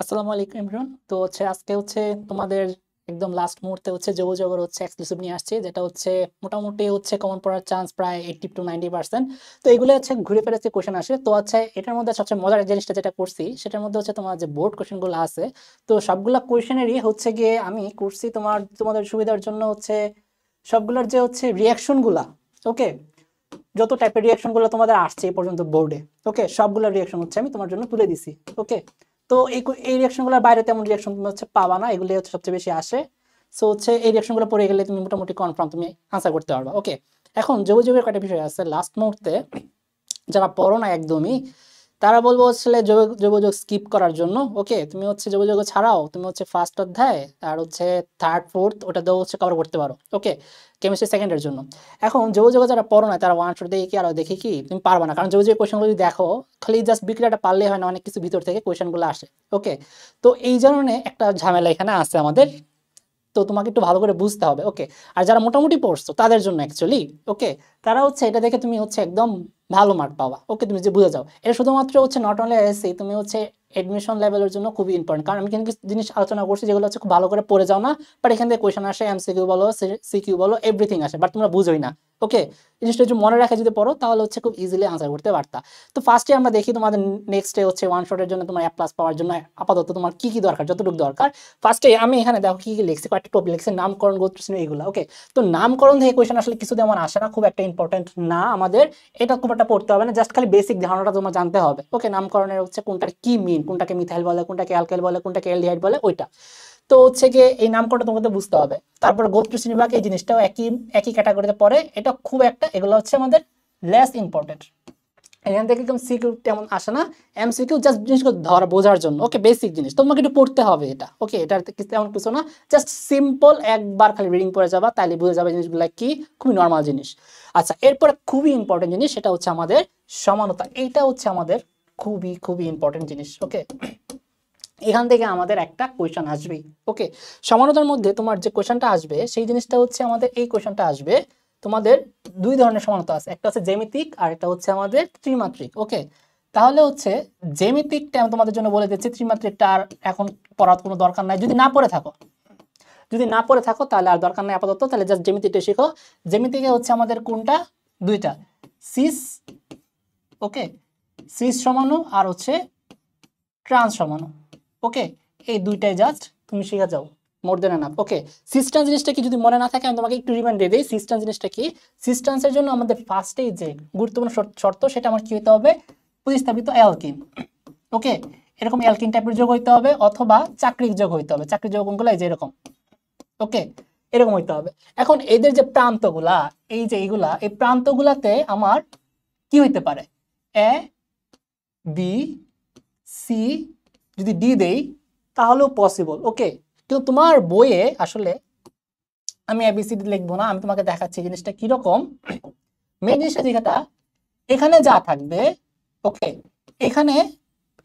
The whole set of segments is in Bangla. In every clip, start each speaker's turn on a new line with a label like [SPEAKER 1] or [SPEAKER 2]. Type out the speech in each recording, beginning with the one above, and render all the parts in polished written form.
[SPEAKER 1] আসসালামু আলাইকুম এভরিওয়ান। তো আজকে তোমাদের একদম লাস্ট মুহূর্তে যোগাযোগের এক্সক্লুসিভ নিয়ে আসছি, যেটা মোটামুটি কমন পড়ার চান্স প্রায় 80 to 90%। তো এগুলো ঘুরে ফিরে কোশ্চেন আসে। তো এটার মধ্যে সবচেয়ে মজার জিনিসটা যেটা করছি সেটার মধ্যে তোমার যে বোর্ড কোশ্চেনগুলো আছে, তো সবগুলা কোশ্চেনেরই গিয়ে আমি করছি তোমাদের সুবিধার জন্য সবগুলোর যে রিয়াকশনগুলা, ওকে, যত টাইপের রিয়াকশনগুলো তোমাদের আসছে এই পর্যন্ত বোর্ডে, ওকে, সবগুলো রিয়াকশন আমি তোমার জন্য তুলে দিছি। ওকে, তো এই রিয়াকশনগুলোর বাইরে তেমন রিয়াকশন তুমি পাবা না, এগুলি সবচেয়ে বেশি আসে। সো এই রিয়াকশনগুলো পড়ে গেলে তুমি মোটামুটি কনফার্ম তুমি আনসার করতে পারবা। ওকে, এখন যোগাযোগের কয়েকটা বিষয় আছে লাস্ট মুহূর্তে, যারা পড়ো না একদমই, তারা বলবো যোগাযোগ স্কিপ করার জন্য। ওকে, তুমি যোগাযোগ ছাড়াও তুমি ফার্স্ট অধ্যায় আর থার্ড ফোর্থ ওটা দেওয়া কভার করতে পারো। ওকে, কেমিস্ট্রি সেকেন্ডের জন্য। এখন যোগাযোগ যারা পড়ো না তারা ওয়ান শট দেখে কি আর দেখে কি তুমি পারবা না, কারণ যোগাযোগ কোয়েশনগুলো যদি দেখো খালি জাস্ট বিক্রিয়াটা পারলেই হয় না, অনেক কিছু ভিতর থেকে কোয়েশনগুলো আসে। ওকে, তো এই জন্য একটা ঝামেলা এখানে আছে আমাদের, তো তোমাকে একটু ভালো করে বুঝতে হবে। ওকে, আর যারা মোটামুটি পড়ছো তাদের জন্য অ্যাকচুয়ালি, ওকে, তারা এটা দেখে তুমি একদম ভালো মার্ক পাওয়া। ওকে, তুমি যে বুঝে যাও, এটা শুধুমাত্র নট অনলি এসএসসি, তুমি এডমিশন লেভেলের জন্য খুবই ইম্পর্টেন্ট, কারণ আমি কিন্তু জিনিস আলোচনা করছি যেগুলো খুব ভালো করে পড়ে যাও না, বাট এখান থেকে কোয়েশন আসে, এমসিকিউ বলো, সিকিউ বলো, এভরিথিং আসে, বাট তোমরা বুঝোই না। ওকে, জিনিসটা একটু মনে রাখে যদি পড়ো তাহলে খুব ইজিলি আনসার করতে পারতা। তো ফার্স্টে আমরা দেখি তোমাদের নেক্সটে ওয়ান শটের জন্য তোমার A+ পাওয়ার জন্য আপাতত তোমার কি কি দরকার, যতটুকু দরকার। ফার্স্টে আমি এখানে দেখো কি কি লিখছি, কয়েকটা টপিক লিখছি, নামকরণ, গোত্রশ্রেণী, এগুলো। ওকে, তো নামকরণ থেকে কোয়েশন আসলে কিছু তেমন আসে না, খুব একটা ইম্পর্টেন্ট না আমাদের, এটা খুব একটা পড়তে হবে না, জাস্ট খালি বেসিক ধারণাটা তোমার জানতে হবে। ওকে, নামকরণের কোনটার কি মিন, কোনটাকে মিথাইল বলে, কোনটাকে অ্যালকাইল বলে, কোনটাকে অ্যালডিহাইড বলে, ওইটা। তো গিয়ে এই নামকরণটা তোমাকে বুঝতে হবে। তারপর গোত্র শ্রেণীবিভাগ, এই জিনিসটাও একই একই ক্যাটাগরিতে পড়ে, এটা খুব একটা, এগুলো আমাদের লেস ইম্পর্টেন্ট। এখান থেকে একদম সিকিউ তেমন আসে না, এমসিকিউ জাস্ট জিনিসগুলো ধরা বোঝার জন্য। ওকে, বেসিক জিনিস তোমাকে একটু পড়তে হবে এটা। ওকে, এটা তেমন কিছু না, জাস্ট সিম্পল একবার খালি রিডিং পড়ে যাবা, তাইলে বুঝে যাবে জিনিসগুলো কি, খুবই নর্মাল জিনিস। আচ্ছা, এরপরে খুবই ইম্পর্টেন্ট জিনিস, সেটা আমাদের সমানতা। এইটা আমাদের খুবই খুবই ইম্পর্টেন্ট জিনিস। ওকে, এখান থেকে আমাদের একটা কোয়েশন আসবেই। ওকে, সমানতার মধ্যে তোমার যে কোয়েশনটা আসবে সেই জিনিসটা আমাদের এই কোয়েশনটা আসবে। তোমাদের দুই ধরনের সমানতা আছে, একটা জ্যামিতিক আর একটা আমাদের ত্রিমাত্রিক। ওকে, তাহলে জ্যামিতিকটা আমি তোমাদের জন্য বলে দিচ্ছি, ত্রিমাত্রিকটা আর এখন পড়ার কোনো দরকার নাই, যদি না পড়ে থাকো, তাহলে আর দরকার নাই আপাতত, তাহলে জাস্ট জ্যামিতিকটা শিখো। জ্যামিতিকে আমাদের কোনটা, দুইটা, সিস, ওকে, সিস সমানু আর ট্রান্স সমানু। ওকে, এই দুইটাই জাস্ট তুমি শিখে যাও, মোর দেন এনাফ। ওকে, সিস্টেন্স জিনিসটা কি যদি মনে না থাকে আমি তোমাকে একটু রিমাইন্ড দিয়ে দিই। সিস্টেন্স জিনিসটা কি, সিস্টেন্সের জন্য আমাদের ফার্স্টেই যে গুরুত্বপূর্ণ শর্ত সেটা আমার কি হতে হবে, প্রতিস্থাপিত অ্যালকিন। ওকে, এরকম অ্যালকিন টাইপের যোগ হইতে হবে, অথবা চাকরিক যোগ হইতে হবে। চাকরিক যোগ কোনগুলো, এই যে এরকম। ওকে, এরকম হইতে হবে। এখন এদের যে প্রান্তগুলা, এই যে এইগুলা, এই প্রান্তগুলাতে আমার কি হইতে পারে, এ বি সি, যদি ডি দেই তাহলেও পসিবল। ওকে, কিন্তু তোমার বইয়ে আসলে আমি এবিসিডি লিখবো না, আমি তোমাকে দেখাচ্ছি জিনিসটা কিরকম। মেন জিনিসটা যেটা, এখানে যা থাকবে, ওকে, এখানে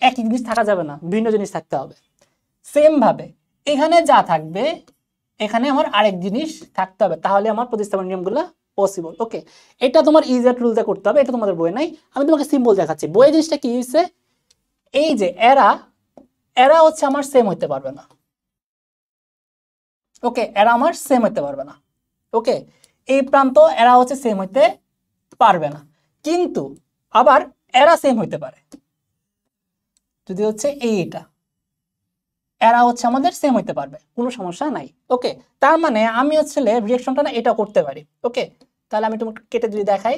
[SPEAKER 1] একই জিনিস থাকা যাবে না, ভিন্ন জিনিস থাকতে হবে। সেম ভাবে এখানে যা থাকবে এখানে আমার আরেক জিনিস থাকতে হবে, তাহলে আমার প্রতিস্থাপন নিয়মগুলো পসিবল। ওকে, এটা তোমার ইজিয়ার রুলসে করতে হবে, এটা তোমাদের বই নাই, আমি তোমাকে সিম্বল দেখাচ্ছি। বইয়ের জিনিসটা কি হয়েছে, এই যে এরা আমার সেম হইতে পারবে না। ওকে, এরা আমার সেম হইতে পারবে না। ওকে, এই প্রান্ত এরা সেম হইতে পারবে না, কিন্তু আবার এরা সেম হইতে পারে, যদি এইটা এরা আমাদের সেম হইতে পারবে, কোনো সমস্যা নাই। ওকে, তার মানে আমি রিঅ্যাকশনটা না এটা করতে পারি। ওকে, তাহলে আমি তোমাকে কেটে যদি দেখাই,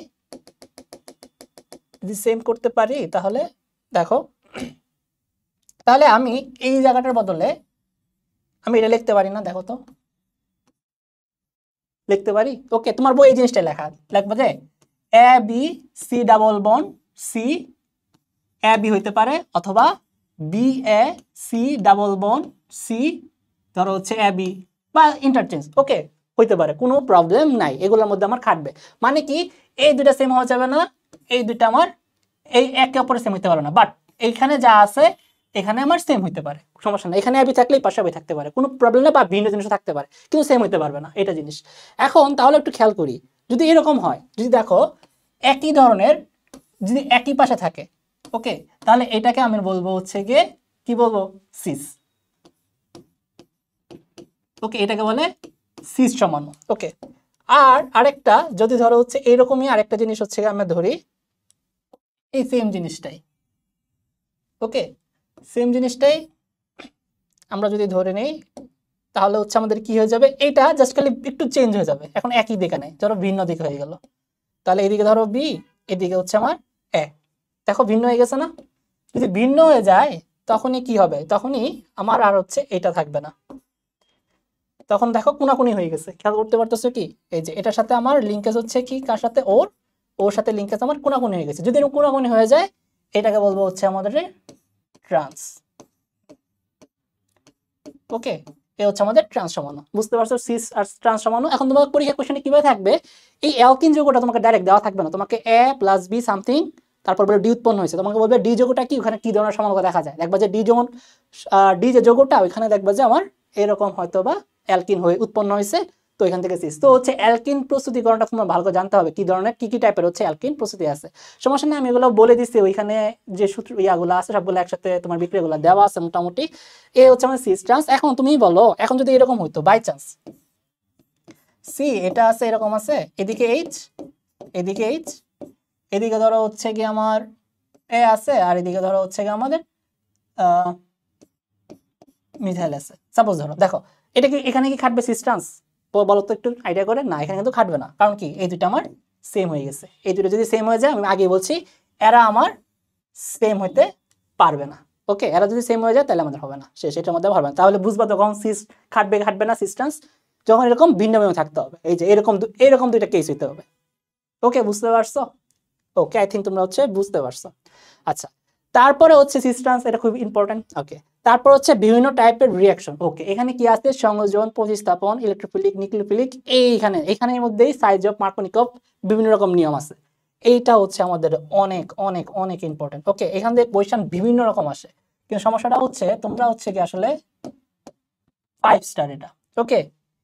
[SPEAKER 1] যদি সেম করতে পারি তাহলে দেখো, তাহলে আমি এই জায়গাটার বদলে আমি এটা লিখতে পারি না, দেখো তো লিখতে পারি। ওকে, তোমার বই এই জিনিসটা লিখবা যে A B C double bond C, A B হইতে পারে, অথবা B A C double bond C, ধরো এ বি, বা ইন্টারচেঞ্জ। ওকে, হইতে পারে, কোনো প্রবলেম নাই, এগুলোর মধ্যে আমার খাটবে। মানে কি, এই দুইটা সেম হওয়া যাবে না, এই দুইটা আমার এই একে অপরের সেম হইতে পারে না, বাট এইখানে যা আছে এখানে আমার সেম হইতে পারে, সমস্যা না। এখানে এবি থাকলে পাশে এবি থাকতে পারে, কোনো প্রবলেম নেই, বা ভিন্ন জিনিস থাকতে পারে, কিন্তু সেম হইতে পারবে না, এটা জিনিস। এখন তাহলে একটু খেয়াল করি, যদি এরকম হয়, যদি দেখো একই ধরনের যদি একই পাশে থাকে, ওকে, তাহলে এটাকে আমি বলবো গিয়ে কি বলবো, সিস। ওকে, এটাকে বলে সিস সমাণু। ওকে, আর আরেকটা যদি ধরো হচ্ছে এইরকমই আরেকটা জিনিস হচ্ছে আমরা ধরি এই সেম জিনিসটাই। ওকে, সেম জিনিসটাই আমরা যদি ধরে নেই তাহলে হচ্ছে আমাদের কি হয়ে যাবে, এটা জাস্ট খালি একটু চেঞ্জ হয়ে যাবে। এখন একই দিকে নেই, ধরো ভিন্ন দিকে হয়ে গেল, তাহলে এদিকে ধরো বি, এদিকে হচ্ছে আমার এ। দেখো ভিন্ন হয়ে গেছে না? যদি ভিন্ন হয়ে যায় তখনই কি হবে, তখনই আমার আর হচ্ছে এটা থাকবে না, তখন দেখো কোনাকুনি হয়ে গেছে। খেয়াল করতে পারতেছো কি, এই যে এটার সাথে আমার লিঙ্কেজ হচ্ছে কি, কার সাথে, ওর, ওর সাথে লিঙ্কেজ আমার কোনাকুনি হয়ে গেছে। যদি এরকম কোনাকুনি হয়ে যায় এটাকে বলবো হচ্ছে আমাদের ট্রান্স। ওকে, এই হচ্ছে আমাদের ট্রান্স সমাণু। বুঝতে পারছো সিস আর ট্রান্স সমাণু। এখন তোমার পরীক্ষা কোশ্চেনে কিভাবে থাকবে, এই অ্যালকিন যৌগটা তোমাকে ডাইরেক্ট দেওয়া থাকবে না, তোমাকে এ প্লাস বি সামথিং, তারপর বলে ডি উৎপন্ন হয়েছে, তোমাকে বলবে ডি যৌগটা কি, ওখানে কি ধরনের সমানুতা দেখা যায়, দেখবা যে ডি যৌগ, ডি যে যৌগটা ওইখানে দেখবা যে আমার এরকম হয়তো বা অ্যালকিন হয়ে উৎপন্ন হয়েছে, তো এখান থেকে সিস। তো হচ্ছে অ্যালকিন প্রস্তুতিকরণটা তোমার ভালো করে জানতে হবে, কি ধরনের কি কি টাইপের হচ্ছে অ্যালকিন প্রস্তুতি আছে। সমস্যা নেই, আমি এগুলো বলে দিচ্ছি, ওইখানে যে সূত্র ইয়াগুলো আছে সবগুলো একসাথে তোমার বিক্রিয়াগুলো দেওয়া আছে মোটামুটি। এ হচ্ছে আমার সিস ট্রান্স। এখন তুমি বলো, এখন যদি এরকম হইতো বাই চান্স সি এটা আছে, এরকম আছে, এদিকে এইচ, এদিকে এইচ, এদিকে ধরো হচ্ছে কি আমার এ আছে, আর এদিকে ধরো হচ্ছে কি আমাদের মিথাইল আছে সাপোজ। ধরো দেখো এটা কি, এখানে কি খাটবে সিস ট্রান্স, বলো তো একটু আইডিয়া করে। না, এখানে কিন্তু খাটবে না, কারণ কি এই দুইটা আমার সেম হয়ে গেছে। এই দুটো যদি সেম হয়ে যায়, আমি আগেই বলছি এরা আমার সেম হইতে পারবে না। ওকে, এরা যদি সেম হয়ে যায় তাহলে আমাদের হবে না, সেটার মধ্যে হবে না। তাহলে বুঝবা তখন সিস খাটবে খাটবে না সিস ট্রান্স, যখন এরকম ভিন্ন ভিন্ন থাকতে হবে, এই যে এরকম এরকম দুইটা কেস হইতে হবে। ওকে, বুঝতে পারছো? ওকে, আই থিঙ্ক তোমরা হচ্ছে বুঝতে পারছো। আচ্ছা, তারপরে হচ্ছে সিস ট্রান্স, এটা খুব ইম্পর্টেন্ট। ওকে, তারপর হচ্ছে বিভিন্ন টাইপের রিঅ্যাকশন। ওকে, এখানে কি আছে, সংযোজন, প্রতিস্থাপন, ইলেকট্রোফিলিক, নিউক্লিওফিলিক, এখানের মধ্যেই সাইজ অফ মার্কোনিকভ বিভিন্ন রকম নিয়ম আছে। এইটা হচ্ছে আমাদের অনেক অনেক অনেক ইম্পর্টেন্ট। ওকে, এখান থেকে কোয়েশ্চেন বিভিন্ন রকম আসে, কিন্তু সমস্যাটা হচ্ছে তোমরা হচ্ছে কি আসলে 5 স্টার এটা। ওকে,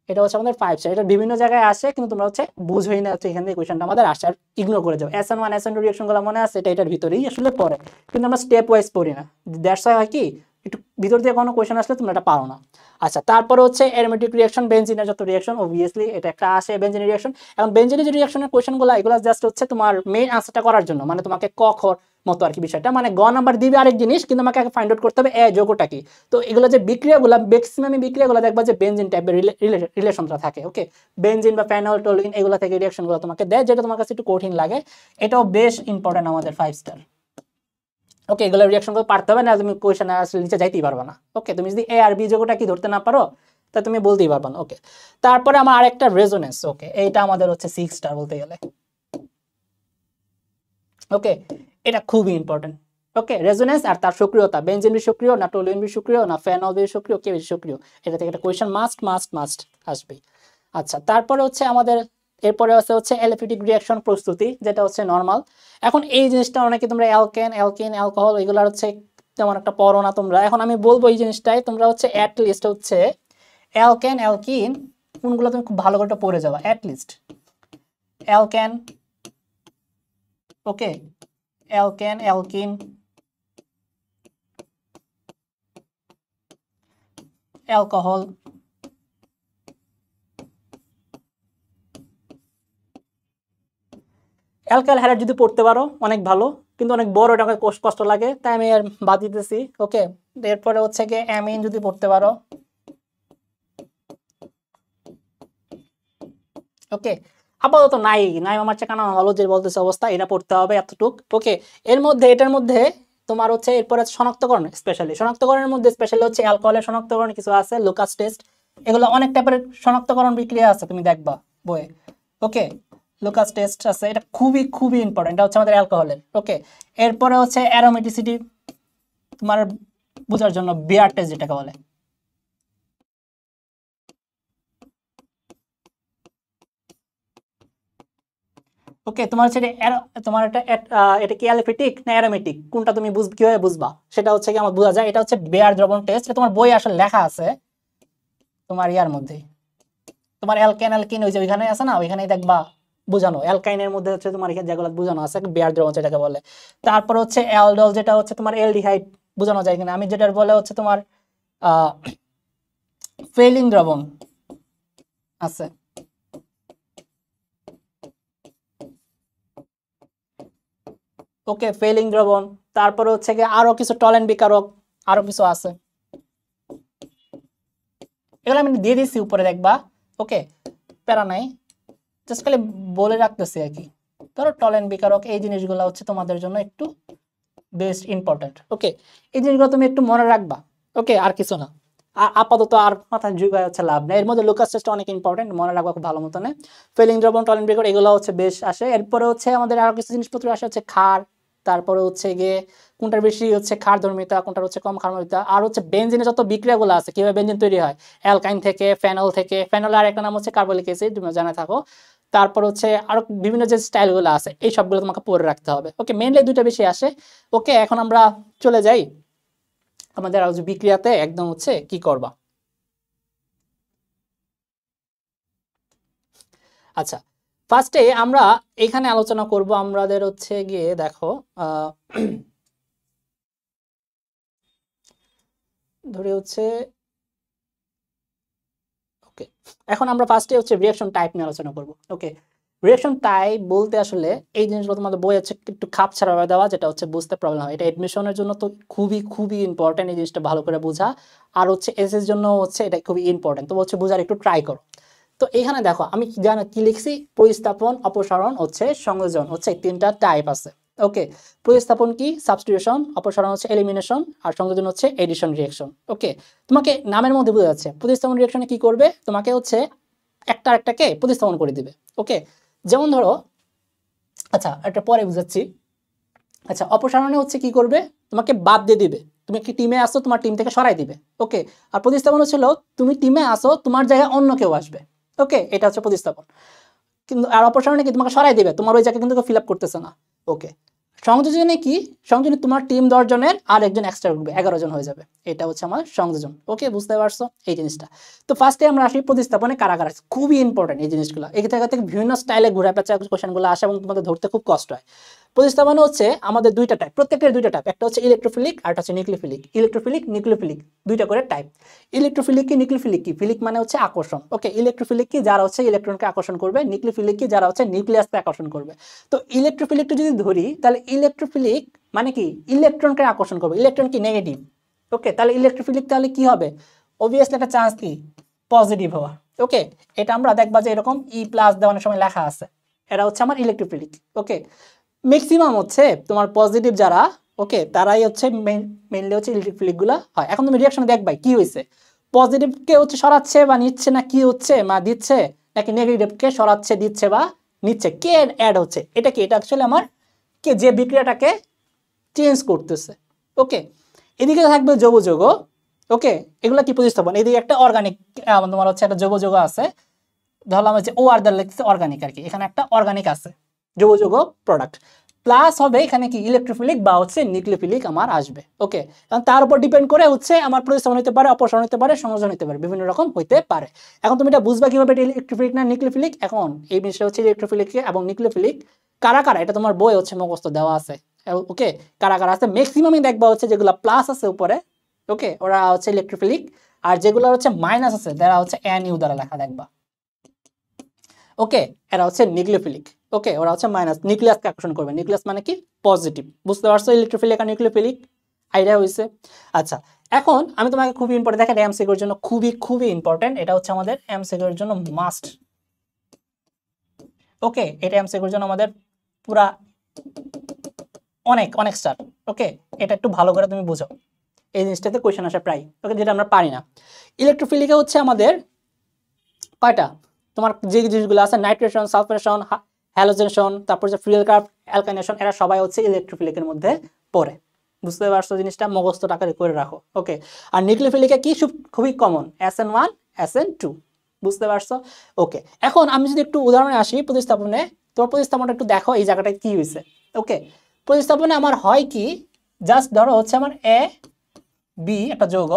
[SPEAKER 1] এটা হচ্ছে আমাদের 5 স্টার, এটা বিভিন্ন জায়গায় আসে কিন্তু তোমরা হচ্ছে বুঝোই না, হচ্ছে এখান থেকে কোয়েশ্চেনটা আমাদের আসে আর ইগনোর করে যাও। SN1 SN2 রিঅ্যাকশনগুলো মনে আছে, এটা এটার ভিতরেই আসলে পড়ে, কিন্তু আমরা স্টেপ ওয়াইজ পড়ি না। দ্যাটস হয় কি একটু ভিতর দিয়ে কোনো কোয়েশ্চেন আসলে তোমরা এটা পারো না। আচ্ছা, তারপরে হচ্ছে অ্যারোমেটিক রিঅ্যাকশন, বেনজিনের যত রিঅ্যাকশন অবভিয়াসলি এটা একটা আসে বেনজিনের রিঅ্যাকশন। এখন বেনজিনের যে রিঅ্যাকশনের কোয়েশ্চেনগুলো এগুলো জাস্ট হচ্ছে তোমার মেইন আনসারটা করার জন্য, মানে তোমাকে ক খ মতো আর কি বিষয়টা, মানে গ নাম্বার দিবে আরেক জিনিস, কিন্তু আমাকে ফাইন্ড আউট করতে হবে এ যৌগটা কি। তো এগুলো যে বিক্রিয়াগুলো, ম্যাক্সিমাম বিক্রিয়াগুলো দেখবা যে বেনজিন টাইপের রিলেশনটা থাকে। ওকে, বেনজিন বা ফেনল টলুইন এগুলো থেকে রিঅ্যাকশনগুলো তোমাকে দেয়, যেটা তোমার কাছে একটু কঠিন লাগে, এটাও বেশ ইম্পর্টেন্ট আমাদের 5 স্টার। ওকে, এগুলো রিঅ্যাকশনগুলো পারতে হবে না, তুমি কোয়েশ্চেন আসলে নিচে যাইতেই পারবে না। ওকে, তুমি যদি এ আর বি যৌগটা কি ধরতে না পারো তা তুমি বলতেই পারবে না। ওকে, তারপরে আমার আরেকটা রেজোনেন্স। ওকে, এইটা আমাদের হচ্ছে 6 স্টার বলতে গেলে। ওকে, এটা খুবই ইম্পর্টেন্ট। ওকে, রেজোনেন্স আর তার সক্রিয়তা, বেনজিন বেশি সক্রিয় না টলুইন বেশি সক্রিয় না ফেনল বেশি সক্রিয়, কে বেশি সক্রিয়, এটা থেকে একটা কোয়েশ্চেন মাস্ট মাস্ট মাস্ট আসবে। আচ্ছা, তারপরে হচ্ছে আমাদের এরপরে হচ্ছে অ্যালিফেটিক রিঅ্যাকশন প্রস্তুতি, যেটা হচ্ছে নরমাল। এখন এই জিনিসটা অনেকে তোমরা অ্যালকেন অ্যালকিন অ্যালকোহল এগুলো হচ্ছে তেমন একটা পড়ো না তোমরা। এখন আমি বলবো এই জিনিসটাই তোমরা হচ্ছে অ্যাট লিস্ট হচ্ছে অ্যালকেন অ্যালকিন কোনগুলো তুমি খুব ভালো করে পড়ে যাবা at least. Alkane, okay, alkane alkyne, alcohol, alkyl halide যদি পড়তে পারো অনেক ভালো, কিন্তু অনেক বড়, এটা কষ্ট লাগে, তাই আমি আর বাদ দিতেছি। ওকে, এরপরে হচ্ছে গিয়ে অ্যামিন যদি পড়তে পারো। ওকে, আপাতত নাই নাই আমার চেকানো হলো যে বলতেছে অবস্থা, এটা পড়তে হবে এতটুক। ওকে, এর মধ্যে এটার মধ্যে তোমার হচ্ছে এরপরে শনাক্তকরণ, স্পেশালি শনাক্তকরণের মধ্যে স্পেশালি হচ্ছে অ্যালকোহলের শনাক্তকরণ কিছু আছে, লুকাস টেস্ট, এগুলো অনেক টাইপের শনাক্তকরণ বিক্রিয়া আছে, তুমি দেখবা বইয়ে। ওকে, লুকাস টেস্ট আছে, এটা খুবই খুবই ইম্পর্টেন্ট, এটা হচ্ছে আমাদের অ্যালকোহলের। ওকে, এরপরে হচ্ছে অ্যারোমেটিসিটি তোমার বোঝার জন্য বিয়ার টেস্ট যেটাকে বলে। ওকে, তোমার হচ্ছে তোমার এটা কি অ্যালিফেটিক না অ্যারোমেটিক, কোনটা তুমি কিভাবে বুঝবা সেটা হচ্ছে কি আমার বোঝা যায়, এটা হচ্ছে বেয়ার দ্রবণ টেস্ট, তোমার বই আসলে লেখা আছে তোমার ইয়ার মধ্যে। তোমার অ্যালকেন অ্যালকিন ওই যে ওইখানে আছে না, ওইখানেই দেখবা বোঝানো, অ্যালকাইনের মধ্যে হচ্ছে তোমার এখানে যেগুলো বোঝানো আছে বেয়ার দ্রবণ যেটাকে বলে। তারপর হচ্ছে অ্যালডল, যেটা হচ্ছে তোমার অ্যালডিহাইড বোঝানো যায় কিনা। আমি যেটার বলে হচ্ছে তোমার ফেলিং দ্রবণ আছে, ওকে, ফেলিং দ্রবণ। তারপরে হচ্ছে গিয়ে আরো কিছু টলেন বিকারক, আরো কিছু আছে, এগুলো আমি দিয়ে দিচ্ছি উপরে দেখবা। ওকে, প্যারা নাই, জাস্ট খালি বলে রাখতেছি আর কি। ধরো টলেন বিকারক, এই জিনিসগুলো হচ্ছে তোমাদের জন্য একটু বেস্ট ইম্পর্টেন্ট। ওকে, এই জিনিসগুলো তুমি একটু মনে রাখবা। ওকে, আর কিছু না, আপাতত আর মাথায় যুগায় হচ্ছে লাভ নেই। এর মধ্যে লুকাস টেস্ট অনেক ইম্পর্টেন্ট, মনে রাখবা খুব ভালো মতনে। ফেলিং দ্রবণ, টলেন বিকারক, এগুলো হচ্ছে বেশ আসে। এরপরে হচ্ছে আমাদের আরো কিছু জিনিসপত্র আসে, হচ্ছে ক্ষার, তারপরে হচ্ছে গিয়ে কোনটার বেশি হচ্ছে ক্ষার ধর্মিতা, কোনটার হচ্ছে কম ক্ষার ধর্মিতা, আর হচ্ছে বেনজিনের যত বিক্রিয়াগুলো আছে, কিভাবে বেনজিন তৈরি হয়, অ্যালকাইন থেকে, ফেনল থেকে। ফেনলের আরেকটা নাম হচ্ছে কার্বলিক অ্যাসিড, তুমি জানা থাকো। তারপর হচ্ছে আরো বিভিন্ন যে স্টাইলগুলো আছে, এই সবগুলো তোমাকে পড়ে রাখতে হবে। ওকে, মেইনলি দুইটা বেশি আসে। ওকে, এখন আমরা চলে যাই আমাদের আরো যে বিক্রিয়াতে একদম হচ্ছে কি করবা। আচ্ছা, ফার্স্টে আমরা এখানে আলোচনা করব আমাদের হচ্ছে গিয়ে দেখো ধরে হচ্ছে, ওকে, এখন আমরা ফার্স্টে হচ্ছে রিঅ্যাকশন টাইপ নিয়ে আলোচনা করব। ওকে, রিঅ্যাকশন টাইপ বলতে আসলে এই জিনিসগুলো তোমাদের বই হচ্ছে একটু খাপ ছাড়া দেওয়া, যেটা হচ্ছে বুঝতে প্রবলেম হয়। এটা এডমিশনের জন্য তো খুবই খুবই ইম্পর্টেন্ট, এই জিনিসটা ভালো করে বোঝা। আর হচ্ছে এসএস জন্য হচ্ছে এটা খুবই ইম্পর্টেন্ট, তো হচ্ছে বোঝার একটু ট্রাই করো। তো এখানে দেখো আমি জানো কি লিখছি, প্রতিস্থাপন, অপসারণ, হচ্ছে সংযোজন, হচ্ছে তিনটা টাইপ আছে। ওকে, প্রতিস্থাপন কি সাবস্টিটিউশন, অপসারণ হচ্ছে এলিমিনেশন, আর সংযোজন হচ্ছে এডিশন রিঅ্যাকশন। ওকে, তোমাকে নামের মধ্যে বোঝা যাচ্ছে প্রতিস্থাপন রিঅ্যাকশনে কি করবে, তোমাকে হচ্ছে একটা আরেকটাকে প্রতিস্থাপন করে দিবে। ওকে, যেমন ধরো, আচ্ছা একটা পরে বুঝাচ্ছি। আচ্ছা, অপসারণে হচ্ছে কি করবে, তোমাকে বাদ দিয়ে দিবে, তুমি কি টিমে আসো তোমার টিম থেকে সরাই দিবে। ওকে, আর প্রতিস্থাপন হচ্ছিল তুমি টিমে আসো তোমার জায়গায় অন্য কেউ আসবে। ওকে, এটা হচ্ছে প্রতিস্থাপন। কিন্তু আর অপসারণে কি তোমাকে সরাই দিবে, তোমার ওই জায়গা কিন্তু ফিল আপ করতেছে না। ওকে, সংযোজনে কি, সংযোজনে তোমার টিম 10 জনের আর একজন এক্সট্রা উঠবে, 11 জন হয়ে যাবে, এটা হচ্ছে আমার সংযোজন। ওকে, বুঝতে পারছো এই জিনিসটা। তো ফার্স্টে আমরা আসি প্রতিস্থাপনে কারা কারা, খুবই ইম্পর্টেন্ট এই জিনিসগুলো। এই জায়গা থেকে বিভিন্ন স্টাইলে ঘুরে পেঁচা কোশ্চেনগুলো আসে এবং তোমাদের ধরতে খুব কষ্ট হয়। প্রতিস্থাপনে হচ্ছে আমাদের দুইটা টাইপ, প্রত্যেকটার দুইটা টাইপ, একটা হচ্ছে ইলেকট্রোফিলিক আর একটা হচ্ছে নিউক্লিওফিলিক। ইলেকট্রোফিলিক, নিউক্লিওফিলিক, দুইটা করে টাইপ। ইলেকট্রোফিলিক কি, নিউক্লিওফিলিক কি, ফিলিক মানে হচ্ছে আকর্ষণ। ওকে, ইলেকট্রোফিলিক কি, যারা হচ্ছে ইলেকট্রনকে আকর্ষণ করবে, নিউক্লিওফিলিক কি, যারা হচ্ছে নিউক্লিয়াসকে আকর্ষণ করবে। তো ইলেকট্রোফিলিকটা যদি ধরি, তাহলে ইলেকট্রোফিলিক মানে কি, ইলেকট্রনকে আকর্ষণ করবে, ইলেকট্রন কি নেগেটিভ। ওকে, তাহলে ইলেকট্রোফিলিক তাহলে কি হবে, অবভিয়াসলি একটা চান্স কি পজিটিভ হওয়া। ওকে, এটা আমরা দেখবা যে এরকম ই প্লাস দেওয়ানোর সময় লেখা আছে, এরা হচ্ছে আমার ইলেকট্রোফিলিক। ওকে, ম্যাক্সিমাম হচ্ছে তোমার পজিটিভ যারা, ওকে, তারাই হচ্ছে মেইনলি হচ্ছে ইলেকট্রোফিলিকগুলো হয়। এখন তুমি রিঅ্যাকশনে দেখবাই কি হয়েছে, পজিটিভকে হচ্ছে সরাচ্ছে বা নিচ্ছে, না কি হচ্ছে বা দিচ্ছে, নাকি নেগেটিভকে সরাচ্ছে, দিচ্ছে বা নিচ্ছে, কে অ্যাড হচ্ছে, এটা কি, এটা অ্যাকচুয়ালি আমার কে যে বিক্রিয়াটাকে চেঞ্জ করতেছে। ওকে, এদিকে থাকবে যৌগ যৌগ। ওকে, এগুলো কি প্রতিস্থাপন, এদিকে একটা অর্গানিক তোমার হচ্ছে একটা যৌগ যৌগ আছে, ধরলাম হচ্ছে ও আর দ্বারা লিখছে অর্গানিক আর কি, এখানে একটা অর্গানিক আছে যৌগ যৌগ প্রোডাক্ট, প্লাস হবে এখানে কি ইলেকট্রোফিলিক বা হচ্ছে নিউক্লিওফিলিক আমার আসবে। ওকে, কারণ তার উপর ডিপেন্ড করে হচ্ছে আমার প্রতিস্থাপন হতে পারে, অপসারণ হতে পারে, সংযোজন হতে পারে, বিভিন্ন রকম হইতে পারে। এখন তুমি এটা বুঝবা কিভাবে এটা ইলেকট্রোফিলিক না নিউক্লিওফিলিক। এখন এই বিষয় হচ্ছে ইলেকট্রোফিলিক এবং নিউক্লিওফিলিক কারা কারা, এটা তোমার বই হচ্ছে মুখস্থ দেওয়া আছে। ওকে, কারা কারা আছে, ম্যাক্সিমামই দেখবা হচ্ছে যেগুলো প্লাস আছে উপরে, ওকে, ওরা হচ্ছে ইলেকট্রোফিলিক, আর যেগুলো হচ্ছে মাইনাস আছে তারা হচ্ছে NU দ্বারা লেখা দেখবা। ওকে, এরা হচ্ছে নিউক্লিওফিলিক। ওকে, ওরা হচ্ছে মাইনাস, নিউক্লিয়াসকে আকর্ষণ করবে, নিউক্লিয়াস মানে কি পজিটিভ। বুঝতে পারছো ইলেকট্রোফিলিক আর নিউক্লিওফিলিক, আইডিয়া হয়েছে। আচ্ছা, এখন আমি তোমাকে খুবই ইম্পর্টেন্ট, দেখেন এমসিকিউর জন্য খুবই খুবই ইম্পর্টেন্ট, এটা হচ্ছে আমাদের এমসিকিউর জন্য মাস্ট। ওকে, এটা এমসিকিউর জন্য আমাদের পুরা অনেক অনেক স্টার। ওকে, এটা একটু ভালো করে তুমি বুঝো, এই জিনিসটাতে কোয়েশ্চেন আসে প্রায়। ওকে, যেটা আমরা পারি না। ইলেকট্রোফিলিকে হচ্ছে আমাদের কয়টা, তোমার যে জিনিসগুলো আছে নাইট্রেশন, সালফারেশন, হ্যালোজেনেশন, তারপর যে ফ্রিল কার্ভ, অ্যালকাইনেশন, এরা সবাই হচ্ছে ইলেকট্রোফিলিকের মধ্যে পড়ে। বুঝতে পারছো জিনিসটা, মুখস্থ টাকারে করে রাখো। ওকে, আর নিউক্লিওফিলিকে কি খুবই কমন, SN1 SN2। বুঝতে পারছো। ওকে, এখন আমি যদি একটু উদাহরণে আসি প্রতিস্থাপনে, তোমার প্রতিস্থাপনটা একটু দেখো এই জায়গাটায় কি হয়েছে। ওকে, প্রতিস্থাপনে আমার হয় কি, জাস্ট ধরো হচ্ছে আমার A B একটা যৌগ,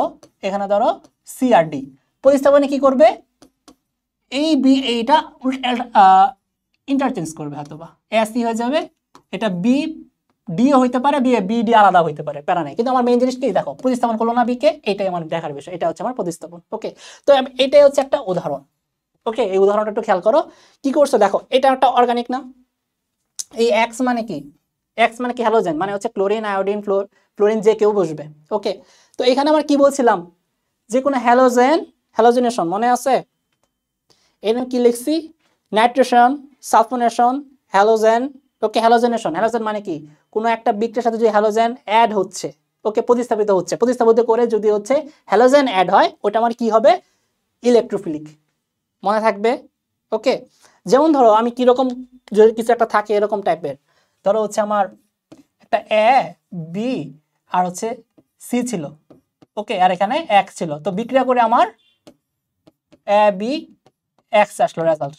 [SPEAKER 1] এখানে ধরো C আর D, প্রতিস্থাপনে কি করবে, এই বি এইটা ইন্টারচেঞ্জ করবে, হয়তো বা AC হয়ে যাবে, এটা B ডি হইতে পারে, বি ডি আলাদা হইতে পারে, প্যারা নাই। কিন্তু আমার মেইন জিনিস কি দেখো, প্রতিস্থাপন করলো না বিকে, এটাই আমার দেখার বিষয়, এটা হচ্ছে আমার প্রতিস্থাপন। ওকে, তো এটাই হচ্ছে একটা উদাহরণ। ওকে, এই উদাহরণটা একটু খেয়াল করো কি করছো দেখো, এটা একটা অর্গানিক না, এই এক্স মানে কি, এক্স মানে কি হ্যালোজেন, মানে হচ্ছে ক্লোরিন, আয়োডিন, ফ্লোরিন, যে কেউ বসবে। ওকে, তো এখানে আমরা কি বলছিলাম, যে কোনো হ্যালোজেন, হ্যালোজেনেশন মনে আছে, এখানে কি লিখছি, নাইট্রেশন, সালফোনেশন, হ্যালোজেন। ওকে, হ্যালোজেনেশন, হ্যালোজেন মানে কি, কোনো একটা বিক্রিয়ার সাথে যদি হ্যালোজেন অ্যাড হচ্ছে, ওকে, প্রতিস্থাপিত হচ্ছে, প্রতিস্থাপিত করে যদি হচ্ছে হ্যালোজেন অ্যাড হয়, ওটা আমার কি হবে, ইলেকট্রোফিলিক, মনে থাকবে। ওকে, যেমন ধরো আমি কিরকম, যদি কিছু একটা থাকে এরকম টাইপের, ধরো হচ্ছে আমার একটা এ, বি আর হচ্ছে সি ছিল, ওকে, আর এখানে এক্স ছিল, তো বিক্রিয়া করে আমার এ বি এক্স আসলো রেজাল্ট,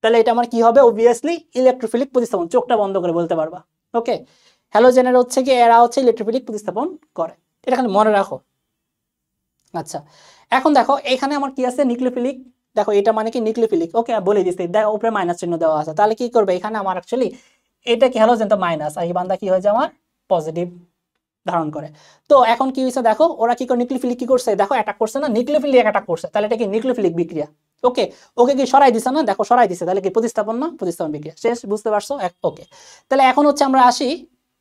[SPEAKER 1] তাহলে এটা আমার কি হবে, অবভিয়াসলি ইলেকট্রোফিলিক প্রতিস্থাপন, চোখটা বন্ধ করে বলতে পারবা। ওকে, হ্যালোজেনের হচ্ছে কি, এরা হচ্ছে ইলেকট্রোফিলিক প্রতিস্থাপন করে, এটা খালি মনে রাখো। আচ্ছা, এখন দেখো এখানে আমার কি আছে, নিউক্লিওফিলিক, দেখো এটা মানে কি নিউক্লিওফিলিক। ওকে, বলে দিচ্ছি, দেখো উপরে মাইনাস চিহ্ন দেওয়া আছে, তাহলে কি করবে, এখানে আমার অ্যাকচুয়ালি এটা কি হ্যালোজেন তো মাইনাস, আর এই বান্দা কি হয়ে যায় আমার পজিটিভ ধারণ করে। তো এখন কি হয়েছে দেখো, ওরা কি করে, নিউক্লিওফিলিক কি করছে দেখো, অ্যাটাক করছে না, নিউক্লিওফিলিক অ্যাটাক করছে, তাহলে এটা কি নিউক্লিওফিলিক বিক্রিয়া। ওকে, ওকে কি সরাই দিছে না, দেখো সরাই দিছে, তাহলে কি প্রতিস্থাপন না, প্রতিস্থাপন বিক্রিয়া, শেষ, বুঝতে পারছো। ওকে, তাহলে এখন হচ্ছে আমরা আসি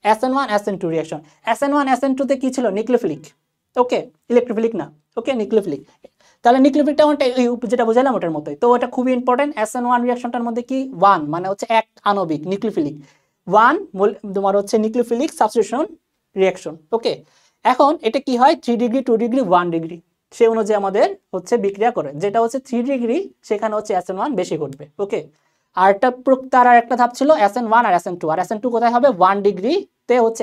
[SPEAKER 1] SN1 SN2 reaction. SN1 SN2 তে কি ছিল, নিউক্লিওফিলিক, ওকে, ইলেকট্রোফিলিক না, ওকে, নিউক্লিওফিলিক। তাহলে নিউক্লিওফিলিকটা আমার যেটা বুঝাইলাম ওটার মতোই, তো এটা খুবই ইম্পর্টেন্ট। SN1 রিঅ্যাকশনটার মধ্যে কি 1 মানে হচ্ছে এক আণবিক নিউক্লিওফিলিক, 1 তোমার হচ্ছে নিউক্লিওফিলিক সাবস্টিটিউশন রিঅ্যাকশন। ওকে, এখন এটা কি হয়, 3 ডিগ্রি, 2 ডিগ্রি, 1 ডিগ্রি, সে অনুযায়ী আমাদের হচ্ছে বিক্রিয়া করে, যেটা হচ্ছে 3 ডিগ্রি সেখানে হচ্ছে SN1 বেশি ঘটবে। ওকে, আরটা তার আর একটা ধাপ ছিল SN1 আর SN2, আর SN2 কোথায় হবে, 1 ডিগ্রিতে হচ্ছে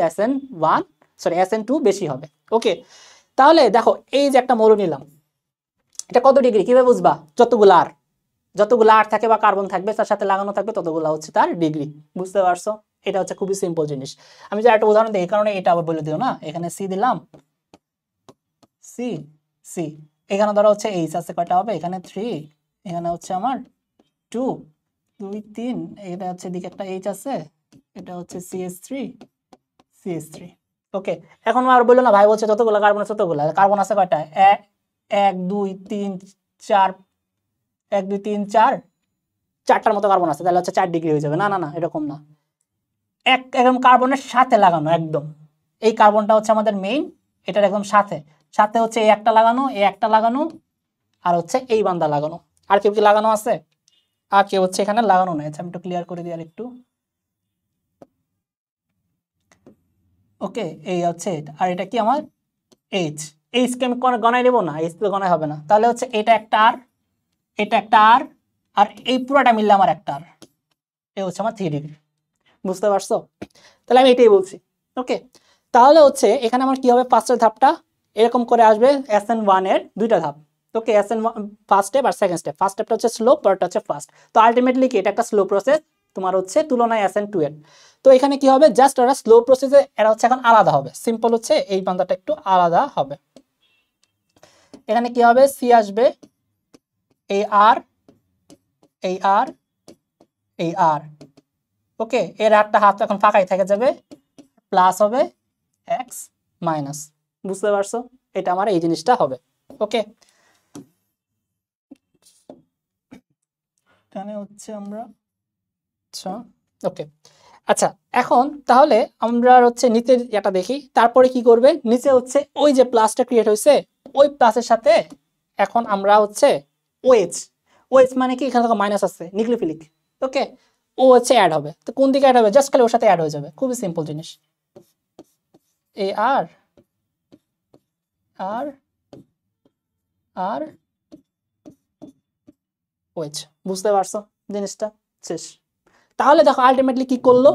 [SPEAKER 1] SN2 বেশি হবে। ওকে, তাহলে দেখো এই যে একটা মৌল নিলাম, এটা কত ডিগ্রি কিভাবে বুঝবা, যতগুলো আর থাকে বা কার্বন থাকবে তার সাথে লাগানো থাকবে ততগুলো হচ্ছে তার ডিগ্রি, বুঝতে পারছো। এটা হচ্ছে খুবই সিম্পল জিনিস। আমি যে একটা উদাহরণ দিই, এই কারণে এটা আবার বলে দিও না, এখানে সি দিলাম, সি সি, এখানে ধরো হচ্ছে এইচ আছে, কয়টা হবে এখানে 3, এখানে হচ্ছে আমার 2 2 3, এটা হচ্ছে এদিকে একটা এইচ আছে, এটা হচ্ছে CH3। ওকে, এখন আর বললো না ভাই, বলছে যতগুলো কার্বন আছে ততগুলো, কার্বন আছে কয়টা, 1 2 3 4, 1 2 3 4, 4টার মতো কার্বন আছে, তাহলে হচ্ছে 4 ডিগ্রি হয়ে যাবে, না না না এরকম না, একদম কার্বনের সাথে লাগানো, একদম এই কার্বনটা হচ্ছে আমাদের মেইন, এটার একদম সাথে সাথে হচ্ছে এই একটা লাগানো, এই একটা লাগানো, আর হচ্ছে এই বান্দা লাগানো, আর কেউ কি লাগানো আছে, আর কেউ হচ্ছে এখানে লাগানো নাই। আমি একটু ক্লিয়ার করে দিই আর একটু। ওকে, এই হচ্ছে এটা, আর এটা কি আমার এইচ, এইচকে আমি গণাই নেবো না, এইচ তো গণাই হবে না, তাহলে হচ্ছে এটা একটা আর, এটা একটা আর এই পুরাটা মিললে আমার একটা আর, এই হচ্ছে আমার 3 ডিগ্রি, বুঝতে পারছো। তাহলে আমি এটাই বলছি। ওকে, তাহলে হচ্ছে এখানে আমার কি হবে, ফার্স্টের ধাপটা এরকম করে আসবে, SN1 এর দুইটা ধাপ। ওকে, SN1 ফার্স্ট স্টেপ আর সেকেন্ড স্টেপ, ফার্স্ট স্টেপটা হচ্ছে স্লো, পরেরটা হচ্ছে ফাস্ট। তো আলটিমেটলি কি এটা একটা স্লো প্রসেস তোমার হচ্ছে তুলনায় SN2 এর। তো এখানে কি হবে, জাস্ট ওরা স্লো প্রসেসে, এরা হচ্ছে এখন আলাদা হবে, সিম্পল হচ্ছে এই বান্দাটা একটু আলাদা হবে। এখানে কি হবে, সি আসবে, এই আর, এই আর, এই আর, ওকে, এর একটা হাত এখন ফাঁকাই থেকে যাবে, প্লাস হবে এক্স মাইনাস, বুঝতে পারছো, এটা আমার এই জিনিসটা হবে। ওকে, এখানে হচ্ছে আমরা, আচ্ছা ওকে, আচ্ছা এখন তাহলে আমরা হচ্ছে নিচের এটা দেখি, তারপরে কি করবে, নিচে হচ্ছে ওই যে প্লাসটা ক্রিয়েট হয়েছে, ওই প্লাসের সাথে এখন আমরা হচ্ছে ওএইচ, ওএইচ মানে কি, এখানে মাইনাস আছে নিউক্লিওফিলিক, ওকে, ও হচ্ছে অ্যাড হবে, তো কোন দিকে অ্যাড হবে, জাস্ট খালি ওর সাথে অ্যাড হয়ে যাবে, খুবই সিম্পল জিনিস, এই আর আর আর ওএইচ, বুঝতে পারছো জিনিসটা, শেষ। তাহলে দেখো আলটিমেটলি কি করলো,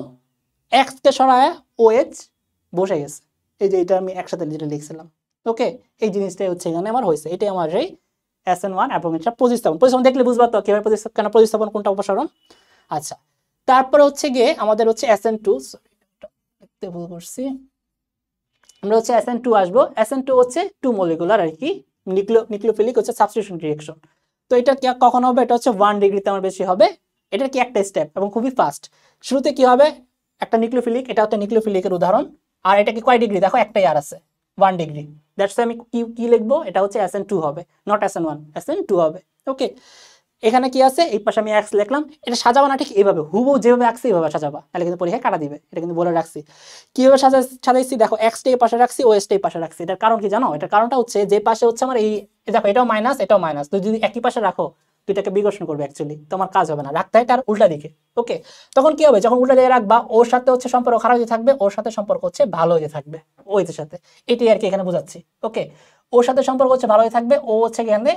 [SPEAKER 1] এক্স কে সরায় ওএইচ বসে গেছে, এই যে এটা আমি একসাথে যেটা লিখছিলাম। ওকে, এই জিনিসটাই হচ্ছে এখানে আমার হয়েছে, এটাই আমার এই SN1 এবং এটা প্রতিস্থাপন দেখলে বুঝবা তো কিভাবে কেন প্রতিস্থাপন কোনটা অপসারণ। আচ্ছা, তারপরে হচ্ছে গিয়ে আমাদের হচ্ছে SN2, লিখতে ভুল করছি, আমরা হচ্ছে SN2 আসবো, SN2 হচ্ছে 2 মলিকুলার আর কি, নিউক্লিওফিলিক হচ্ছে সাবস্টিটিউশন রিঅ্যাকশন। তো এটা কখন হবে, এটা হচ্ছে 1 ডিগ্রিতে আমার বেশি হবে, এটা কি একটা স্টেপ এবং খুবই ফাস্ট। শুরুতে কি হবে, একটা নিউক্লিওফিলিক, এটা হচ্ছে নিউক্লিওফিলিকের উদাহরণ। আর এটা কি কয় ডিগ্রি দেখো, একটাই আর আছে 1 ডিগ্রি। দ্যাটস আমি কি লিখবো, এটা হচ্ছে SN2 হবে, নট SN1, SN2 হবে। ওকে, এখানে কি আছে, এই পাশে আমি এক্স লিখলাম। এটা সাজাবা না ঠিক এইভাবে, হুবহু যেভাবে রাখছি এইভাবে সাজাবা, তাহলে কিন্তু পরীক্ষায় কাটা দিবে। এটা কিন্তু বলে রাখছি কিভাবে সাজাইছি। দেখো এক্সটা এই পাশে রাখছি, ওএসটা এই পাশে রাখছি। এটার কারণ কি জানো? এটার কারণটা হচ্ছে যে পাশে হচ্ছে আমার এই দেখো এটাও মাইনাস এটাও মাইনাস, তো যদি একই পাশে রাখো দুইটাকে বিকর্ষণ করবে, অ্যাকচুয়ালি তোমার কাজ হবে না, রাখতে হয় তার উল্টা দিকে। ওকে, তখন কি হবে, যখন উল্টা দিকে রাখবা ওর সাথে হচ্ছে সম্পর্ক খারাপ হয়ে থাকবে, ওর সাথে সম্পর্ক হচ্ছে ভালো হয়ে থাকবে ওইদের সাথে, এটাই আর কি এখানে বোঝাচ্ছি। ওকে, ওর সাথে সম্পর্ক হচ্ছে ভালো হয়ে থাকবে, ও হচ্ছে এখানে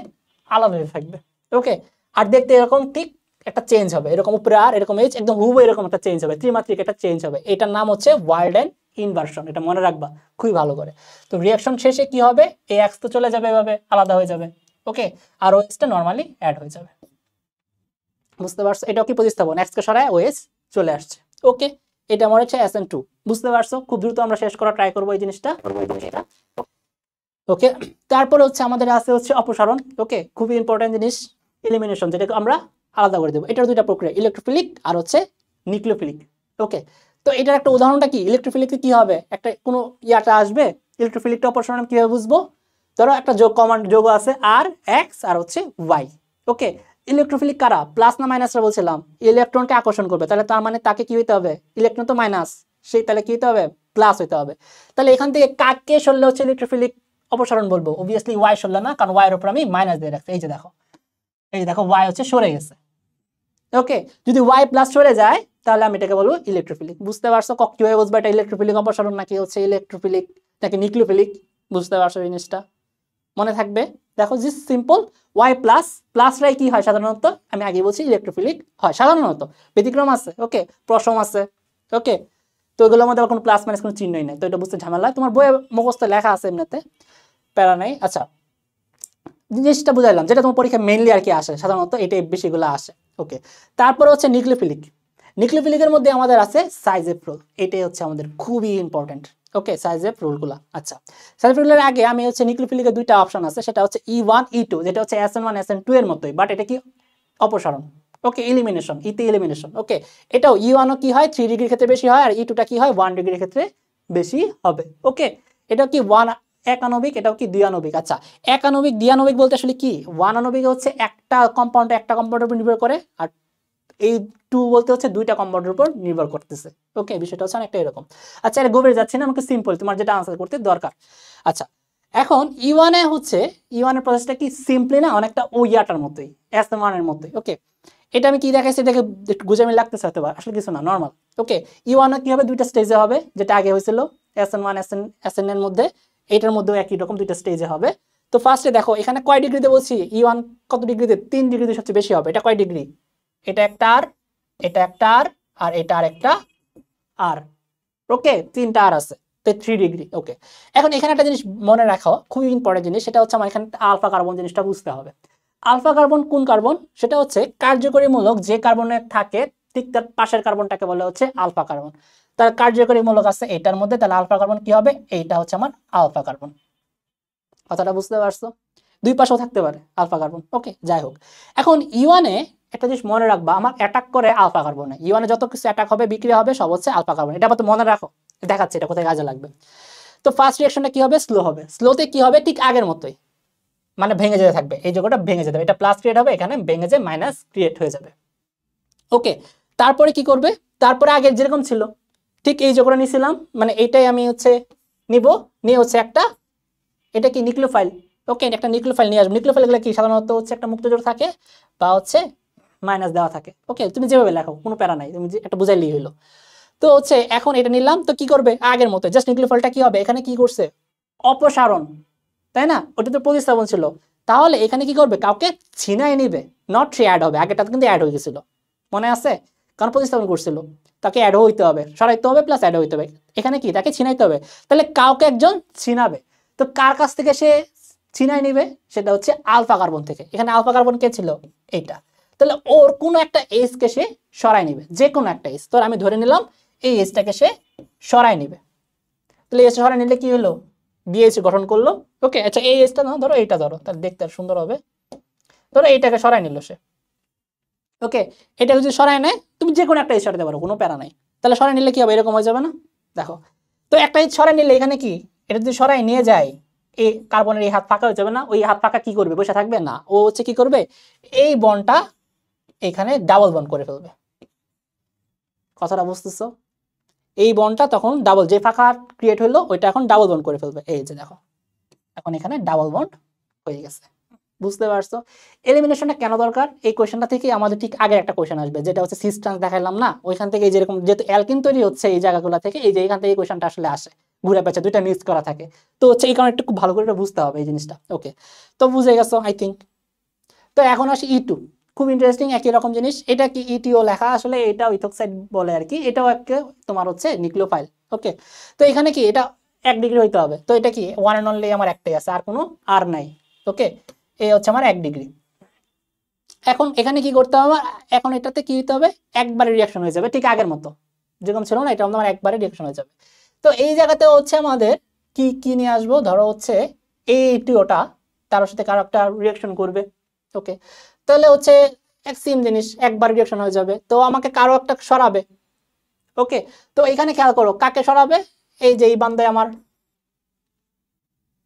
[SPEAKER 1] আলাদা হয়ে থাকবে। ওকে, আর দেখতে এরকম ঠিক একটা চেঞ্জ হবে, এরকম উপরে আর এরকম এইচ একদম হুবহু এরকম একটা চেঞ্জ হবে, ত্রিমাত্রিক একটা চেঞ্জ হবে। এটার নাম হচ্ছে ওয়ার্ডেন ইনভার্সন, এটা মনে রাখবা খুবই ভালো করে। তো রিঅ্যাকশন শেষে কি হবে, এই এক্স তো চলে যাবে এভাবে আলাদা হয়ে যাবে। ওকে, আর ওএসটা নরমালি অ্যাড হয়ে যাবে। বুঝতে পারছো? এটাও কি প্রতিস্থাপন, এক্স কে সরায় ওএস চলে আসছে। ওকে, এটা আমার হচ্ছে SN2। বুঝতে পারছো? খুব দ্রুত আমরা শেষ করা ট্রাই করবো এই জিনিসটা। ওকে, তারপরে হচ্ছে আমাদের আছে হচ্ছে অপসারণ। ওকে, খুবই ইম্পর্টেন্ট জিনিস, এলিমিনেশন, যেটাকে আমরা আলাদা করে দেবো। এটার দুইটা প্রক্রিয়া, ইলেকট্রোফিলিক আর হচ্ছে নিউক্লিওফিলিক। ওকে, তো এটার একটা উদাহরণটা কি, ইলেকট্রোফিলিকে কি হবে, একটা কোনো ইয়াটা আসবে, ইলেকট্রোফিলিকটা অপসারণ কিভাবে বুঝবো, ধরো একটা যোগ আছে আর এক্স আর হচ্ছে ওয়াই। ওকে, ইলেকট্রোফিলিক কারা, প্লাস না মাইনাসরা বলছিলাম, ইলেকট্রনকে আকর্ষণ করবে, তাহলে তার মানে তাকে কি হইতে হবে, ইলেকট্রন তো মাইনাস, সেই তাহলে কি হইতে হবে, প্লাস হইতে হবে। তাহলে এখান থেকে কাকে সরলে হচ্ছে ইলেকট্রোফিলিক অপসারণ বলবো, অবভিয়াসলি ওয়াই সরলে না, কারণ ওয়াই এর উপর আমি মাইনাস দিয়ে রাখছি। এই যে দেখো ওয়াই হচ্ছে সরে গেছে। ওকে, যদি ওয়াই প্লাস সরে যায় তাহলে আমি এটাকে বলবো ইলেকট্রোফিলিক। বুঝতে পারছো কিভাবে বুঝবো এটা ইলেকট্রোফিলিক অপসারণ নাকি হচ্ছে ইলেকট্রোফিলিক নাকি নিউক্লিওফিলিক? বুঝতে পারছো জিনিসটা? মনে থাকবে। দেখো জি সিম্পল, ওয়াই প্লাস প্লাসরাই কি হয় সাধারণত, আমি আগে বলছি ইলেকট্রোফিলিক হয় সাধারণত, ব্যতিক্রম আছে। ওকে, প্রশম আছে। ওকে, তো এগুলোর মধ্যে কোনো প্লাস মাইনাস কোনো চিহ্নই নাই, তো এটা বুঝতে ঝামেলা, তোমার বইয়ে মুখস্থ লেখা আছে এমনিতে, প্যারা নাই। আচ্ছা, জিনিসটা বুঝাইলাম, যেটা তোমার পরীক্ষা মেইনলি আর কি আসে সাধারণত, এটাই বেশিগুলো আসে। ওকে, তারপরে হচ্ছে নিউক্লিওফিলিক। নিউক্লিওফিলিকের মধ্যে আমাদের আছে সাইজেফ রুল, এটাই হচ্ছে আমাদের খুবই ইম্পর্টেন্ট। ওকে, সাইজেফ রুলগুলো। আচ্ছা, সাইজেফ রুলের আগে আমি হচ্ছে নিউক্লিওফিলিকের দুইটা অপশন আছে, সেটা হচ্ছে E1 E2, যেটা হচ্ছে SN1 SN2 এর মতোই, বাট এটা কি অপসারণ। ওকে, এলিমিনেশন, ইতে এলিমিনেশন। ওকে, এটাও E1 কি হয় 3 ডিগ্রির ক্ষেত্রে বেশি হয়, আর E2টা কি হয় 1 ডিগ্রির ক্ষেত্রে বেশি হবে। ওকে, এটা কি এক আণবিক, এটাও কি দুই আণবিক। আচ্ছা, এক আণবিক দ্বি আণবিক বলতে আসলে কি, ওয়ান আণবিক হচ্ছে একটা কম্পাউন্ডের উপর নির্ভর করে, আর এই টু বলতে হচ্ছে দুইটা কম্পাউন্ডের উপর নির্ভর করতেছে। ওকে, বিষয়টা হচ্ছে অনেকটা এরকম। আচ্ছা, এটা গভীরে যাচ্ছে না, আমাকে সিম্পল তোমার যেটা আনসার করতে দরকার। আচ্ছা, এখন E1 হচ্ছে E1 এর প্রসেসটা কি সিম্পলি না, অনেকটা ওই ইয়াটার মতোই, SN1 এর মতোই। ওকে, এটা আমি কি দেখাইছি, এটাকে একটু গুজামি লাগতেছে হয়তো, আসলে কিছু না, নর্মাল। ওকে, E1 কি হবে, দুইটা স্টেজে হবে, যেটা আগে হয়েছিল SN1 SN এর মধ্যে, এটার মধ্যেও একই রকম দুইটা স্টেজে হবে। তো ফার্স্টে দেখো এখানে কয় ডিগ্রিতে বলছি, E1 কত ডিগ্রিতে, 3 ডিগ্রিতে সবচেয়ে বেশি হবে। এটা কয় ডিগ্রি, এটা একটা আর, এটা একটা আর এটা আর একটা আর। ওকে, তিনটা আর আছে, তো 3 ডিগ্রি। ওকে, এখন এখানে একটা জিনিস মনে রাখো, খুবই ইম্পর্টেন্ট জিনিস, সেটা হচ্ছে আমার এখানে আলফা কার্বন জিনিসটা বুঝতে হবে। আলফা কার্বন কোন কার্বন, সেটা হচ্ছে কার্যকরী মূলক যে কার্বনে থাকে ঠিক তার পাশের কার্বনটাকে বলে হচ্ছে আলফা কার্বন। তার কার্যকরী মূলক আছে এটার মধ্যে, তাহলে আলফা কার্বন কি হবে, এইটা হচ্ছে আমার আলফা কার্বন। কথাটা বুঝতে পারছো? দুই পাশেও থাকতে পারে আলফা কার্বন। ওকে, যাই হোক, এখন E1 একটা জিনিস মনে রাখবা, আমার অ্যাটাক করে আলফা কার্বনে, E1 যত কিছু অ্যাটাক হবে বিক্রিয়া হবে সব হচ্ছে আলফা কার্বন, এটা আবার তো মনে রাখো, দেখাচ্ছে এটা কোথায় কাজে লাগবে। তো ফার্স্ট রিঅ্যাকশনটা কি হবে, স্লো হবে। স্লোতে কি হবে, ঠিক আগের মতোই, মানে ভেঙে যেতে থাকবে, এই যোগটা ভেঙে যেতে হবে, এটা প্লাস ক্রিয়েট হবে, এখানে ভেঙে যে মাইনাস ক্রিয়েট হয়ে যাবে। ওকে, তারপরে কি করবে, তারপরে আগের যেরকম ছিল ঠিক এই যোগটা নিয়েছিলাম, মানে এইটাই আমি হচ্ছে নিব, নিয়ে হচ্ছে একটা, এটা কি নিউক্লিওফাইল। ওকে, একটা নিউক্লিওফাইল নিয়ে আসবে। নিউক্লিওফাইলগুলো কি সাধারণত হচ্ছে একটা মুক্ত জোড় থাকে বা হচ্ছে মাইনাস দেওয়া থাকে। ওকে, তুমি যেভাবে লেখো কোনো প্যারা নাই, তুমি একটা বুঝাইলেই হলো। তো হচ্ছে এখন এটা নিলাম, তো কি করবে আগের মতো, জাস্ট নিউক্লিওফাইলটা কি হবে, এখানে কি করছে অপসারণ, তাই না, ওটা তো প্রতিস্থাপন ছিল। তাহলে এখানে কি করবে, কাউকে ছিনাই নিবে, নট অ্যাড হবে, আগেটা কিন্তু অ্যাড হয়ে গেছিল, মনে আছে, কারণ প্রতিস্থাপন করছিল, তাকে অ্যাড হইতে হবে, সরাইতে হবে প্লাস অ্যাড হইতে হবে, এখানে কি তাকে ছিনাইতে হবে, তাহলে কাউকে একজন ছিনাবে। তো কার কাছ থেকে সে ছিনাই নিবে, সেটা হচ্ছে আলফা কার্বন থেকে। এখানে আলফা কার্বন কে ছিল, এইটা, তাহলে ওর কোনো একটা এজকে সে সরাই নিবে, যে কোনো একটা এজ, তোর আমি ধরে নিলাম এই এজটাকে সে সরাই নিবে। তাহলে এজ সরাই নিলে কি হলো, বিএইচ গঠন করলো। ওকে, আচ্ছা এই এজটা না ধরো, এইটা ধরো, তাহলে দেখতে আর সুন্দর হবে। ধরো এইটাকে সরাই নিল সে। ওকে, এটা যদি সরাই নেয় তুমি যে কোনো একটা এজ সরাতে পারো, কোনো প্যারা নাই। তাহলে সরাই নিলে কি হবে, এরকম হয়ে যাবে না? দেখো, তো একটা সরাই নিলে এখানে কি, এটা যদি সরাই নিয়ে যায় এই কার্বনের এই হাত ফাঁকা হয়ে যাবে না? ওই হাত ফাঁকা কি করবে, বসে থাকবে না, ও হচ্ছে কি করবে, এই বন্ডটা এখানে ডাবল বন্ড করে ফেলবে। কথাটা বুঝতেছো? এই বন্ডটা তখন ডাবল, যে ফাঁকা ক্রিয়েট হলো ওইটা এখন ডাবল বন্ড করে ফেলবে। এই যে দেখো, এখন এখানে ডাবল বন্ড হয়ে গেছে। বুঝতে পারছো? এলিমিনেশনটা কেন দরকার? এই কোয়েশ্চেনটা থেকে আমাদের ঠিক আগে একটা কোয়েশ্চেন আসবে, যেটা হচ্ছে সিস ট্রান্স দেখাইলাম না, ওইখান থেকে যেরকম যেহেতু অ্যালকিন তৈরি হচ্ছে এই জায়গাগুলো থেকে, এই যে এখান থেকে এই কোয়েশ্চেনটা আসলে আসে, ঘুরে পেঁচে দুইটা মিক্স করা থাকে। তো হচ্ছে এই কারণে একটু খুব ভালো করে এটা বুঝতে হবে এই জিনিসটা। ওকে, তো বুঝে গেছো আই থিঙ্ক। তো এখন আসি E2, খুব ইন্টারেস্টিং একই রকম জিনিস। এটা কি E2 লেখা, আসলে এটাও ইথোক্সাইড বলে আর কি, এটাও একটা তোমার হচ্ছে নিউক্লিওফাইল। ওকে, তো এখানে কি এটা 1 ডিগ্রি হইতে হবে, তো এটা কি ওয়ান অ্যান্ড অনলি আমার একটাই আছে, আর কোনো আর নাই। ওকে, এই হচ্ছে আমার 1 ডিগ্রি। এখন এখানে কি করতে হবে, এখন এটাতে কি হতে হবে, একবারে রিয়াকশন হয়ে যাবে ঠিক আগের মতো, যেরকম ছিল না, এটা আমার একবারে রিয়াকশন হয়ে যাবে। তো এই জায়গাতে হচ্ছে আমাদের কি কি নিয়ে আসবো, ধরো হচ্ছে এইটি ওটা তার সাথে কারো একটা রিয়াকশন করবে। ওকে, তাহলে হচ্ছে এক সেম জিনিস একবার রিয়াকশন হয়ে যাবে, তো আমাকে কারো একটা সরাবে। ওকে, তো এখানে খেয়াল করো কাকে সরাবে, এই যে এই বান্দায় আমার।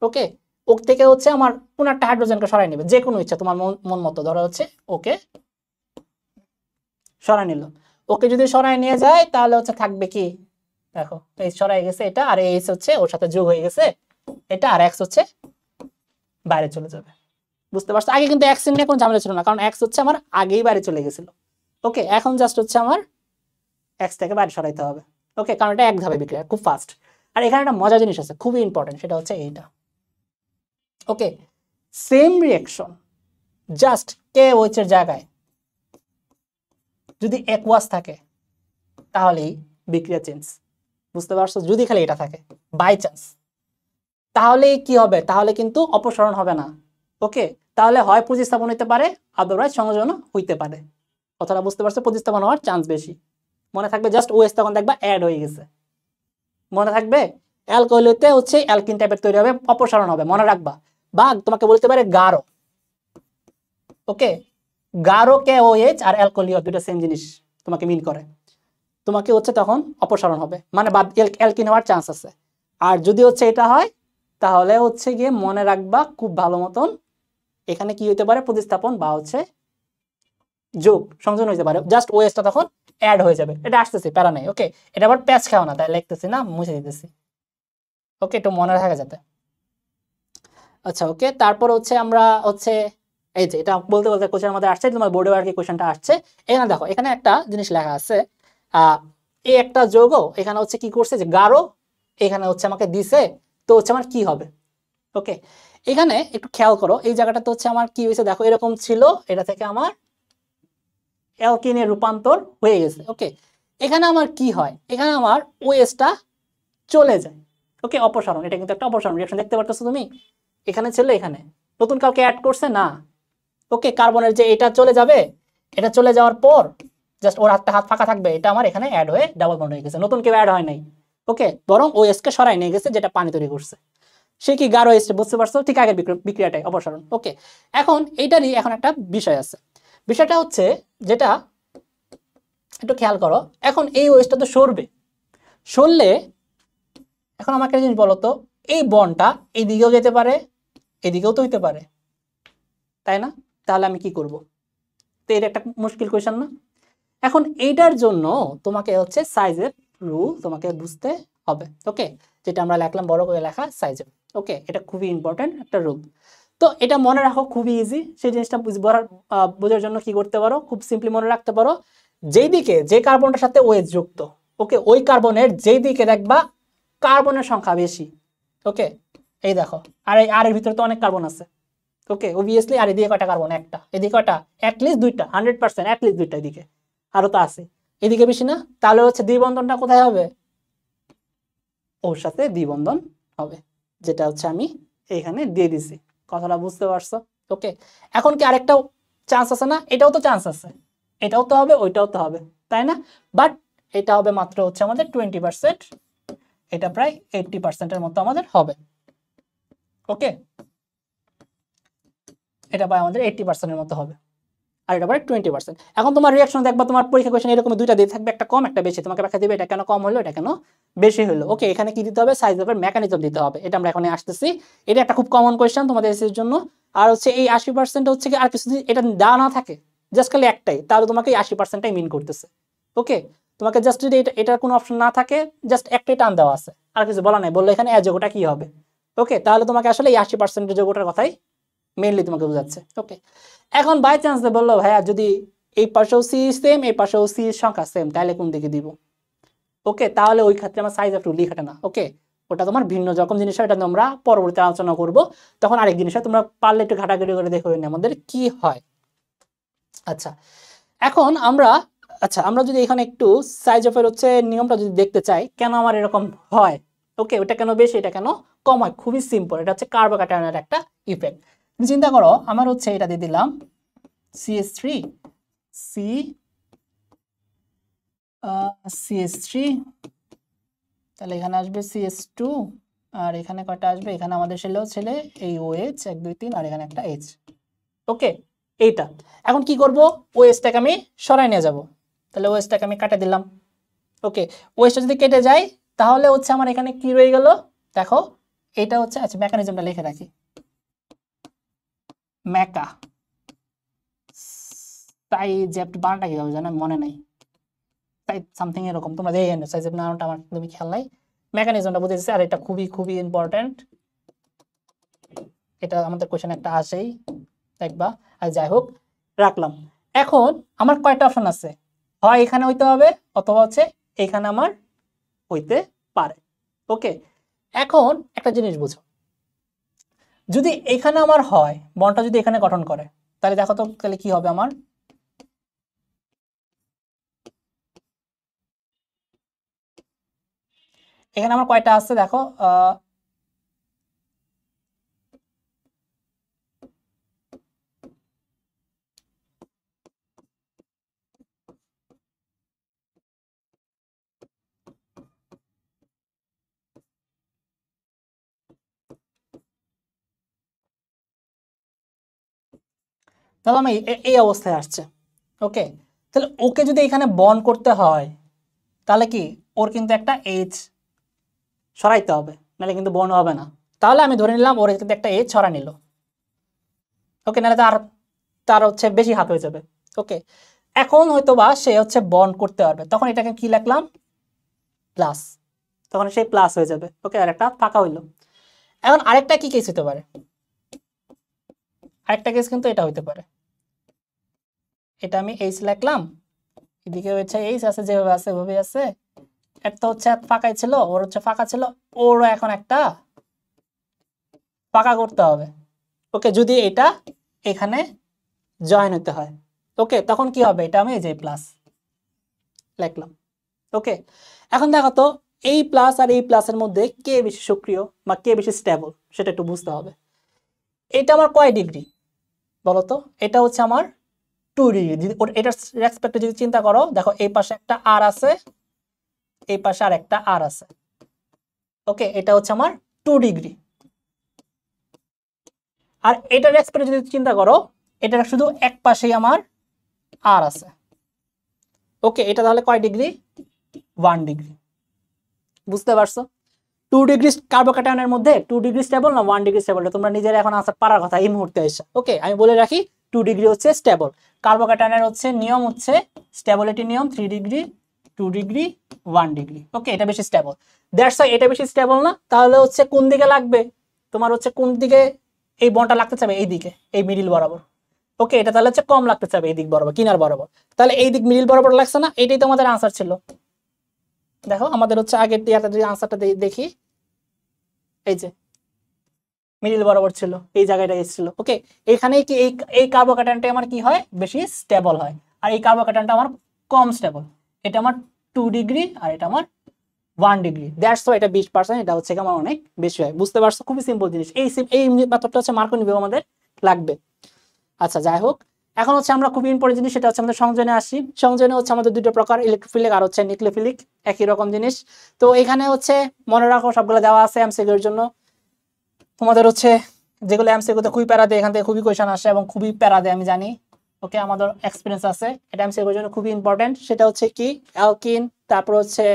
[SPEAKER 1] ওকে, ওক থেকে হচ্ছে আমার কোন একটা হাইড্রোজেনকে সরাই নেবে, যে কোনো ইচ্ছা তোমার মন মতো, ধরো হচ্ছে ওকে সরাই নিল। ওকে যদি সরাই নিয়ে যায় তাহলে হচ্ছে থাকবে কি, দেখো এই সরাই গেছে এটা, আর এইচ হচ্ছে ওর সাথে যোগ হয়ে গেছে এটা, আর এক্স হচ্ছে বাইরে চলে যাবে। বুঝতে পারছো? আগে কিন্তু এক্স নিয়ে কোনো ঝামেলা ছিল না, কারণ এক্স হচ্ছে আমার আগেই বাইরে চলে গেছিল। ওকে, এখন জাস্ট হচ্ছে আমার এক্সটাকে বাইরে সরাইতে হবে। ওকে, কারণ এটা এক ধাপে বিক্রিয়া, খুব ফাস্ট। আর এখানে একটা মজার জিনিস আছে, খুবই ইম্পর্টেন্ট, সেটা হচ্ছে এইটা। ওকে, same reaction, just k OH এর জায়গায় যদি একোয়াস থাকে তাহলেই বিক্রিয়া চেঞ্জ। বুঝতে পারছো? যদি খালি এটা থাকে বাই চান্স, তাহলে কি হবে, তাহলে কিন্তু অপসরণ হবে না। ওকে, তাহলে হয় প্রতিস্থাপন হইতে পারে, আদারওয়াইজ সংযোজন হইতে পারে। কথাটা বুঝতে পারছো? প্রতিস্থাপন হওয়ার চান্স বেশি। মনে থাকবে জাস্ট ওএস তখন দেখবা অ্যাড হয়ে গেছে, মনে থাকবে। অ্যালকোহলিতে হচ্ছে অ্যালকিন টাইপের তৈরি হবে, অপসারণ হবে, মনে রাখবা। বা তোমাকে বলতে পারে গাঢ়। ওকে, গাঢ় কে ওএইচ আর অ্যালকোহলিও দুটো সেম জিনিস তোমাকে মিন করে, তোমাকে হচ্ছে তখন অপসারণ হবে, মানে বাদ অ্যালকিন হওয়ার চান্স আছে। আর যদি হচ্ছে এটা হয় তাহলে হচ্ছে গিয়ে মনে রাখবা খুব ভালো মতন, এখানে কি হইতে পারে, প্রতিস্থাপন বা হচ্ছে যোগ সংযোজন হইতে পারে, জাস্ট ওএসটা তখন অ্যাড হয়ে যাবে। এটা আসতেছে, প্যারা নাই। ওকে, এটা আবার প্যাচ খাও না, তাই লিখতেছি না, মুছে দিতেছি। ওকে, একটু মনে রাখা যাতে। আচ্ছা, ওকে, তারপর হচ্ছে আমরা হচ্ছে এই যে এটা বলতে বলতে কোশ্চেন আমাদের আসছে, তোমার বোর্ডে আর কি কোশ্চেনটা আসছে। এখানে দেখো, এখানে একটা জিনিস লেখা আছে, এই একটা যোগ এখানে হচ্ছে কি করছে, যে গাঢ় এখানে হচ্ছে আমাকে দিছে, তো হচ্ছে আমার কি হবে। ওকে, এখানে একটু খেয়াল করো, এই জায়গাটাতে হচ্ছে আমার কি হয়েছে, দেখো এরকম ছিল, এটা থেকে আমার অ্যালকিনের রূপান্তর হয়ে গেছে। ওকে, এখানে আমার কি হয়, এখানে আমার ওএসটা চলে যায়। ওকে, অপসারণ, এটা কিন্তু একটা অপসারণ রিঅ্যাকশন, দেখতে পারতেছো তুমি, এখানে ছিল, এখানে নতুন কাউকে অ্যাড করছে না। ওকে, কার্বনের যে এটা চলে যাবে, এটা চলে যাওয়ার পর জাস্ট ওর হাতটা হাত ফাঁকা থাকবে, এটা আমার এখানে অ্যাড হয়ে ডাবল বন্ড হয়ে গেছে, নতুন কেউ অ্যাড হয় নাই। ওকে, বরং ওএস কে সরাই নিয়ে গেছে, যেটা পানি তৈরি করছে, সে কি গাঢ় এসছে, বুঝতে পারছো? ঠিক আগের বিক্রিয়াটাই অপসারণ। ওকে, এখন এইটারই এখন একটা বিষয় আছে, বিষয়টা হচ্ছে যেটা একটু খেয়াল করো, এখন এই ওএসটা তো সরবে, সরলে এখন আমাকে একটা জিনিস বলো তো, এই বন্ডটা এইদিকেও যেতে পারে, এদিকেও তো হইতে পারে, তাই না? তাহলে আমি কি করব? তো এটা একটা মুশকিল কোয়েশ্চেন না? এখন এইটার জন্য তোমাকে হচ্ছে সাইজের রুল তোমাকে বুঝতে হবে। ওকে, যেটা আমরা লিখলাম বড় করে লেখা সাইজের। ওকে, এটা খুবই ইম্পর্টেন্ট একটা রুল। তো এটা মনে রাখো, খুবই ইজি। সেই জিনিসটা বোঝার জন্য কি করতে পারো, খুব সিম্পলি মনে রাখতে পারো, যেই দিকে যে কার্বনটার সাথে ওএইচ যুক্ত, ওকে, ওই কার্বনের যেই দিকে দেখবা কার্বনের সংখ্যা বেশি। ওকে, এই দেখো, আর এই আর এর ভিতরে তো অনেক কার্বন আছে। ওকে, অবভিয়াসলি আর এদিকে কয়টা কার্বন, একটা, এদিকে কয়টা, অ্যাটলিস্ট দুইটা, 100% অ্যাটলিস্ট দুইটা, এদিকে আরো তো আছে, এদিকে বেশি না, তাহলে হচ্ছে দ্বিবন্ধনটা কোথায় হবে, ওর সাথে দ্বিবন্ধন হবে, যেটা হচ্ছে আমি এখানে দিয়ে দিছি। কথাটা বুঝতে পারছো? ওকে, এখন কি আরেকটা চান্স আছে না, এটাও তো চান্স আছে, এটাও তো হবে, ওইটাও তো হবে, তাই না? বাট এটা হবে মাত্র হচ্ছে আমাদের 20%, এটা প্রায় 80%-এর মতো আমাদের হবে। ওকে, এটা প্রায় আমাদের 80%-এর মতো হবে। আর এটা পরে 20%। এখন তোমার রিয়াকশন দেখবা, তোমার পরীক্ষা কোশ্চেন এরকম দুইটা দিয়ে থাকবে, একটা কম একটা বেশি, তোমাকে ব্যাখ্যা দিবে এটা কেন কম হলো এটা কেন বেশি হলো। ওকে, এখানে কি দিতে হবে, সাইজ অফের মেকানিজম দিতে হবে, এটা আমরা এখন আসতেছি। এটা একটা খুব কমন কোশ্চেন তোমাদের এসএসসির জন্য। আর হচ্ছে এই 80% হচ্ছে কি আর কিছু যদি এটা দেওয়া না থাকে, জাস্ট খালি একটাই, তাহলে তোমাকে এই 80%টাই মিন করতেছে। ওকে, তোমাকে জাস্ট যদি এটার কোনো অপশন না থাকে, জাস্ট একটাই টান দেওয়া আছে, আর কিছু বলা নাই, বললে এখানে যোগটা কি হবে। ওকে, তাহলে তোমাকে আসলে এই 80% যোগটার কথাই মেইনলি তোমাকে বোঝাচ্ছে। ওকে, এখন বাই চান্স বললো ভাইয়া যদি এই পাশেও সি সেম এই পাশেও সি সংখ্যা সেম, তাহলে কোন দিকে দিব। ওকে, তাহলে ওই ক্ষেত্রে আমার সাইজ একটু লিখাটা না। ওকে, ওটা তোমার ভিন্ন রকম জিনিস হয়, এটা আমরা পরবর্তী আলোচনা করব। তখন আরেক জিনিস হয়, তোমরা পারলে একটু ঘাটাঘাটি করে দেখো আমাদের কি হয়। আচ্ছা, এখন আমরা যদি এখানে একটু সাইজ অফের হচ্ছে নিয়মটা যদি দেখতে চাই, কেন আমার এরকম হয়। ওকে, ওটা কেন বেশি এটা কেন কম হয়, খুবই সিম্পল, এটা হচ্ছে কার্বোক্যাটায়নের একটা ইফেক্ট। চিন্তা করো, আমার হচ্ছে এটা দিয়ে দিলাম CH3 CH3, তাহলে এখানে আসবে CH2, আর এখানে কয়টা আসবে, এখানে আমাদের ছেলে এই OH 1 2 3, আর এখানে একটা H। ওকে, এইটা এখন কি করব, OH-টাকে আমি সরাই নিয়ে যাব, তাহলে OH-টাকে আমি কাটে দিলাম। ওকে, OH-টা যদি কেটে যায় তাহলে হচ্ছে আমার এখানে কি রয়ে গেল, দেখো এটা হচ্ছে, আচ্ছা মেকানিজমটা লিখে রাখি, মেকা সাইজেপ্ট বানানটা কি হবে জানো, মনে নাই, সামথিং এরকম, তোমরা দেখে নেবে, সাইজেপ্ট নামটা আমার তুমি খেয়াল নাই, মেকানিজমটা বুঝেছি। আর এটা খুবই খুবই ইম্পর্টেন্ট, এটা আমাদের কোশ্চেন একটা আসেই দেখবা। আর যাই হোক, রাখলাম। এখন আমার কয়টা অপশন আছে, হয় এখানে হইতে হবে অথবা হচ্ছে এখানে আমার হইতে পারে। ওকে, এখন একটা জিনিস বুঝো, যদি এখানে আমার হয় বন্ডটা যদি এখানে গঠন করে, তাহলে দেখো তো তাহলে কি হবে আমার, এখানে আমার কয়টা আছে দেখো, তাহলে আমি এই অবস্থায় আসছে। ওকে, তাহলে ওকে যদি এখানে বন্ড করতে হয়, তাহলে কি ওর কিন্তু একটা H সরাইতে হবে, নাহলে কিন্তু বন্ড হবে না। তাহলে আমি ধরে নিলাম ওর কিন্তু একটা H সরা নিল। ওকে, নাহলে তার হচ্ছে বেশি হাত হয়ে যাবে। ওকে, এখন হয়তো বা সে হচ্ছে বন্ড করতে পারবে, তখন এটাকে কি লিখলাম, প্লাস, তখন সেই প্লাস হয়ে যাবে। ওকে, আর একটা ফাঁকা হইলো। এখন আরেকটা কি কেস হতে পারে, আরেকটা কেস কিন্তু এটা হইতে পারে, এটা আমি H লিখলাম, এদিকে হচ্ছে H আছে যেভাবে আছে ওভাবে আছে, একটা হচ্ছে ফাঁকাই ছিল, ওর হচ্ছে ফাঁকা ছিল, ওরও এখন একটা ফাঁকা করতে হবে। ওকে, যদি এটা এখানে জয়েন হতে হয়, ওকে তখন কি হবে, এটা আমি এই যে প্লাস লিখলাম। ওকে, এখন দেখো তো এই প্লাস আর এই প্লাসের মধ্যে কে বেশি সক্রিয় বা কে বেশি স্টেবল সেটা একটু বুঝতে হবে। এটা আমার কয় ডিগ্রি বলো তো, এটা হচ্ছে আমার 2 ডিগ্রি। যদি এটার রেসপেক্টে যদি চিন্তা করো, দেখো এই পাশে একটা আর আছে, এই পাশে আর একটা আর আছে। ওকে, এটা হচ্ছে আমার 2 ডিগ্রি। আর এটার রেসপেক্টে যদি চিন্তা করো, এটা শুধু এক পাশেই আমার আর আছে। ওকে, এটা তাহলে কয় ডিগ্রি, 1 ডিগ্রি। বুঝতে পারছো, 2 ডিগ্রি কার্বোক্যাটায়নের মধ্যে 2 ডিগ্রি স্টেবল না 1 ডিগ্রি স্টেবল, তোমরা নিজেরা এখন আনসার পারার কথা এই মুহূর্তে এসে। ওকে, আমি বলে রাখি 2 ডিগ্রি হচ্ছে স্টেবল, কার্বোক্যাটায়নের হচ্ছে নিয়ম হচ্ছে স্টেবিলিটি নিয়ম 3 ডিগ্রি 2 ডিগ্রি 1 ডিগ্রি। ওকে, এটা বেশি স্টেবল, দ্যাটস ওয়াই এটা বেশি স্টেবল না। তাহলে হচ্ছে কোন দিকে লাগবে, তোমার হচ্ছে কোন দিকে এই বন্ডটা লাগতে চাবে, এই দিকে, এই মিডিল বরাবর। ওকে, এটা তাহলে হচ্ছে কম লাগতে চাবে এই দিক বরাবর, কিনার বরাবর, তাহলে এই দিক মিডিল বরাবর লাগছে না, এটাই তো আমাদের আনসার ছিল। দেখো আমাদের হচ্ছে আগের ইয়াতে যদি আনসারটা দেখি, এই যে মিডিল বরাবর ছিল, এই জায়গাটা এসেছিল। ওকে, এখানে কি এই কার্বোক্যাটায়নটা আমার কি হয়, বেশি স্টেবল হয়, আর এই কার্বোক্যাটায়নটা আমার কম স্টেবল। এটা আমার 2 ডিগ্রি আর এটা আমার 1 ডিগ্রি, দ্যাটস ওয়াই এটা 20%, এটা হচ্ছে আমার অনেক বেশি হয়। বুঝতে পারছো, খুবই সিম্পল জিনিস। এই মেথডটা হচ্ছে মার্কোনি আমাদের লাগবে। আচ্ছা, যাই হোক, এখন হচ্ছে আমরা খুবই ইম্পর্টেন্ট জিনিস, সেটা হচ্ছে আমাদের সংযোজনে আসি। সংযোজনে হচ্ছে আমাদের দুটো প্রকার, ইলেকট্রোফিলিক আর হচ্ছে নিউক্লিওফিলিক, একই রকম জিনিস। তো এখানে হচ্ছে মনে রাখো সবগুলো দেওয়া আছে এমসিকিউর জন্য। তোমাদের হচ্ছে যেগুলো এমসিকিউতে খুবই প্যারা দেয়, এখান থেকে খুবই কোয়েশ্চেন আসে এবং খুবই প্যারা দেয় আমি জানি। ওকে, আমাদের এক্সপিরিয়েন্স আছে, এটা এমসিকিউ এর জন্য খুবই ইম্পর্টেন্ট। সেটা হচ্ছে কি অ্যালকিন, তারপর হচ্ছে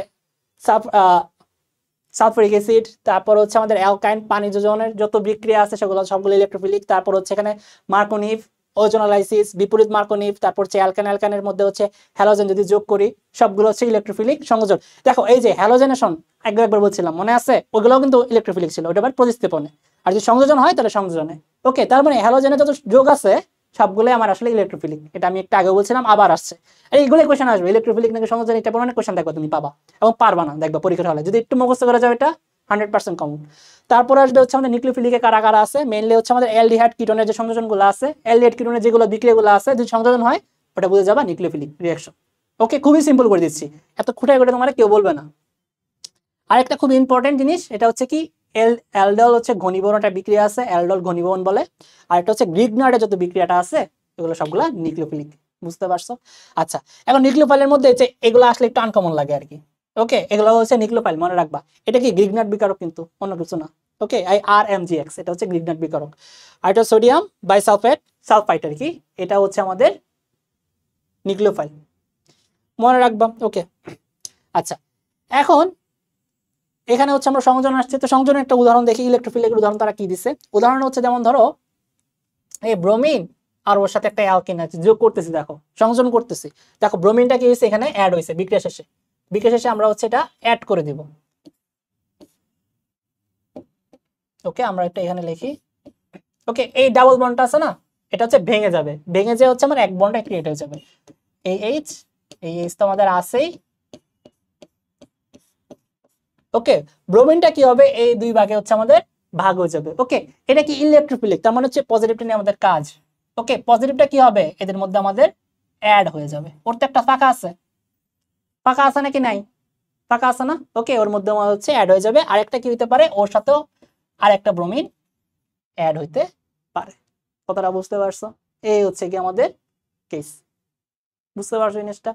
[SPEAKER 1] সালফুরিক অ্যাসিড, তারপর হচ্ছে আমাদের অ্যালকাইন পানি যোজনের যত বিক্রিয়া আছে সেগুলো সবগুলো ইলেকট্রোফিলিক। তারপর হচ্ছে এখানে মার্কোনিভ, ওজোনালাইসিস, বিপরীত মার্কোনিভ, তারপর হচ্ছে অ্যালকানের মধ্যে হচ্ছে হ্যালোজেন যদি যোগ করি সবগুলো হচ্ছে ইলেকট্রোফিলিক সংযোজন। দেখো এই যে হ্যালোজেনেশন একবার বলছিলাম মনে আছে, ওগুলোও কিন্তু ইলেকট্রোফিলিক ছিল, ওটা আবার প্রতিস্থাপনে। আর যদি সংযোজন হয় তাহলে সংযোজনে। ওকে, তার মানে হ্যালোজেনে যত যোগ আছে সবগুলোই আমার আসলে ইলেকট্রোফিলিক, এটা আমি একটু আগে বলছিলাম, আবার আসছে। আর এইগুলো কোয়েশ্চেন আসবে, ইলেকট্রোফিলিক নাকি সংযোজন, এটা অনেক কোয়েশ্চেন দেখবা তুমি পাবা এবং পারবা না দেখবা পরীক্ষার হলে, যদি একটু মুখস্থ করা যাবে এটা 100% কমন। তারপর আসবে হচ্ছে আমাদের নিউক্লিওফিলিকে কারা কারা আছে, মেইনলি হচ্ছে আমাদের অ্যালডিহাইড কিটোনের যে সংযোজনগুলো আছে, অ্যালডিহাইড কিটোনের যেগুলো বিক্রিয়াগুলো আছে যদি সংযোজন হয় ওটা বুঝে যাবা নিউক্লিওফিলিক রিঅ্যাকশন। ওকে, খুবই সিম্পল করে দিচ্ছি, এত খুঁটাই করে তোমার কেউ বলবে না। আরেকটা খুব ইম্পর্টেন্ট জিনিস, এটা হচ্ছে কি অ্যালডল হচ্ছে ঘনীভবন একটা বিক্রিয়া আছে, অ্যালডল ঘনীভবন বলে। আর এটা হচ্ছে গ্রিগনার্ডের যত বিক্রিয়াটা আছে এগুলো সবগুলো নিউক্লিওফিলিক, বুঝতে পারছো? আচ্ছা, এখন নিউক্লিওফাইলের মধ্যে যে এগুলো আসলে একটু আনকমন লাগে আর কি। ওকে, এগুলো হচ্ছে নিউক্লিওফাইল, মনে রাখবা এটা কি গ্রিগনার্ড বিকারক কিন্তু অন্য কিছু না। ওকে, RMGX এটা হচ্ছে গ্রিগনার্ড বিকারক। আর এটা সোডিয়াম সালফাইট আর কি, এটা হচ্ছে আমাদের নিউক্লিওফাইল, মনে রাখবা। ওকে, আচ্ছা, এখন এখানে হচ্ছে আমরা সংযোজন আসছে, তো সংযোজনের একটা উদাহরণ দেখি, ইলেকট্রোফিলিকের উদাহরণ তারা কি দিছে। উদাহরণ হচ্ছে যেমন ধরো এই ব্রোমিন আর ওর সাথে একটা অ্যালকিন আছে, যোগ করতেছি, দেখো সংযোজন করতেছি, দেখো ব্রোমিনটা কি হয়েছে এখানে অ্যাড হয়েছে বিক্রিয়া শেষে, আমরা হচ্ছে এটা অ্যাড করে দিব। ওকে, আমরা এটা এখানে লিখি। ওকে, এই ডাবল বন্ডটা আছে না, এটা হচ্ছে ভেঙে যাবে, ভেঙে যে হচ্ছে আমার এক বন্ডে ক্রিয়েট হয়ে যাবে, এই এইচ তো আমাদের আছেই। ওকে, ব্রোমিনটা কি হবে, এই দুই ভাগে হচ্ছে আমাদের ভাগ হয়ে যাবে। ওকে, এটা কি ইলেকট্রোফিলিক, তার মানে হচ্ছে পজিটিভটা নিয়ে আমাদের কাজ। ওকে, পজিটিভটা কি হবে, এদের মধ্যে আমাদের অ্যাড হয়ে যাবে। ওর তো একটা ফাঁকা আছে, ফাঁকা আছে নাকি নাই, ফাঁকা আছে না। ওকে, ওর মধ্যে আমার হচ্ছে অ্যাড হয়ে যাবে। আরেকটা কি হইতে পারে, ওর সাথেও আরেকটা ব্রোমিন অ্যাড হইতে পারে। কথাটা বুঝতে পারছো? এই হচ্ছে কি আমাদের কেস, বুঝতে পারছো জিনিসটা?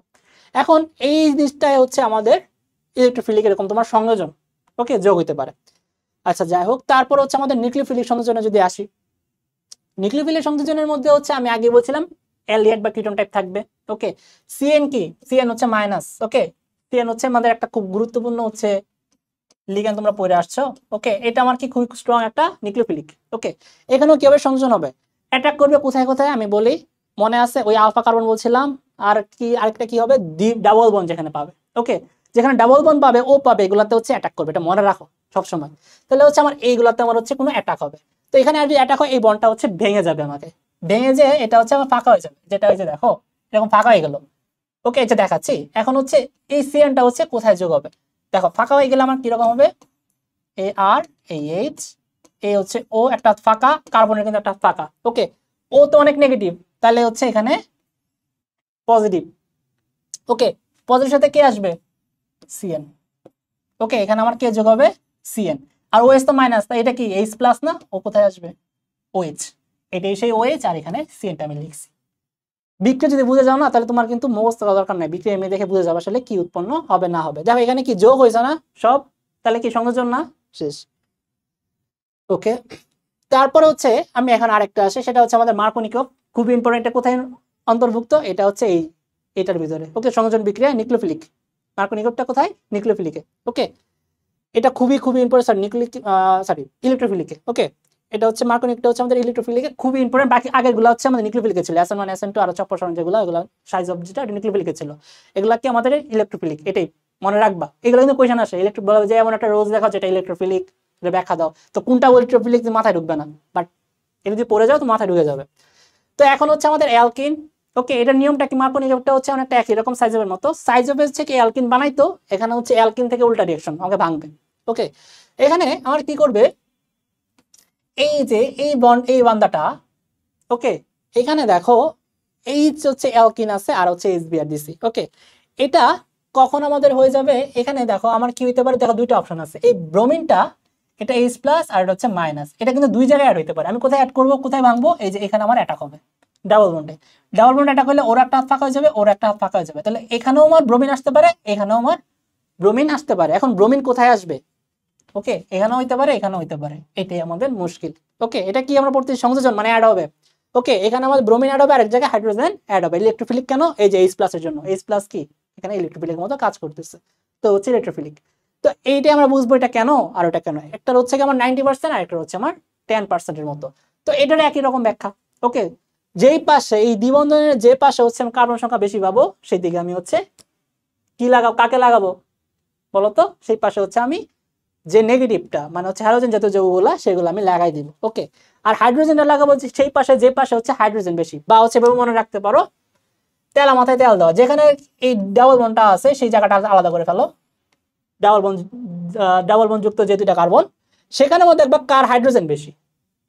[SPEAKER 1] এখন এই জিনিসটাই হচ্ছে আমাদের ইলেকট্রোফিলিক এরকম তোমার সংযোজন, ওকে, যোগ হইতে পারে। আচ্ছা, যাই হোক, তারপর হচ্ছে আমাদের নিউক্লিওফিলিক সংযোজনে যদি আসি, নিউক্লিওফিলিক সংযোজনের মধ্যে হচ্ছে আমি আগে বলছিলাম অ্যালডিহাইড বা কিটোন টাইপ থাকবে। ওকে, সিএন কি, সিএন হচ্ছে মাইনাস। ওকে, সিএন হচ্ছে আমাদের একটা খুব গুরুত্বপূর্ণ হচ্ছে লিগ্যান্ড, তোমরা পড়ে আসছো। ওকে, এটা আমার কি খুব স্ট্রং একটা নিউক্লিওফিলিক। ওকে, এখানেও কিভাবে সংযোজন হবে, অ্যাটাক করবে কোথায় কোথায় আমি বলি, মনে আছে ওই আলফা কার্বন বলছিলাম, আর কি আরেকটা কি হবে, ডাবল বন্ড যেখানে পাবে। ওকে, যেখানে ডাবল বন্ড পাবে ও পাবে, এগুলাতে হচ্ছে অ্যাটাক করবে, এটা মনে রাখো সবসময়। তাহলে হচ্ছে আমার এইগুলাতে আমার হচ্ছে কোনো অ্যাটাক হবে। তো এখানে আর যদি অ্যাটাক হয় এই বন্ডটা হচ্ছে ভেঙে যাবে, আমাকে ভেঙে যে এটা হচ্ছে আমার ফাঁকা হয়ে যাবে, যেটা হয়েছে দেখো এরকম ফাঁকা হয়ে গেল। ওকে, এটা দেখাচ্ছি। এখন হচ্ছে এই সিএনটা হচ্ছে কোথায় যোগ হবে, দেখো ফাঁকা হয়ে গেলে আমার কিরকম হবে, এ আর এই এইচ, এ হচ্ছে ও একটা ফাঁকা, কার্বনের কিন্তু একটা ফাঁকা। ওকে, ও তো অনেক নেগেটিভ, তাহলে হচ্ছে এখানে পজিটিভ। ওকে, পজিটিভ সাথে কে আসবে, সিএন। ওকে, এখানে আমার কে যোগ হবে, সিএন। আর ওএইচ তো মাইনাস, তাই এটা কি এইচ প্লাস না, ও কোথায় আসবে, ওএইচ। এটাই সেই ওএইচ, আর এখানে সিএনটা আমি লিখছি। বিক্রিয়া যদি বুঝে যাও না তাহলে তোমার কিন্তু মুখস্থ করার দরকার নাই, বিক্রিয়া এমনি দেখে বুঝে যাবে আসলে কি উৎপন্ন হবে না হবে। দেখো এখানে কি যোগ হয়েছে না সব, তাহলে কি সংযোজন না, শেষ। ওকে, তারপরে হচ্ছে আমি এখন আরেকটা আসে, সেটা হচ্ছে আমাদের মার্কোনিকভ, খুবই ইম্পর্টেন্ট। এটা কোথায় অন্তর্ভুক্ত, এটা হচ্ছে এটার ভিতরে। ওকে, সংযোজন বিক্রিয়া নিউক্লিওফিলিক, মার্কোনিকভটা কোথায়, নিউক্লিওফিলিকে। ওকে, এটা খুবই খুবই ইম্পর্টেন্ট, ইলেকট্রোফিলিকে। ওকে, এটা হচ্ছে মার্কোনিকটা হচ্ছে আমাদের ইলেকট্রোফিলিকে খুবই ইম্পর্টেন্ট। বাকি আগেরগুলো হচ্ছে আমাদের নিউক্লিওফিলিকে ছিল, SN1 SN2 আর অপসারণ যেগুলো, এগুলো সাইজ অফ যেটা নিউক্লিওফিলিকে ছিল, এগুলা কি আমাদের ইলেকট্রোফিলিক, এটাই মনে রাখবা। এগুলো কিন্তু কোয়েশ্চেন আসে, ইলেকট্রিক বলা যায় এমন একটা রোজ দেখা যেটা ইলেকট্রোফিলিক, ব্যাখ্যা দাও, তো কোনটা ইলেকট্রোফিলিক মাথায় ঢুকবে না, বাট এটা যদি পড়ে যাও তো মাথায় ঢুকে যাবে। তো এখন হচ্ছে আমাদের অ্যালকিন। ওকে, এটার নিয়মটা কি, মার্কোনিকভটা হচ্ছে অনেকটা একই রকম সাইজের মতো, সাইজের হচ্ছে কি অ্যালকিন বানাইতো, এখানে হচ্ছে অ্যালকিন থেকে উল্টা রিঅ্যাকশন আমাকে ভাঙবে। ওকে, এখানে আমার কি করবে, এই যে এই বন্ড, এই বান্দাটা, ওকে, এখানে দেখো এইচ হচ্ছে অ্যালকিন আছে আর হচ্ছে HBr দিছি। ওকে, এটা কখন আমাদের হয়ে যাবে, এখানে দেখো আমার কি হইতে পারে, দেখো দুইটা অপশন আছে, এই ব্রোমিনটা এটা H প্লাস আর এটা হচ্ছে মাইনাস, এটা কিন্তু দুই জায়গায় অ্যাড হইতে পারে। আমি কোথায় অ্যাড করবো, কোথায় ভাঙবো, এই যে এখানে আমার অ্যাটাক হবে ডাবল বন্ডে। ডাবল বন্ডে অ্যাটাক হলে ওর একটা হাত ফাঁকা হয়ে যাবে, ওর একটা হাত ফাঁকা হয়ে যাবে, তাহলে এখানেও আমার ব্রোমিন আসতে পারে, এখানেও আমার ব্রোমিন আসতে পারে। এখন ব্রোমিন কোথায় আসবে, ওকে, এখানেও হইতে পারে, এখানেও হইতে পারে, এটাই আমাদের মুশকিল। ওকে, এটা কি আমরা পড়তে সংযোজন মানে অ্যাড হবে, ওকে, এখানে আমাদের ব্রোমিন অ্যাড হবে আর এক জায়গায় হাইড্রোজেন অ্যাড হবে। ইলেকট্রোফিলিক কেন? এই যে H প্লাসের জন্য। H প্লাস কি এখানে ইলেকট্রোফিলিক মতো কাজ করতেছে, তো হচ্ছে ইলেকট্রোফিলিক। তো এইটাই আমরা বুঝবো এটা কেন আর ওটা কেন। একটা হচ্ছে কি আমার 90% আর একটা হচ্ছে আমার 10%-এর মতো। তো এটার একই রকম ব্যাখ্যা। ওকে, যেই পাশে এই দ্বিবন্ধনের যে পাশে হচ্ছে আমি কার্বন সংখ্যা বেশি পাবো সেই দিকে আমি হচ্ছে কি লাগাবো, কাকে লাগাবো বলতো? সেই পাশে হচ্ছে আমি যে নেগেটিভটা মানে হচ্ছে হ্যালোজেন জাতীয় যৌগগুলা সেগুলো আমি লাগাই দিব। ওকে, আর হাইড্রোজেনটা লাগাবো সেই পাশে যে পাশে হচ্ছে হাইড্রোজেন বেশি, বা হচ্ছে মনে রাখতে পারো তেলা মাথায় তেল দেওয়া, যেখানে এই ডাবল বন্ডটা আছে সেই জায়গাটা আলাদা করে ফেলো। ডাবল বন্ড যুক্ত যে দুইটা কার্বন সেখানে মধ্যে দেখবা কার হাইড্রোজেন বেশি।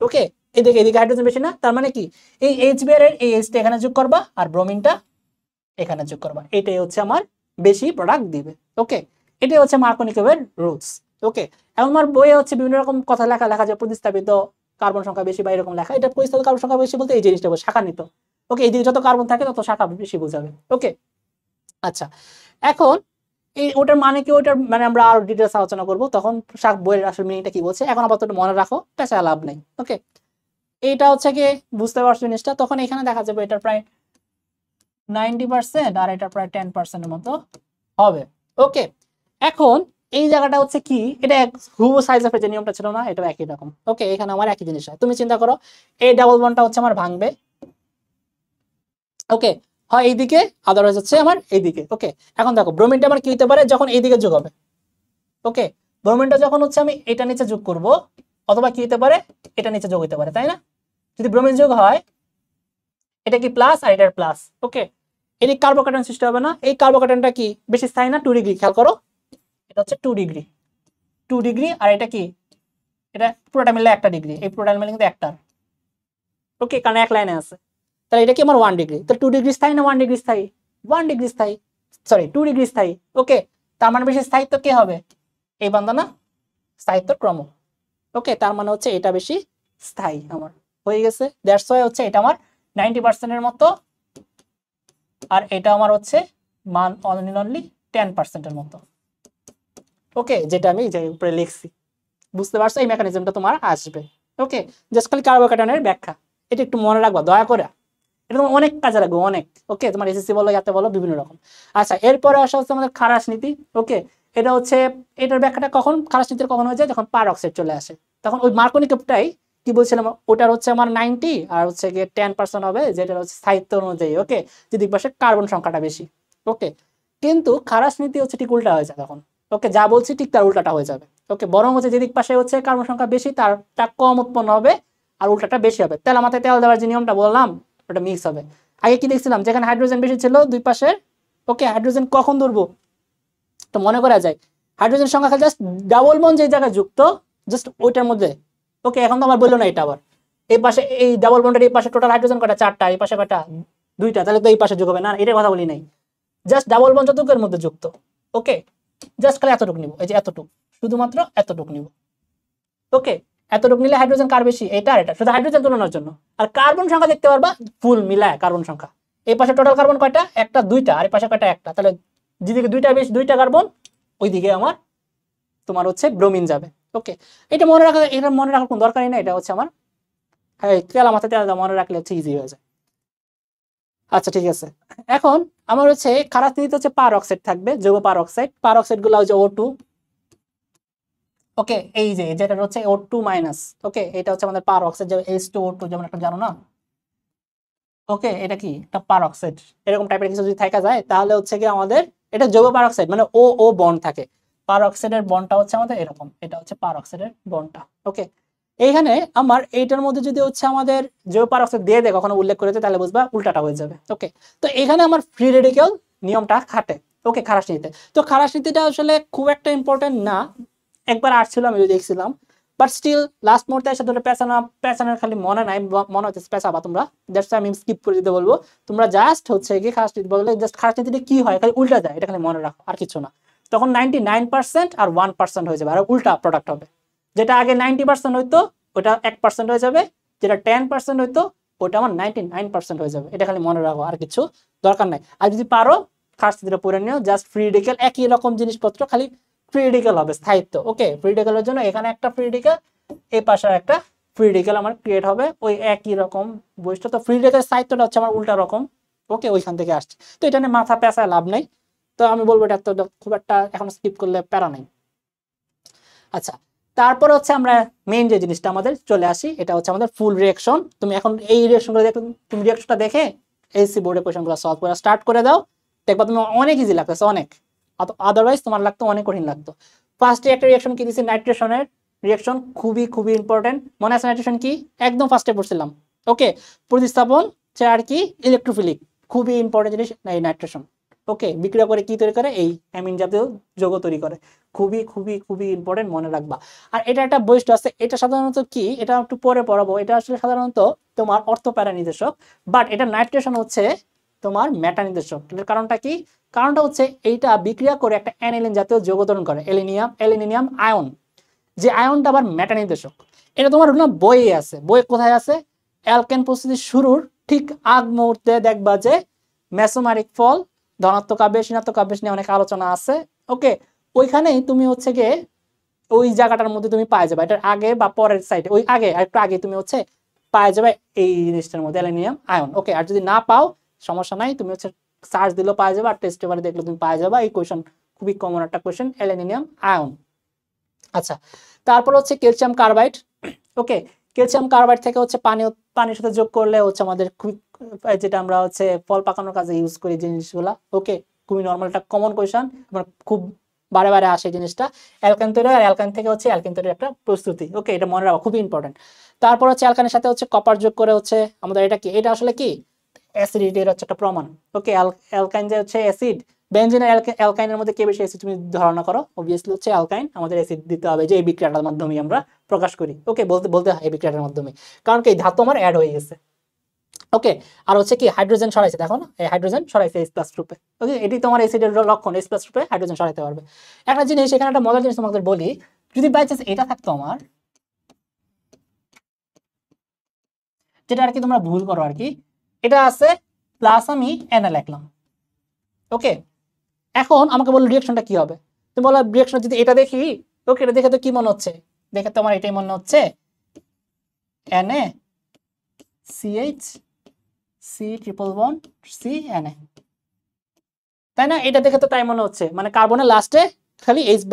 [SPEAKER 1] ওকে, এদিকে এদিকে হাইড্রোজেন বেশি না, তার মানে কি এই এইচ বিআর এর এই এইচটা এখানে যোগ করবা আর ব্রোমিনটা এখানে যোগ করবা, এটাই হচ্ছে আমার বেশি প্রোডাক্ট দিবে। ওকে, এটাই হচ্ছে মার্কোনিকোভের রুলস। ওকে, এখন আমার বইয়ে হচ্ছে বিভিন্ন রকম কথা লেখা যায় প্রতিস্থাপিত কার্বন সংখ্যা বেশি বা এরকম লেখা। এটা প্রতিস্থাপিত কার্বন সংখ্যা বেশি বলতে এই জিনিসটা শাখা নিত। ওকে, এইদিকে যত কার্বন থাকে তত শাখা বেশি বোঝাবে। ওকে, আচ্ছা, এখন এই ওটার মানে কি, ওটার মানে আমরা আরো ডিটেলস আলোচনা করবো তখন বইয়ের আসল মিনিংটা কি বলছে। এখন আপাতত মনে রাখো, পেঁচা লাভ নেই। ওকে, এইটা হচ্ছে কি বুঝতে পারছো জিনিসটা? তখন এখানে দেখা যাবে এটার প্রায় 90% আর এটা প্রায় 10%-এর মতো হবে। ওকে, এখন এই জায়গাটা হচ্ছে কি, এটা হুবহু সাইজ অফ যে নিয়মটা ছিল না, এটা একই রকম। ওকে, এখানে আমার একই জিনিস হয়। তুমি চিন্তা করো এই ডাবল বন্ডটা হচ্ছে আমার ভাঙবে। ওকে, হয় এইদিকে, আদারওয়াইজ হচ্ছে আমার এইদিকে। ওকে, এখন দেখো ব্রোমিনটা আমার কি হতে পারে যখন এইদিকে যোগ হবে। ওকে, ব্রোমিনটা যখন হচ্ছে আমি এটা নিচে যোগ করব, অথবা কি হতে পারে এটা নিচে যোগ হতে পারে, তাই না? যদি ব্রোমিন যোগ হয় এটা কি প্লাস আর এটার প্লাস। ওকে, এটি কার্বোকার্বন সৃষ্টি হবে না? এই কার্বোকার্বনটা কি বেশি স্থায়ী না? 2 ডিগ্রি, খেয়াল করো এটা হচ্ছে 2 ডিগ্রি, 2 ডিগ্রি, আর এটা কি এটা পুরোটা মিলে 1 ডিগ্রি, এই পুরোটা মিলে কিন্তু একটা। ওকে, কারণ এক লাইনে আছে। তাহলে এটা কি আমার 1 ডিগ্রি, তাহলে 2 ডিগ্রি স্থায়ী না 1 ডিগ্রি স্থায়ী? 1 ডিগ্রি স্থায়ী, সরি 2 ডিগ্রি স্থায়ী। ওকে, তার মানে বেশি স্থায়িত্ব কে হবে? এই বান্দা না, স্থায়িত্ব ক্রম। ওকে, তার মানে হচ্ছে এটা বেশি স্থায়ী আমার হয়ে গেছে। দ্যাটস ওয়াই হচ্ছে এটা আমার 90%-এর মতো, আর এটা আমার হচ্ছে মান অনলি 10%-এর মতো। ওকে, যেটা আমি যে উপরে লিখছি, বুঝতে পারছো? এই মেকানিজমটা তোমার আসবে। ওকে, জাস্ট খালি কার্বোকার্বনের ব্যাখ্যা, এটা একটু মনে রাখবা দয়া করে, এটা তোমার অনেক কাজে লাগবে, অনেক। ওকে, তোমার এসএসসি বলো, ইয়াতে বলো, বিভিন্ন রকম। আচ্ছা, এরপরে আসা হচ্ছে আমাদের খারাস নীতি। ওকে, এটা হচ্ছে এটার ব্যাখ্যাটা কখন খারাস নীতির কখন হয়ে যায়, যখন পার অক্সাইড চলে আসে, তখন ওই মার্কোনিকোভটাই কি বলছিলাম, ওটার হচ্ছে আমার 90 আর হচ্ছে গিয়ে 10% হবে, যেটা হচ্ছে স্থায়িত্ব অনুযায়ী। ওকে, যেদিক পাশে কার্বন সংখ্যাটা বেশি। ওকে, কিন্তু খারাস নীতি হচ্ছে ঠিক উল্টা হয়ে যায় তখন। ওকে, যা বলছি ঠিক তার উল্টাটা হয়ে যাবে। ওকে, বরং হচ্ছে যেদিক পাশে হচ্ছে কার্বন সংখ্যা বেশি তারটা কম উৎপন্ন হবে, আর উল্টাটা বেশি হবে। তেল মাথায় তেল দেওয়ার যে নিয়মটা বললাম ওটা মিক্স হবে। আগে কি দেখছিলাম, যেখানে হাইড্রোজেন বেশি ছিল দুই পাশে, ওকে, হাইড্রোজেন কখন ধরবো তো মনে করা যায়, হাইড্রোজেন সংখ্যা খালি জাস্ট ডাবল বন্ড যে জায়গায় যুক্ত জাস্ট ওইটার মধ্যে। ওকে, এখন তো আমার বললো না এটা আবার এই পাশে এই ডাবল বন্ডের এই পাশে টোটাল হাইড্রোজেন কয়টা? 4টা, এই পাশে কয়টা? 2টা, তাহলে তো এই পাশে যোগ হবে না, এটার কথা বলি নাই। জাস্ট ডাবল বন্ড যতটুকুর মধ্যে যুক্ত। ওকে, জাস্ট খালি এতটুকু নিব, এই যে এতটুকু, শুধুমাত্র এতটুকু নিব। ওকে, এতটুকু নিলে হাইড্রোজেন কার বেশি? এটা আর এটা, শুধু হাইড্রোজেন তুলনার জন্য। আর কার্বন সংখ্যা দেখতে পারবা ফুল মিলায় কার্বন সংখ্যা। এই পাশে টোটাল কার্বন কয়টা? একটা, 2টা, আর এই পাশে কয়টা? একটা। তাহলে যেদিকে 2টা বেশি, 2টা কার্বন, ওইদিকে আমার তোমার হচ্ছে ব্রোমিন যাবে। ওকে, এটা মনে রাখা, এটা মনে রাখার কোনো দরকারই না, এটা হচ্ছে আমার তেলা মাথায় তেল মনে রাখলে হচ্ছে ইজি হয়ে যায়। আচ্ছা, ঠিক আছে। এখন আমার হচ্ছে খারাপ নীতি হচ্ছে পার অক্সাইড থাকবে, যৌগ পার অক্সাইড। পার অক্সাইড গুলো হচ্ছে O2। ওকে, এই যে যেটা হচ্ছে O2 মাইনাস। ওকে, এটা হচ্ছে আমাদের পার অক্সাইড, যে H2O2 যেমন একটা জানো না। ওকে, এটা কি একটা পার অক্সাইড, এরকম টাইপের কিছু যদি থাকা যায় তাহলে হচ্ছে কি আমাদের এটা যৌগ পার অক্সাইড, মানে ও ও বন্ড থাকে। পার অক্সাইডের বন্ডটা হচ্ছে আমাদের এরকম, এটা হচ্ছে পার অক্সাইডের বন্ডটা। ওকে, এইখানে আমার এইটার মধ্যে যদি হচ্ছে আমাদের যৌগ পার অক্সাইড দিয়ে দেয় কখনো উল্লেখ করেছে, তাহলে বুঝবা উল্টাটা হয়ে যাবে। ওকে, তো এখানে আমার ফ্রি রেডিক্যাল নিয়মটা খাটে। ওকে, খারাস নীতিতে, তো খারাস নীতিটা আসলে খুব একটা ইম্পর্টেন্ট না, একবার আসছিল আমি দেখছিলাম, বাট স্টিল লাস্ট মুহূর্তে এসে ধরে পেছানোর খালি মনে নাই, মনে হচ্ছে পেছাবা তোমরা, দ্যাটস আমি স্কিপ করে দিতে বলবো। তোমরা জাস্ট হচ্ছে কি খারাস নীতি বললে জাস্ট খারাস নীতিটা কি হয় খালি উল্টা যায়, এটা খালি মনে রাখো, আর কিছু না। তখন 99% আর 1% হয়ে যাবে, আর উল্টা প্রোডাক্ট হবে। যেটা আগে 90% হইতো ওটা 1% হয়ে যাবে, যেটা 10% হইতো ওটা আমার 99% হয়ে যাবে। এটা খালি মনে রাখো, আর কিছু দরকার নাই। আর যদি পারো খারাস নীতিটা পড়ে নিও, জাস্ট ফ্রি রেডিক্যাল একই রকম জিনিসপত্র, খালি ফ্রি রেডিক্যাল হবে স্থায়িত্ব। ওকে, ফ্রি রেডিক্যালের জন্য এখানে একটা ফ্রি রেডিক্যাল, এই পাশে একটা ফ্রি রেডিক্যাল আমার ক্রিয়েট হবে ওই একই রকম বৈশিষ্ট্য। তো ফ্রি রেডিক্যাল সাহিত্যটা হচ্ছে আমার উল্টা রকম, ওকে, ওইখান থেকে আসছে। তো এটা নিয়ে মাথা পেঁচায় লাভ নাই, তো আমি বলবো এটা তো খুব একটা এখন স্কিপ করলে প্যারা নাই। আচ্ছা, তারপরে হচ্ছে আমরা মেইন যে জিনিসটা আমাদের চলে আসি, এটা হচ্ছে আমাদের ফুল রিঅ্যাকশন। তুমি এখন এই রিঅ্যাকশনগুলো দেখে, তুমি রিঅ্যাকশনটা দেখে এসএসসি বোর্ডের কোয়েশনগুলো সলভ করা স্টার্ট করে দাও, দেখবা তুমি অনেক ইজি লাগতেছে, অনেক। আদারওয়াইজ তোমার লাগতো অনেক কঠিন লাগতো। ফার্স্টে একটা রিঅ্যাকশন কি দিছি, নাইট্রেশনের রিঅ্যাকশন, খুবই খুবই ইম্পর্টেন্ট। মনে আছে নাইট্রেশন কি, একদম ফার্স্টে পড়ছিলাম, ওকে। প্রতিস্থাপন আর কি, ইলেকট্রোফিলিক, খুবই ইম্পর্টেন্ট জিনিস এই নাইট্রেশন, ওকে। বিক্রিয়া করে কি তৈরি করে, এই অ্যামিন জাতীয় যৌগ তৈরি করে, খুবই খুবই খুবই ইম্পর্টেন্ট, মনে রাখবা। আর এটা একটা বৈশিষ্ট্য আছে, এটা সাধারণত কি, এটা একটু পরে পড়াবো, এটা আসলে সাধারণত তোমার অর্থ প্যারা নির্দেশক, বাট এটা নাইট্রেশন হচ্ছে তোমার মেটা নির্দেশক। এটার কারণটা কি, কারণটা হচ্ছে এইটা বিক্রিয়া করে একটা অ্যানিলিন জাতীয় যৌগ তৈরি করে, অ্যালুমিনিয়াম আয়ন, যে আয়নটা আবার মেটা নির্দেশক। এটা তোমার বইয়ে আছে, বই কোথায় আছে, অ্যালকেন প্রস্তুতির শুরুর ঠিক আগ মুহূর্তে দেখবা যে মেসোমারিক ফল, ধনাত্মক আবেশ, ঋণাত্মক আবেশ নিয়ে অনেক আলোচনা আছে, ওকে। ওইখানেই তুমি হচ্ছে গিয়ে ওই জায়গাটার মধ্যে তুমি পাই যাবে, এটার আগে বা পরের সাইডে, ওই আগে আর একটু আগে তুমি হচ্ছে পাই যাবে এই জিনিসটার মধ্যে অ্যালুমিনিয়াম আয়ন, ওকে। আর যদি না পাও সমস্যা নাই, তুমি হচ্ছে সার্চ দিলেও পাই যাবে, আর টেস্ট পেপারে দেখলে তুমি পাই যাবে। এই কোয়েশন খুবই কমন একটা কোয়েশন, অ্যালুমিনিয়াম আয়ন। আচ্ছা, তারপর হচ্ছে ক্যালসিয়াম কার্বাইড, ওকে। ক্যালসিয়াম কার্বাইড থেকে হচ্ছে পানির সাথে যোগ করলে হচ্ছে আমাদের খুব, যেটা আমরা হচ্ছে ফল পাকানোর কাজে ইউজ করি জিনিসগুলা, ওকে। খুবই নর্মাল একটা কমন কোয়েশন, খুব বারে বারে আসে জিনিসটা। অ্যালকান তৈরি, আর অ্যালকান থেকে হচ্ছে অ্যালকিন তৈরির একটা প্রস্তুতি, ওকে। এটা মনে রাখা খুবই ইম্পর্টেন্ট। তারপর হচ্ছে অ্যালকানের সাথে হচ্ছে কপার যোগ করে হচ্ছে আমাদের এটা কি, এটা আসলে কি, অ্যাসিডিটির হচ্ছে একটা প্রমাণ, ওকে। অ্যালকাইন যে হচ্ছে অ্যাসিড, বেনজিন অ্যালকাইনের মধ্যে কে বেশি অ্যাসিড তুমি ধারণা করো, অবভিয়াসলি হচ্ছে অ্যালকাইন, আমাদের অ্যাসিড দিতে হবে, যে এই বিক্রিয়াটার মাধ্যমে আমরা প্রকাশ করি, ওকে। বলতে বলতে হয় এই বিক্রিয়াটার মাধ্যমে, কারণ কি ধাতু আমার অ্যাড হয়ে গেছে, ওকে। আর হচ্ছে কি হাইড্রোজেন সরাইছে, দেখো না, এই হাইড্রোজেন সরাইছে H+ রূপে, ওকে। এটি তোমার অ্যাসিডের লক্ষণ, H+ রূপে হাইড্রোজেন সরাইতে পারবে। একটা জিনিস এখানে, একটা মজার জিনিস তোমাদের বলি, যদি বাই চান্স এটা থাকতো আমার, যেটা আর কি তোমরা ভুল করো আর কি, এটা আছে প্লাস আমি এনে লিখলাম, ওকে। এখন আমাকে বললো রিঅ্যাকশনটা কি হবে, তুমি বলো রিঅ্যাকশন যদি এটা দেখি, ওকে, এটা দেখে তো কি মনে হচ্ছে, দেখে তো আমার এটাই মনে হচ্ছে NaCH C≡C Na, তাই না? এটা দেখে তো তাই মনে হচ্ছে, মানে কার্বনের লাস্টে খালি H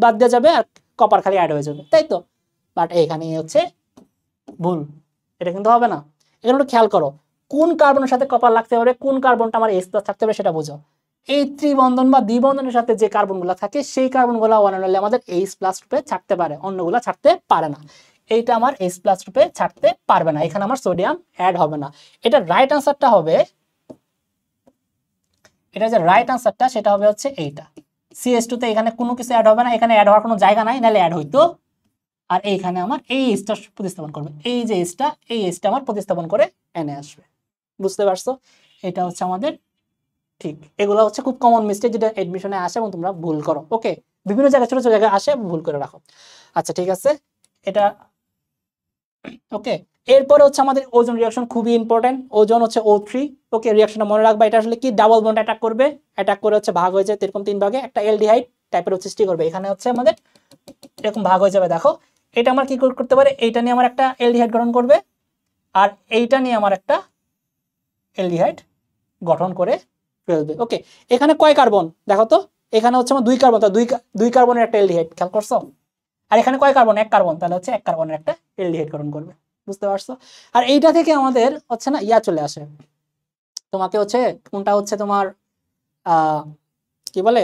[SPEAKER 1] বাদ দেওয়া যাবে আর কপার খালি অ্যাড হয়ে যাবে, তাই তো। বাট এখানে হচ্ছে ভুল, এটা কিন্তু হবে না। এখানে একটু খেয়াল করো, কোন কার্বনের সাথে কপার লাগতে হবে, কোন কার্বনটা আমার H+ থাকতে হবে সেটা বুঝো। এই ত্রিবন্ধন বা দ্বিবন্ধনের সাথে যে কার্বনগুলো থাকে, সেই কার্বনগুলো ওয়ান অ্যান্ড অনলি আমাদের H+ রূপে ছাড়তে পারে, অন্যগুলো ছাড়তে পারে না। এইটা আমার H+ রূপে ছাড়তে পারবে না, এখানে আমার সোডিয়াম অ্যাড হবে না। এটা রাইট আনসারটা হবে, এটা যে রাইট আনসারটা সেটা হবে হচ্ছে এইটা, CH2 তে এখানে কোনো কিছু অ্যাড হবে না, এখানে অ্যাড হওয়ার কোনো জায়গা নাই, নাহলে অ্যাড হইতো। আর এইখানে আমার এই H টা প্রতিস্থাপন করবে, এই যে এই H টা আমার প্রতিস্থাপন করে Na আসবে, বুঝতে পারছো? এটা হচ্ছে আমাদের ঠিক। এগুলো হচ্ছে খুব কমন মিস্টেক, যেটা এডমিশনে আসে এবং তোমরা ভুল করো, ওকে। বিভিন্ন জায়গায় ছোট ছোট জায়গায় আসে, ভুল করে রাখো। আচ্ছা, ঠিক আছে, এটা ওকে। এরপরে হচ্ছে আমাদের ওজন রিঅ্যাকশন, খুবই ইম্পর্টেন্ট। ওজন হচ্ছে O3, ওকে। রিঅ্যাকশনটা মনে রাখবা, এটা আসলে কি, ডাবল বন্ড অ্যাটাক করবে, অ্যাটাক করে হচ্ছে ভাগ হয়ে যায় এরকম 3 ভাগে, একটা অ্যালডিহাইড টাইপের সৃষ্টি করবে। এখানে হচ্ছে আমাদের এরকম ভাগ হয়ে যাবে, দেখো। এটা আমার কি করতে পারে, এইটা নিয়ে আমার একটা অ্যালডিহাইড গঠন করবে, আর এইটা নিয়ে আমার একটা অ্যালডিহাইড গঠন করে ফেলবে, ওকে। এখানে কয় কার্বন দেখো তো, এখানে হচ্ছে আমার 2 কার্বন, তা দুই কার্বনের একটা অ্যালডিহাইড, খেয়াল করছো? আর এখানে কয় কার্বন, 1 কার্বন, তাহলে হচ্ছে 1 কার্বনের একটা অ্যালডিহাইড গঠন করবে, বুঝতে পারছো? আর এইটা থেকে আমাদের হচ্ছে না ইয়া চলে আসে, তোমাকে হচ্ছে কোনটা হচ্ছে তোমার কি বলে,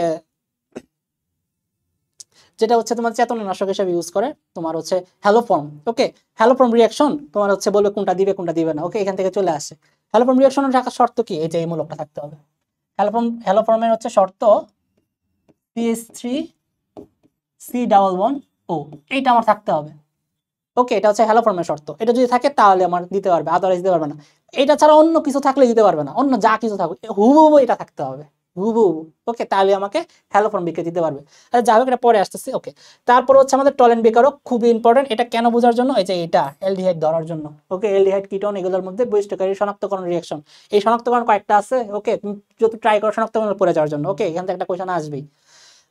[SPEAKER 1] যেটা হচ্ছে তোমার চেতনানাশক হিসেবে ইউজ করে, তোমার হচ্ছে হ্যালোফর্ম, ওকে। হ্যালোফর্ম রিঅ্যাকশন তোমার হচ্ছে বলবে কোনটা দিবে কোনটা দিবে না, ওকে। এখান থেকে চলে আসে হ্যালোফর্ম রিঅ্যাকশনের রাখার শর্ত কি, এই যে এই মূলকটা থাকতে হবে। হ্যালোফর্মের হচ্ছে শর্ত CH3C≡O, এইটা আমার থাকতে হবে, ওকে। এটা হচ্ছে হ্যালোফর্মের শর্ত, এটা যদি থাকে তাহলে আমার দিতে পারবে, আদারওয়াইজ দিতে পারবে না। এটা ছাড়া অন্য কিছু থাকলে দিতে পারবে না, অন্য যা কিছু থাকুক হুবহু এটা থাকতে হবে, হুবহু, ওকে। তাহলে আমাকে হ্যালোফর্ম বিক্রিয়া দিতে পারবে। আর যাই হোক, এটা পরে আসতেছে, ওকে। তারপর হচ্ছে আমাদের টলেন বিকারক, খুবই ইম্পর্টেন্ট। এটা কেন বোঝার জন্য, এই যে এটা অ্যালডিহাইড ধরার জন্য, ওকে। অ্যালডিহাইড কিটোন এগুলোর মধ্যে বহিষ্ঠকারী শনাক্তকরণ রিঅ্যাকশন, এই শনাক্তকরণ কয়েকটা আছে, ওকে। তুমি যদি ট্রাই করো শনাক্তকরণ পড়ে যাওয়ার জন্য, ওকে। এখান থেকে একটা কোয়েশ্চন আসবেই।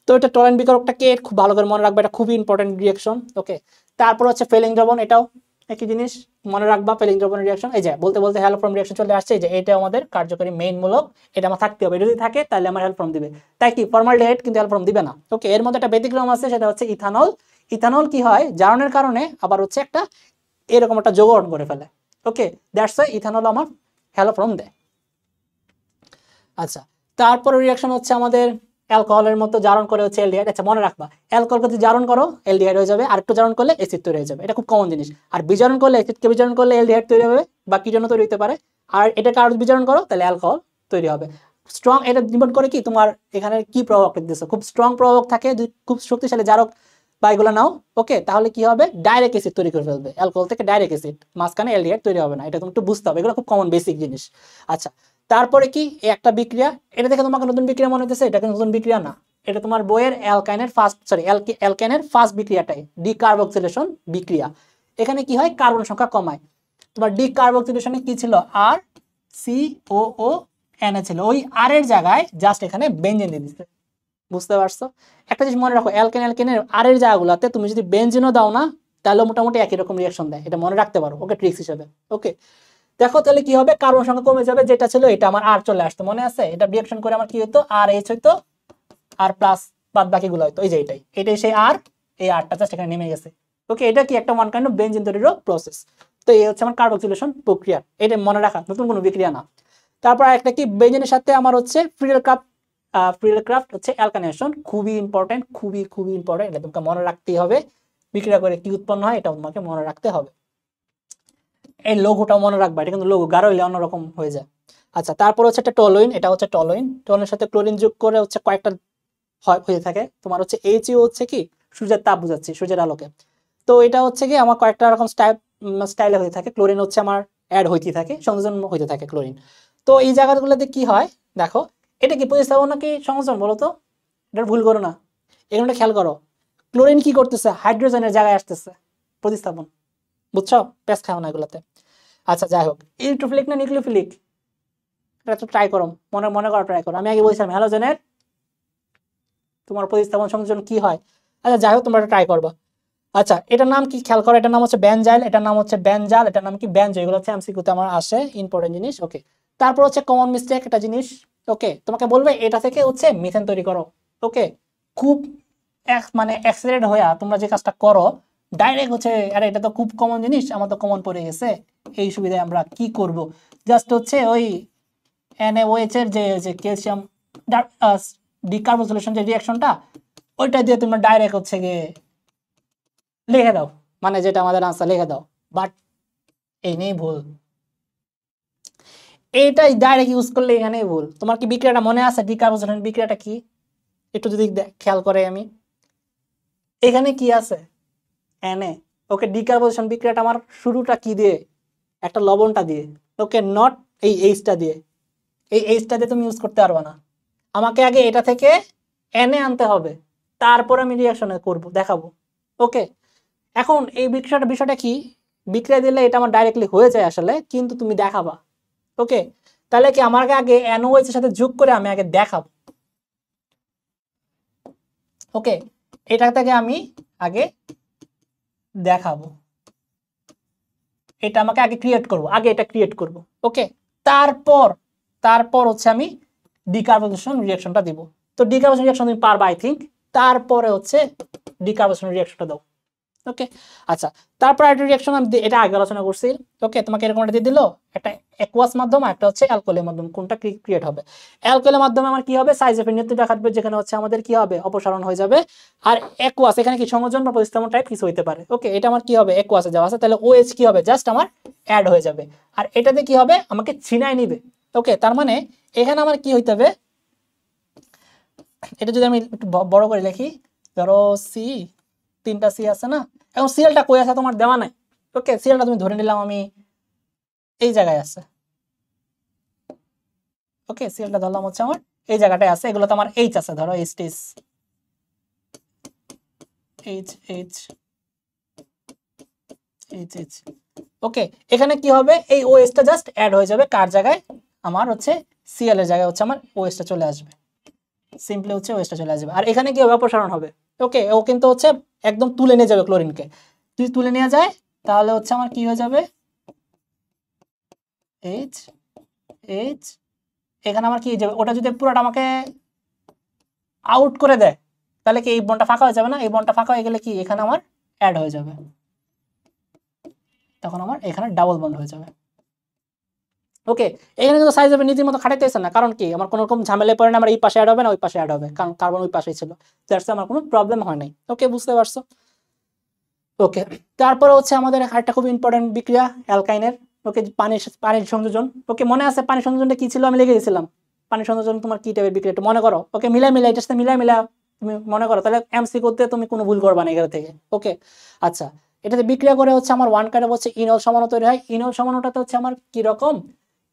[SPEAKER 1] তো এটা টলেন বিকারকটাকে খুব ভালো করে মনে রাখবে, এটা খুবই ইম্পর্টেন্ট রিঅ্যাকশন, ওকে। তারপর হচ্ছে ফেলিং দ্রবণ, এটাও একই জিনিস মনে রাখবা, ফেলিং দ্রবণের রিঅ্যাকশন। এই যে বলতে বলতে হ্যালোফর্ম রিঅ্যাকশন চলে আসছে, এই যে এটা আমাদের কার্যকরী মেইন মূলক, এটা আমার থাকতে হবে, এটা যদি থাকে তাহলে আমার হ্যালোফর্ম দিবে। তাই কি ফর্মালডিহাইড কিন্তু হ্যালোফর্ম দিবে না। ওকে, এর মধ্যে একটা ব্যতিক্রম আছে, সেটা হচ্ছে ইথানল। ইথানল কি হয়, জারণের কারণে আবার হচ্ছে একটা এরকম একটা যৌগ গঠন করে ফেলে। ওকে, দ্যাটস ওয়াই ইথানল আমার হ্যালোফর্ম দেয়। আচ্ছা, তারপরে রিঅ্যাকশন হচ্ছে আমাদের অ্যালকোহলের মতো জারণ করে হচ্ছে অ্যালডিহাইড। আচ্ছা মনে রাখবা, অ্যালকোহলকে যদি জারণ করো অ্যালডিহাইড হয়ে যাবে, আর একটু জারণ করলে অ্যাসিড তৈরি হয়ে যাবে, এটা খুব কমন জিনিস। আর বিজারণ করলে, অ্যাসিডকে বিজারণ করলে অ্যালডিহাইড তৈরি হবে বা কি জন্য তৈরি হতে পারে, আর এটাকে আরো বিজারণ করো তাহলে অ্যালকোহল তৈরি হবে। স্ট্রং, এটা ডিপেন্ড করে কি তোমার এখানে কি প্রভাব দিতেছে। খুব স্ট্রং প্রভাব থাকে, খুব শক্তিশালী জারক বা এগুলো নাও, ওকে, তাহলে কি হবে, ডাইরেক্ট অ্যাসিড তৈরি করে ফেলবে, অ্যালকোহল থেকে ডাইরেক্ট অ্যাসিড, মাঝখানে অ্যালডিহাইড তৈরি হবে না, এটা তুমি একটু বুঝতে হবে, এগুলো খুব কমন বেসিক জিনিস। আচ্ছা, তারপরে কি একটা বিক্রিয়া, এটা দেখে তোমাকে নতুন বিক্রিয়া মনে হতেছে, এটা কিন্তু নতুন বিক্রিয়া না, এটা তোমার বইয়ের অ্যালকাইনের ফার্স্ট বিক্রিয়াটাই ডিকার্বক্সিলেশন বিক্রিয়া। এখানে কি হয়, কার্বন সংখ্যা কমায়। তোমার ডিকার্বক্সিলেশনে কি ছিল, আর C O O N A ছিল, ওই আর এর জায়গায় জাস্ট এখানে বেনজিন দিয়ে দিচ্ছে। বুঝতে পারছো? একটা জিনিস মনে রাখো, অ্যালকেনের আর এর জায়গাগুলোতে তুমি যদি বেনজিনও দাও না, তাহলে মোটামুটি একই রকম রিঅ্যাকশন দেয়, এটা মনে রাখতে পারো। ওকে, ট্রিক্স হিসেবে। ওকে, দেখো তাহলে কি হবে, কার্বন সংখ্যা কমে যাবে, যেটা ছিল এটা আমার আর চলে আসতো, মনে আছে? এটা রিঅ্যাকশন করে আমার কি হতো, আর এইচ হইতো, আর প্লাস বাদ বাকিগুলো হয়তো, এই যে এটাই সেই আর, এই আরটা জাস্ট এখানে নেমে গেছে। ওকে, এটা কি একটা ওয়ান কাইন্ড অফ বেনজিন তৈরির প্রসেস। তো এই হচ্ছে আমার কার্বক্সিলেশন প্রক্রিয়া, এটা মনে রাখা, নতুন কোনো বিক্রিয়া না। তারপর একটা কি, বেনজিনের সাথে আমার হচ্ছে ফ্রিডেলক্রাফট হচ্ছে অ্যালকানেশন, খুবই ইম্পর্টেন্ট, খুবই খুবই ইম্পর্টেন্ট, এটা তোমাকে মনে রাখতেই হবে। বিক্রিয়া করে কি উৎপন্ন হয় এটা তোমাকে মনে রাখতে হবে। এই লোগোটাও মনে রাখবা, এটা কিন্তু লোগো গাঢ় হইলে অন্যরকম হয়ে যায়। আচ্ছা, তারপর হচ্ছে একটা টলোইন, এটা হচ্ছে টলোইন, টলোইনের সাথে ক্লোরিন যোগ করে হচ্ছে কয়েকটা হয়ে থাকে। তোমার হচ্ছে এইচইউ হচ্ছে কি, সূর্যের তাপ বুঝাচ্ছি, সূর্যের আলোকে। তো এটা হচ্ছে কি আমার কয়েকটা রকম স্টাইলে হয়ে থাকে, ক্লোরিন হচ্ছে আমার অ্যাড হইতে থাকে, সংযোজন হইতে থাকে ক্লোরিন। তো এই জায়গাগুলোতে কি হয় দেখো, এটা কি প্রতিস্থাপন নাকি সংযোজন বলো তো? এটা ভুল করো না, এখানে খেয়াল করো, ক্লোরিন কি করতেছে, হাইড্রোজেনের জায়গায় আসতেছে, প্রতিস্থাপন। বুঝছো? প্যাস খাও না এগুলোতে। আচ্ছা যাই হোক, ইলেকট্রোফিলিক না নিউক্লিওফিলিক, এটা তো ট্রাই করো, মনে মনে করো, ট্রাই করো। আমি আগে বলছিলাম হ্যালোজেনের তোমার প্রতিস্থাপন সংযোজন কি হয়। আচ্ছা যাই হোক, তোমরা ট্রাই করবা। আচ্ছা, এটার নাম কি খেয়াল করো, এটার নাম হচ্ছে বেনজাইল, এটার নাম হচ্ছে বেনজাল, এটার নাম কি বেনজো, এগুলো হচ্ছে এমসিকিউতে আমার আসে, ইম্পর্টেন্ট জিনিস। ওকে, তারপর হচ্ছে কমন মিস্টেক একটা জিনিস, ওকে, তোমাকে বলবে এটা থেকে হচ্ছে মিথেন তৈরি করো। ওকে, খুব মানে অ্যাক্সিডেন্ট হয়ে তোমরা যে কাজটা করো, ডাইরেক্ট হচ্ছে আরে এটা তো খুব কমন জিনিস, আমার তো কমন পড়ে গেছে, এই সুবিধায় আমরা কি করব, জাস্ট হচ্ছে ওই NaOH এর যে ক্যালসিয়াম ডিকার্বক্সিলেশন যে রিঅ্যাকশনটা, ওইটা দিয়ে তোমরা ডাইরেক্ট হচ্ছে গিয়ে লিখে দাও, মানে যেটা আমাদের আনসার লিখে দাও। বাট এই নেই ভুল, এইটাই ডাইরেক্ট ইউজ করলে এখানেই ভুল। তোমার কি বিক্রিয়াটা মনে আছে, ডিকার্বক্সিলেশন বিক্রিয়াটা কি, একটু যদি খেয়াল করে আমি, এখানে কি আছে, Na। ওকে, ডিকার্বক্সিলেশন বিক্রিয়াটা আমার শুরুটা কি দিয়ে, একটা লবণটা দিয়ে। ওকে, নট এই এইচটা দিয়ে, এই এইচটা দিয়ে তুমি ইউজ করতে পারবে না, আমাকে আগে এটা থেকে Na আনতে হবে, তারপরে আমি রিঅ্যাকশনে করব, দেখাবো। ওকে, এখন এই বিষয়টা কি, বিক্রিয়া দিলে এটা আমার ডাইরেক্টলি হয়ে যায় আসলে, কিন্তু তুমি দেখাবা। ওকে, তাহলে কি আমার আগে NaOH এর সাথে যোগ করে আমি আগে দেখাবো। ওকে, এটা থেকে আমি আগে দেখাবো, এটা আমাকে আগে ক্রিয়েট করব, আগে এটা ক্রিয়েট করব। ওকে, তারপর হচ্ছে আমি ডিকার্বক্সিলেশন রিঅ্যাকশনটা দিব। তো ডিকার্বক্সিলেশন রিঅ্যাকশন তুমি পারবা আই থিঙ্ক, তারপরে হচ্ছে ডিকার্বক্সিলেশন রিঅ্যাকশনটা দাও। ওকে, আচ্ছা, তারপর একটা রিঅ্যাকশন আমি এটা আগে আলোচনা করছি। ওকে, তোমাকে এরকম একটা দিয়ে দিল, একটা অ্যাকুয়াস মাধ্যম আর একটা হচ্ছে অ্যালকোহলের মাধ্যম, কোনটা ক্রিয়েট হবে? অ্যালকোহলের মাধ্যমে আমার কি হবে, সাইজেফের নিয়ন্ত্রণ দেখাবে, যেখানে হচ্ছে আমাদের কি হবে, অপসারণ হয়ে যাবে। আর অ্যাকুয়াস এখানে কি সংযোজন বা প্রতিস্থাপন টাইপ কিছু হইতে পারে। ওকে, এটা আমার কি হবে, অ্যাকুয়াসে যাওয়া আছে, তাহলে OH কি হবে, জাস্ট আমার অ্যাড হয়ে যাবে। আর এটাতে কি হবে, আমাকে ছিনাই নিবে। ওকে, তার মানে এখানে আমার কি হইতে হবে, এটা যদি আমি একটু বড় করে লিখি, ধরো সি, তিনটা সি আছে না, এখন সিএলটা কই আছে তোমার দেওয়া নাই। ওকে, সিএলটা তুমি ধরে নিলাম আমি এই জায়গায় আছে। ওকে, সিএলটা ধরলাম হচ্ছে আমার এই জায়গাটায় আছে, এগুলো তো আমার এইচ আছে, ধরো এইচ টিস, H H H H. Okay, এখানে কি হবে, এই ওএসটা জাস্ট অ্যাড হয়ে যাবে, কার জায়গায়, আমার হচ্ছে সিএল এর জায়গায় হচ্ছে আমার ওএসটা চলে আসবে, সিম্পলি হচ্ছে ওএসটা চলে আসবে। আর এখানে কি হবে, অপসারণ হবে। ওকে, ও কিন্তু হচ্ছে একদম তুলে নিয়ে যাবে ক্লোরিনকে, যদি তুলে নিয়ে যায় তাহলে হচ্ছে আমার কি হয়ে যাবে এইচ এইচ, এখানে আমার কি হয়ে যাবে, ওটা যদি পুরোটা আমাকে আউট করে দেয় তাহলে কি এই বন্ডটা ফাঁকা হয়ে যাবে না, এই বন্ডটা ফাঁকা হয়ে গেলে কি এখানে আমার অ্যাড হয়ে যাবে, তখন আমার এখানে ডাবল বন্ড হয়ে যাবে। ওকে, এখানে কিন্তু সাইজ হবে নিজের মতো খাটাইতেছে না, কারণ কি আমার কোনো রকম ঝামেলায় পড়ে না, আমার এই পাশে অ্যাড হবে না ওই পাশে অ্যাড হবে, কারণ কার্বন ওই পাশেই ছিল, দ্যাটস আমার কোনো প্রবলেম হয় নাই। ওকে, বুঝতে পারছো? ওকে, তারপরে হচ্ছে আমাদের আরেকটা খুব ইম্পর্টেন্ট বিক্রিয়া অ্যালকাইনের। ওকে, পানির সংযোজন। ওকে, মনে আছে পানির সংযোজনটা কি ছিল, আমি লিখে দিয়েছিলাম। পানির সংযোজন তোমার কি টাইপের বিক্রিয়া একটু মনে করো। ওকে, মিলা এটার সাথে মিলা তুমি মনে করো, তাহলে এমসি করতে তুমি কোনো ভুল করবা না এখান থেকে। ওকে, আচ্ছা, এটাতে বিক্রিয়া করে হচ্ছে আমার ওয়ান কাইন্ড হচ্ছে ইনল সমাণু তৈরি হয়। ইনল সমাণুটাতে হচ্ছে আমার কি রকম,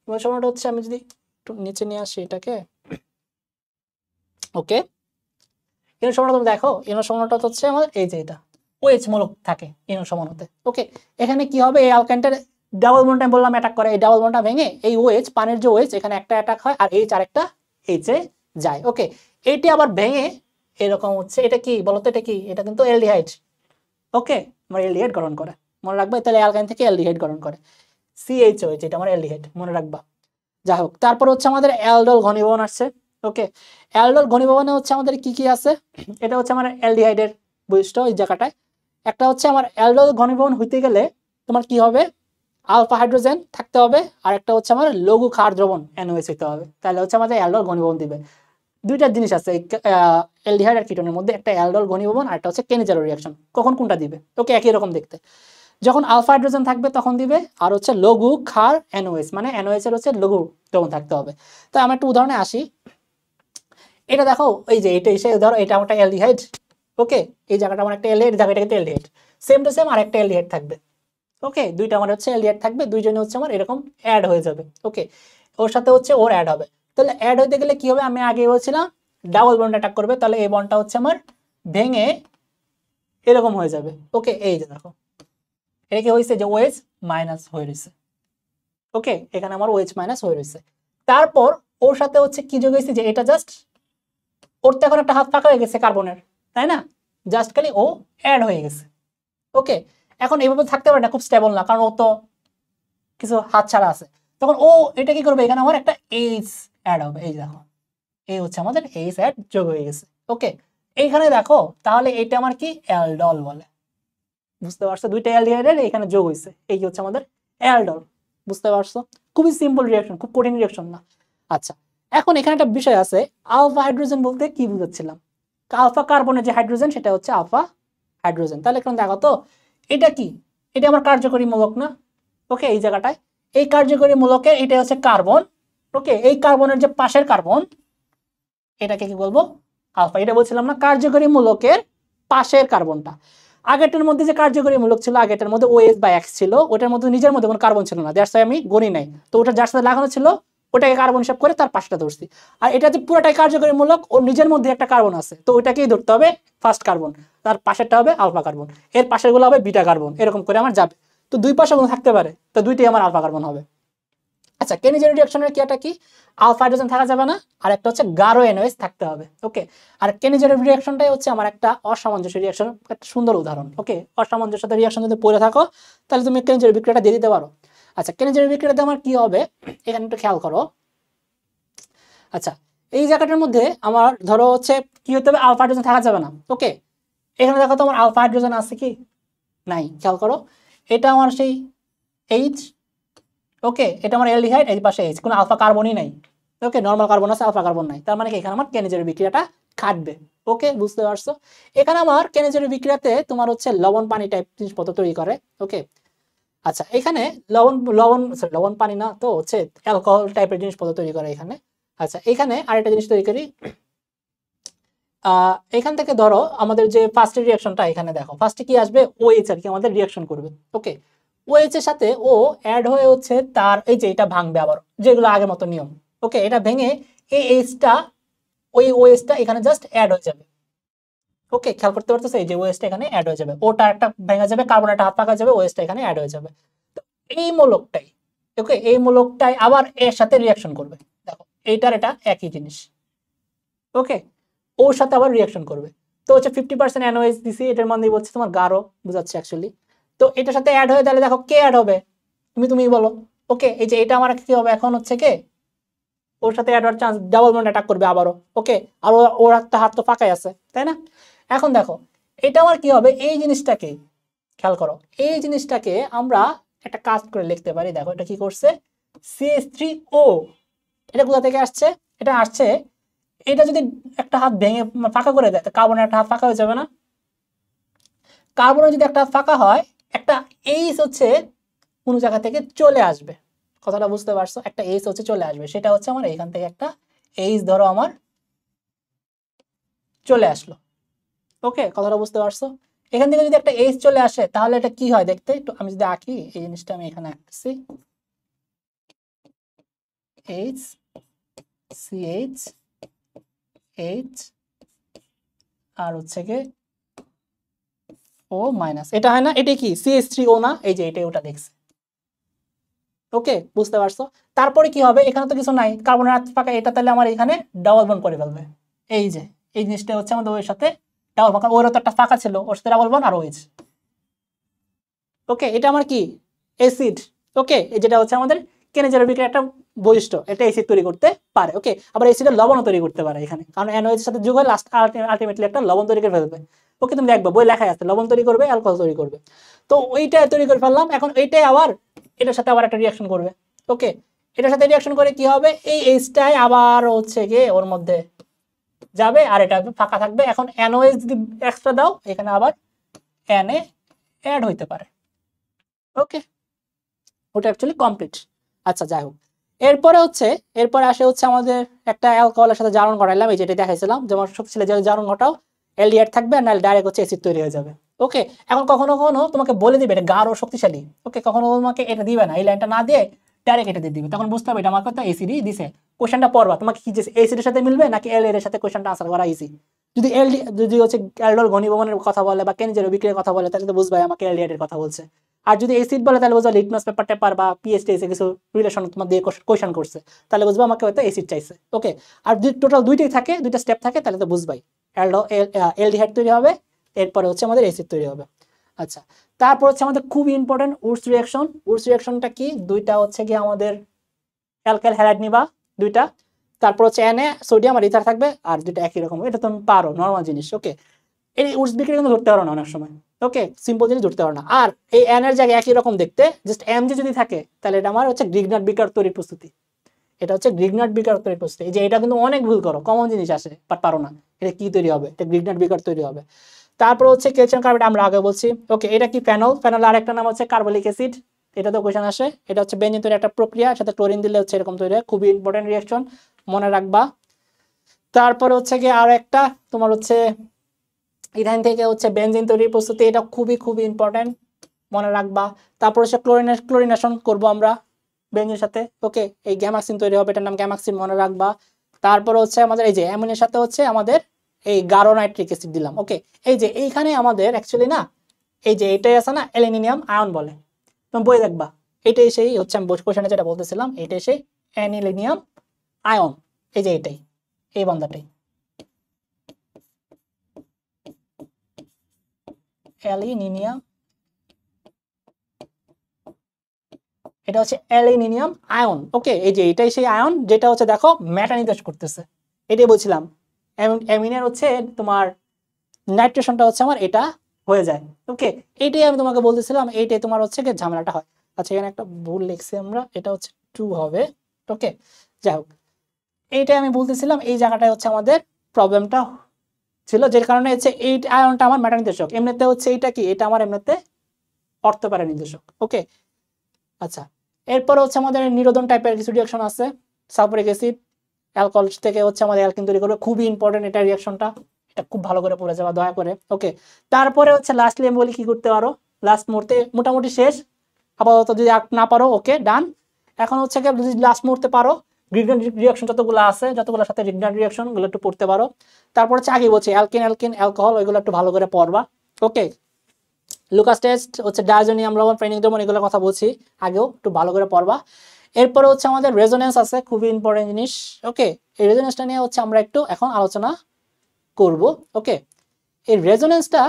[SPEAKER 1] ইনল সমাণুটা হচ্ছে, আমি যদি একটু নিচে নিয়ে আসি এটাকে। ওকে, ইনল সমাণু তুমি দেখো, ইনল সমাণুটা হচ্ছে আমার এই যে এটা ওএইচ মূলক থাকে ইনল সমাণুতে। ওকে, এখানে কি হবে, এই অ্যালকাইনটার ডাবল বন্ড আমি বললাম অ্যাটাক করে, এই ডাবল বন্ডটা ভেঙে এই ওএইচ, পানির যে ওএইচ এখানে একটা অ্যাটাক হয় আর এইচ আরেকটা এইচে যায়। ওকে, এইটি আবার ভেঙে এরকম হচ্ছে, এটা কি বলতো, এটা কি, এটা কিন্তু অ্যালডিহাইড। ওকে, আমার অ্যালডিহাইড গঠন করে, মনে রাখবে, তাহলে অ্যালকাইন থেকে অ্যালডিহাইড গঠন করে, CHOH, এটা আমার অ্যালডিহাইড, মনে রাখবা। যাই হোক, তারপর হচ্ছে আমাদের অ্যালডল ঘনীভবন আসছে। ওকে, অ্যালডল ঘনীভবনে হচ্ছে আমাদের কি কি আছে, এটা হচ্ছে আমার অ্যালডিহাইডের বৈশিষ্ট্য এই জায়গাটায়। একটা হচ্ছে আমার অ্যালডল ঘনীভবন হইতে গেলে তোমার কি হবে, আলফা হাইড্রোজেন থাকতে হবে, আর একটা হচ্ছে আমার লঘু ক্ষার দ্রবণ NOH হইতে হবে, তাহলে হচ্ছে আমাদের অ্যালডল ঘনীভবন দিবে। দুইটা জিনিস আছে অ্যালডিহাইড আর কিটোনের মধ্যে, একটা অ্যালডল ঘনীভবন আর একটা হচ্ছে কেনিজারো রিঅ্যাকশন। কখন কোনটা দিবে, ওকে, একই রকম দেখতে, যখন আলফা হাইড্রোজেন থাকবে তখন দিবে, আর হচ্ছে লঘু ক্ষার NOH, মানে NOH এর হচ্ছে লঘু দ্রবণ থাকতে হবে। তো আমরা একটু উদাহরণে আসি, এটা দেখো, এই যে এটা এসে ধরো এটা আমার একটা অ্যালডিহাইড। ওকে, এই জায়গাটা আমার একটা অ্যালডিহাইড, জায়গাটা কিন্তু অ্যালডিহাইড, সেম টু সেম আর একটা অ্যালডিহাইড থাকবে। ওকে, দুইটা আমার হচ্ছে অ্যালডিহাইড থাকবে, দুইজনে হচ্ছে আমার এরকম অ্যাড হয়ে যাবে। ওকে, ওর সাথে হচ্ছে ওর অ্যাড হবে, তাহলে অ্যাড হইতে গেলে কি হবে, আমি আগে বলছিলাম ডাবল বন্ড অ্যাটাক করবে, তাহলে এই বন্ডটা হচ্ছে আমার ভেঙে এরকম হয়ে যাবে। ওকে, এই যে দেখো, এটা কি হয়েছে যে OH মাইনাস হয়ে রয়েছে। ওকে, এখানে আমার OH মাইনাস হয়ে রয়েছে, তারপর ওর সাথে হচ্ছে কি যোগ হয়েছে, যে এটা জাস্ট ওর তো এখন একটা হাত ফাঁকা হয়ে গেছে কার্বনের, তাই না, জাস্ট খালি ও অ্যাড হয়ে গেছে। ওকে, এখন এইভাবে থাকতে পারে না, খুব স্টেবল না, কারণ ও তো কিছু হাত ছাড়া আছে, তখন ও এটা কি করবে, এখানে আমার একটা এইচ অ্যাড হবে, এই দেখো, এই হচ্ছে আমাদের এইচ অ্যাড যোগ হয়ে গেছে। ওকে, এইখানে দেখো, তাহলে এটা আমার কি অ্যালডল বলে, বুঝতে পারছো, দুইটা অ্যালডিহাইডের এখানে যোগ হয়েছে, এই হচ্ছে আমাদের অ্যালডল, বুঝতে পারছো, খুবই সিম্পল রিঅ্যাকশন, খুব কঠিন রিঅ্যাকশন না। আচ্ছা, এখন এখানে একটা বিষয় আছে, আলফা হাইড্রোজেন বলতে কি বুঝাচ্ছিলাম, আলফা কার্বনের যে হাইড্রোজেন সেটা হচ্ছে আলফা হাইড্রোজেন, তাহলে এখন দেখো তো এটা কি, এটা আমার কার্যকরী মূলক না। ওকে, এই জায়গাটায় এই কার্যকরী মূলকের এটা হচ্ছে কার্বন। ওকে, এই কার্বনের যে পাশের কার্বন এটাকে কি বলবো, আলফা, এটা বলছিলাম না, কার্যকরী মূলকের পাশের কার্বনটা। আগেরটার মধ্যে যে কার্যকরী মূলক ছিল, আগেরটার মধ্যে OH বা X ছিল, ওটার মধ্যে নিজের মধ্যে কোনো কার্বন ছিল না, দ্যাটস ওয়াই আমি গণি নাই, তো ওটা যার সাথে লাগানো ছিল ওটাকে কার্বন হিসাব করে তার পাশটা ধরছি, আর এটা যে পুরোটাই কার্যকরী মূলক, ওর নিজের মধ্যে একটা কার্বন আছে, তো ওইটাকেই ধরতে হবে ফার্স্ট কার্বন, তার পাশেরটা হবে আলফা কার্বন, এর পাশেরগুলো হবে বিটা কার্বন, এরকম করে আমার যাবে, তো দুই পাশে কোনো থাকতে পারে, তো দুইটাই আমার আলফা কার্বন হবে। আচ্ছা, কেনিজের রিঅ্যাকশনের কি একটা কি, আলফা হাইড্রোজেন থাকা যাবে না, আর একটা হচ্ছে গাঢ় NOH থাকতে হবে। ওকে, আর কেনিজের রিঅ্যাকশনটাই হচ্ছে আমার একটা অসামঞ্জস্য রিঅ্যাকশন, একটা সুন্দর উদাহরণ। ওকে, অসামঞ্জস্যতার রিঅ্যাকশন যদি পড়ে থাকো তাহলে তুমি কেনিজের বিক্রিয়াটা দিয়ে দিতে পারো। আচ্ছা, কেনিজের বিক্রিয়াতে আমার কি হবে, এখানে একটু খেয়াল করো। আচ্ছা, এই জায়গাটার মধ্যে আমার ধরো হচ্ছে কি হতে হবে, আলফা হাইড্রোজেন থাকা যাবে না। ওকে, এখানে দেখো তো আমার আলফা হাইড্রোজেন আছে কি, নাই, খেয়াল করো, এটা আমার সেই এইচ। ওকে, এটা আমার অ্যালডিহাইড, এই পাশে এইচ, কোনো আলফা কার্বনই নাই। ওকে, নরমাল কার্বন আছে, আলফা কার্বন নাই, তার মানে কি এখানে আমার কেনিজের বিক্রিয়াটা খাটবে। ওকে, বুঝতে পারছো, এখানে আমার কেনিজের বিক্রিয়াতে তোমার হচ্ছে লবণ পানি টাইপ জিনিসপত্র তৈরি করে। ওকে, আচ্ছা, এখানে লবণ লবণ সরি লবণ পানি না, তো হচ্ছে অ্যালকোহল টাইপের জিনিসপত্র তৈরি করে এখানে। আচ্ছা, এখানে আরেকটা জিনিস তৈরি করি, এখান থেকে ধরো আমাদের যে ফার্স্টের রিঅ্যাকশনটা, এখানে দেখো ফার্স্টে কি আসবে, OH আর কি আমাদের রিঅ্যাকশন করবে। ওকে, OH এর সাথে ও অ্যাড হয়ে হচ্ছে তার এই যে এটা ভাঙবে আবার, যেগুলো আগের মতো নিয়ম। ওকে, এটা ভেঙে এই এইচটা, ওই OH-টা এখানে জাস্ট অ্যাড হয়ে যাবে। ওকে, খেয়াল করতে পারতেছে, এই যে OH-টা এখানে অ্যাড হয়ে যাবে, ওটা একটা ভেঙে যাবে, কার্বন একটা হাত পাকা যাবে, OH-টা এখানে অ্যাড হয়ে যাবে। তো এই মূলকটাই, ওকে, এই মূলকটাই আবার এর সাথে রিঅ্যাকশন করবে। দেখো, এইটার এটা একই জিনিস। ওকে, ওর সাথে আবার রিঅ্যাকশন করবে, তো হচ্ছে 50% NOH দিছি, এটার মানে বলছে তোমার গাঢ়, বুঝাচ্ছে অ্যাকচুয়ালি। তো এটার সাথে অ্যাড হয়ে তাহলে দেখো কে অ্যাড হবে, তুমি বলো। ওকে, এই যে এটা আমার কি হবে এখন হচ্ছে কে, ওর সাথে অ্যাড হওয়ার চান্স, ডাবল বন্ড অ্যাটাক করবে আবারও। ওকে, আর ওর একটা হাত তো ফাঁকাই আছে, তাই না? এখন দেখো এটা আমার কি হবে, এই জিনিসটাকে খেয়াল করো, এই জিনিসটাকে আমরা একটা কাজ করে লিখতে পারি। দেখো এটা কি করছে, CH3O, এটা কোথা থেকে আসছে, এটা আসছে, এটা যদি একটা হাত ভেঙে ফাঁকা করে দেয়, কার্বনের একটা হাত ফাঁকা হয়ে যাবে না? কার্বনের যদি একটা হাত ফাঁকা হয়, একটা এইচ হচ্ছে কোন জায়গা থেকে চলে আসবে, কথাটা বুঝতে পারছো? একটা এইচ হচ্ছে চলে আসবে, সেটা হচ্ছে আমার এখান থেকে একটা এইচ ধরো আমার চলে আসলো। ওকে, কথাটা বুঝতে পারছো? এখান থেকে যদি একটা এইচ চলে আসে তাহলে এটা কি হয় দেখতে একটু, আমি যদি আঁকি এই জিনিসটা, আমি এখানে আঁকতেছি, এইচ CH এইচ আর হচ্ছে কি ও মাইনাস, এটা হয় না, এটা কি CH3O না, এই যে এটাই ওটা দেখছে। ওকে, বুঝতে পারছো? তারপরে কি হবে, এখানে তো কিছু নাই, কার্বনের হাত ফাঁকা, এটা তাহলে আমার এখানে ডাবল বন্ড করে ফেলবে। এই যে এই জিনিসটা হচ্ছে আমাদের ওর সাথে ডাবল ফাঁকা, ওরও তো একটা ফাঁকা ছিল, ওর সাথে ডাবল বন্ড আর ওইচ। ওকে, এটা আমার কি অ্যাসিড। ওকে, যেটা হচ্ছে আমাদের কেনেজের বিক্রিয়ার একটা বৈশিষ্ট্য, এটা অ্যাসিড তৈরি করতে পারে। ওকে, আবার অ্যাসিডের লবণও তৈরি করতে পারে এখানে, কারণ NOH এর সাথে যোগ হয়ে লাস্ট আলটিমেটলি একটা লবণ তৈরি করে ফেলবে। ওকে, তুমি দেখবে বই লেখাই আছে লবণ তৈরি করবে, অ্যালকোহল তৈরি করবে। তো ওইটা তৈরি করে ফেললাম, এখন এইটাই আবার এটার সাথে আবার একটা রিয়াকশন করবে। ওকে, এটার সাথে রিয়াকশন করে কি হবে, এই এইচটাই আবার হচ্ছে গিয়ে ওর মধ্যে যাবে আর এটা ফাঁকা থাকবে। এখন NOH যদি এক্সট্রা দাও, এখানে আবার Na অ্যাড হইতে পারে। ওকে, ওটা অ্যাকচুয়ালি কমপ্লিট। আচ্ছা, যাই হোক, এরপরে আসে হচ্ছে আমাদের একটা অ্যালকোহলের সাথে জারণ ঘটাইলাম, এই যেটা দেখাইছিলাম, যেমন শক্তিশালী জারণ ঘটাও, এলডিহাইড থাকবে, আর নাহলে ডাইরেক্ট হচ্ছে অ্যাসিড তৈরি হয়ে যাবে। ওকে, এখন কখনো কখনো তোমাকে বলে দিবে এটা গাঢ় শক্তিশালী। ওকে, কখনো তোমাকে এটা দিবে না, এই লাইনটা না দিয়ে ডাইরেক্ট এটা দিয়ে দিবে, তখন বুঝতে হবে এটা আমাকে তো এসিডই দিছে। কোশ্চেনটা পড়বা, তোমাকে কি যে এসিডের সাথে মিলবে নাকি এল এর সাথে, কোশ্চেনটা আনসার করা ইজি। যদি হচ্ছে অ্যালডোল ঘনীভবনের কথা বলে বা কেনজের বিক্রিয়ার কথা বলে, তাহলে তো বুঝবে আমাকে এলডিহাইডের কথা বলছে। আর যদি এসিড বলে তাহলে বুঝবা লিটমাস পেপার টেপার বা পিএইচডি এসে কিছু রিলেশন তোমার দিয়ে কোশ্চেন করছে, তাহলে বুঝবা আমাকে হয়তো এসিড চাইছে। ওকে, আর যদি টোটাল দুইটাই থাকে, দুইটা স্টেপ থাকে, তাহলে তো বুঝবাই এলডিহাইড তৈরি হবে, এরপরে হচ্ছে আমাদের এসিড তৈরি হবে। আচ্ছা, তারপর হচ্ছে আমাদের খুব ইম্পর্টেন্ট উডস রিঅ্যাকশন। উডস রিঅ্যাকশনটা কি, দুইটা হচ্ছে কি আমাদের অ্যালকাইল হ্যালাইড নিবা দুইটা, তারপর হচ্ছে Na সোডিয়াম আর ইথার থাকবে, আর দুইটা একই রকম, এটা তুমি পারো, নর্মাল জিনিস। ওকে, এই উডস বিক্রিয়া কিন্তু ধরতে পারো না অনেক সময়। ওকে, সিম্পল জিনিস ধরতে পারো না। আর এই N এর জায়গায় একই রকম দেখতে, জাস্ট Mg যদি থাকে তাহলে এটা আমার হচ্ছে গ্রিগনাট বিকার তৈরির প্রস্তুতি। এটা হচ্ছে গ্রিগনাট বিকার তৈরির প্রস্তুতি। এই যে এটা কিন্তু অনেক ভুল করো, কমন জিনিস আসে বাট পারো না, এটা কি তৈরি হবে, এটা গ্রিগনাট বিকার তৈরি হবে। তারপর হচ্ছে ক্যালসিয়াম কার্বাইড, আমরা আগে বলছি। ওকে, এটা কি ফেনল, ফেনল আরেকটা নাম হচ্ছে কার্বলিক অ্যাসিড, এটা তো কোশ্চেন আসে। এটা হচ্ছে বেঞ্জিন তৈরি একটা প্রক্রিয়া, সাথে ক্লোরিন দিলে হচ্ছে এরকম তৈরি হয়, খুবই ইম্পর্টেন্ট রিঅ্যাকশন, মনে রাখবা। তারপরে হচ্ছে কি আর একটা তোমার হচ্ছে ইথাইন থেকে হচ্ছে বেনজিন তৈরির প্রস্তুতি, এটা খুবই খুবই ইম্পর্টেন্ট, মনে রাখবা। তারপর হচ্ছে ক্লোরিনেশন করব আমরা বেনজিনের সাথে। ওকে, এই গ্যামাক্সিন তৈরি হবে, এটার নাম গ্যামাক্সিন, মনে রাখবা। তারপর হচ্ছে আমাদের এই যে অ্যামোনিয়ার সাথে হচ্ছে আমাদের এই গাঢ় নাইট্রিক অ্যাসিড দিলাম। ওকে, এই যে এইখানে আমাদের অ্যাকচুয়ালি না, এই যে এটাই আছে না, অ্যালুমিনিয়াম আয়ন বলে, তুমি বই দেখবা, এটাই সেই হচ্ছে আমি কোশ্চেনে যেটা বলতেছিলাম, এটাই সেই অ্যানিলিনিয়াম আয়ন, এই যে এটাই, এই বন্ধাটাই অ্যালুমিনিয়াম, এটা হচ্ছে অ্যালুমিনিয়াম আয়ন। ওকে, এই যে এটাই সেই আয়ন যেটা হচ্ছে দেখো ম্যাটা নির্দেশ করতেছে, এটাই বলছিলাম। অ্যামিনের হচ্ছে তোমার নাইট্রেশনটা হচ্ছে আমার এটা হয়ে যায়। ওকে, এইটাই আমি তোমাকে বলতেছিলাম, এইটাই তোমার হচ্ছে কি ঝামেলাটা হয়। আচ্ছা, এখানে একটা ভুল লিখছি আমরা, এটা হচ্ছে 2 হবে। ওকে, যাই হোক, এইটাই আমি বলতেছিলাম, এই জায়গাটায় হচ্ছে আমাদের প্রবলেমটা ছিল, যে কারণে হচ্ছে এই আয়নটা আমার ম্যাটা নির্দেশক, এমনিতে হচ্ছে এটা কি, এটা আমার এমনিতে অর্থপ্যারা নির্দেশক। ওকে, আচ্ছা, এরপর হচ্ছে আমাদের নিরোধন টাইপের কিছু রিঅ্যাকশন আছে, সালফারিক অ্যাসিড অ্যালকোহল থেকে হচ্ছে আমাদের অ্যালকিন তৈরি করবে, খুবই ইম্পর্টেন্ট এটা রিঅ্যাকশনটা, এটা খুব ভালো করে পড়ে যাওয়া দয়া করে। ওকে, তারপরে হচ্ছে লাস্টলি আমি বলি কি করতে পারো, লাস্ট মুহূর্তে মোটামুটি শেষ, আপাতত যদি না পারো ওকে ডান। এখন হচ্ছে যদি লাস্ট মুহূর্তে পারো, গ্রিগনাট রিঅ্যাকশন যতগুলো আছে, যতগুলোর সাথে গ্রিগনাট রিঅ্যাকশন গুলো একটু পড়তে পারো। তারপর হচ্ছে আগে বলছি অ্যালকিন অ্যালকিন অ্যালকোহল, ওইগুলো একটু ভালো করে পড়বা। ওকে, লুকাস টেস্ট হচ্ছে ডায়োজেনিয়াম লবণ, ফেনিকড্রোমন, এগুলোর কথা বলছি আগেও, একটু ভালো করে পড়বা। এরপরে হচ্ছে আমাদের রেজোনেন্স আছে, খুবই ইম্পর্টেন্ট জিনিস। ওকে, এই রেজোনেন্সটা নিয়ে হচ্ছে আমরা একটু এখন আলোচনা করব। ওকে, এই রেজোনেন্সটা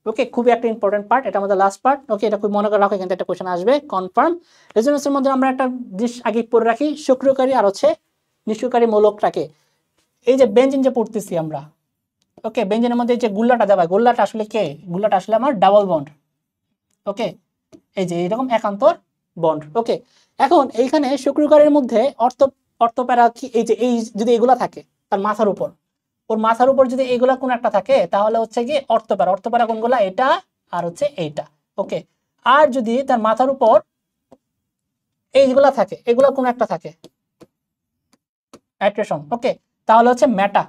[SPEAKER 1] ওকে, খুবই একটা ইম্পর্টেন্ট পার্ট, এটা আমাদের লাস্ট পার্ট। ওকে, এটা খুব মনে করে রাখো, এখান থেকে একটা কোশ্চেন আসবে কনফার্ম। রেজোনেন্সের মধ্যে আমরা একটা জিনিস আগে পড়ে রাখি, সক্রিয়কারী আর হচ্ছে নিষ্ক্রিয়কারী মূলকটাকে। এই যে বেঞ্জিন যে পড়তেছি আমরা, ওকে, বেঞ্জিনের মধ্যে যে গুল্লাটা দেওয়া, গুল্লাটা আসলে কে? গুল্লাটা আসলে আমার ডাবল বন্ড। ওকে, এই যে এরকম একান্তর বন্ড। ওকে, এখন এইখানে সক্রিয়কারীর মধ্যে অর্থপ্যারা কি, এই যে এই যদি এগুলা থাকে তার মাথার উপর, ওর মাথার উপর যদি এইগুলা কোন একটা থাকে তাহলে হচ্ছে কি অর্থপ্যারা। অর্থপ্যারা কোনগুলা? এটা আর হচ্ছে এইটা। ওকে, আর যদি তার মাথার উপর এইগুলা থাকে, এগুলা কোন একটা থাকে অ্যাট্রাকশন, ওকে, তাহলে হচ্ছে মেটা।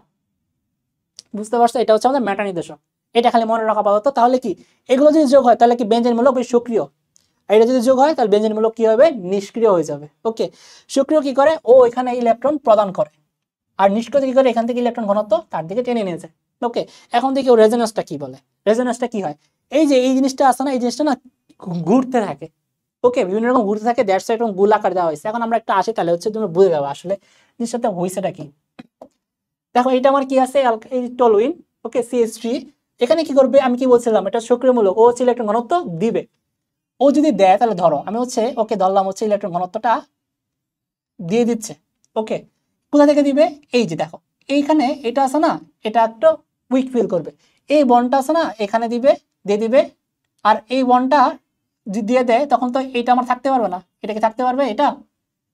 [SPEAKER 1] বুঝতে পারছো? এটা হচ্ছে আমাদের মেটা নির্দেশক। এটা খালি মনে রাখা পাবো। তাহলে কি এগুলো যদি যোগ হয় তাহলে কি বেঞ্জিন মূলক সক্রিয়, আর এটা যদি যোগ হয় তাহলে বেঞ্জিন মূলক কি হবে? নিষ্ক্রিয় হয়ে যাবে। ওকে, সক্রিয় কি করে? ও এখানে ইলেকট্রন প্রদান করে, আর নিষ্ক্রিয় কি করে? এখান থেকে ইলেকট্রন ঘনত্ব তার দিকে টেনে নিয়ে যায়। ওকে, এখন দেখি ও রেজোন্যান্সটা কি বলে। রেজোন্যান্সটা কি হয়? এই যে এই জিনিসটা আছে না, এই জিনিসটা না ঘুরতে থাকে। ওকে, বিভিন্ন রকম ঘুরতে থাকে, দ্যাটস এরকম গোলাকার দেওয়া হয়েছে। এখন আমরা একটা আসি, তাহলে হচ্ছে তুমি বুঝে যাবে আসলে জিনিসটা হয়েছেটা কি। দেখো এটা আমার কি আছে, এই টলুইন। ওকে, CH3 এখানে কি করবে? আমি কি বলছিলাম, এটা সক্রিয়মূলক, ও হচ্ছে ইলেকট্রন ঘনত্ব দিবে। ও যদি দেয় তাহলে ধরো আমি হচ্ছে ওকে ধরলাম হচ্ছে ইলেকট্রন ঘনত্বটা দিয়ে দিচ্ছে। ওকে, কোথা থেকে দিবে? এই যে দেখো এইখানে এটা আছে না, এটা একটা উইক ফিল করবে, এই বন্ডটা আছে না এখানে দিবে, দিয়ে দিবে। আর এই বন্ডটা যদি দিয়ে দেয় তখন তো এটা আমার থাকতে পারবে না। এটা কি থাকতে পারবে? এটা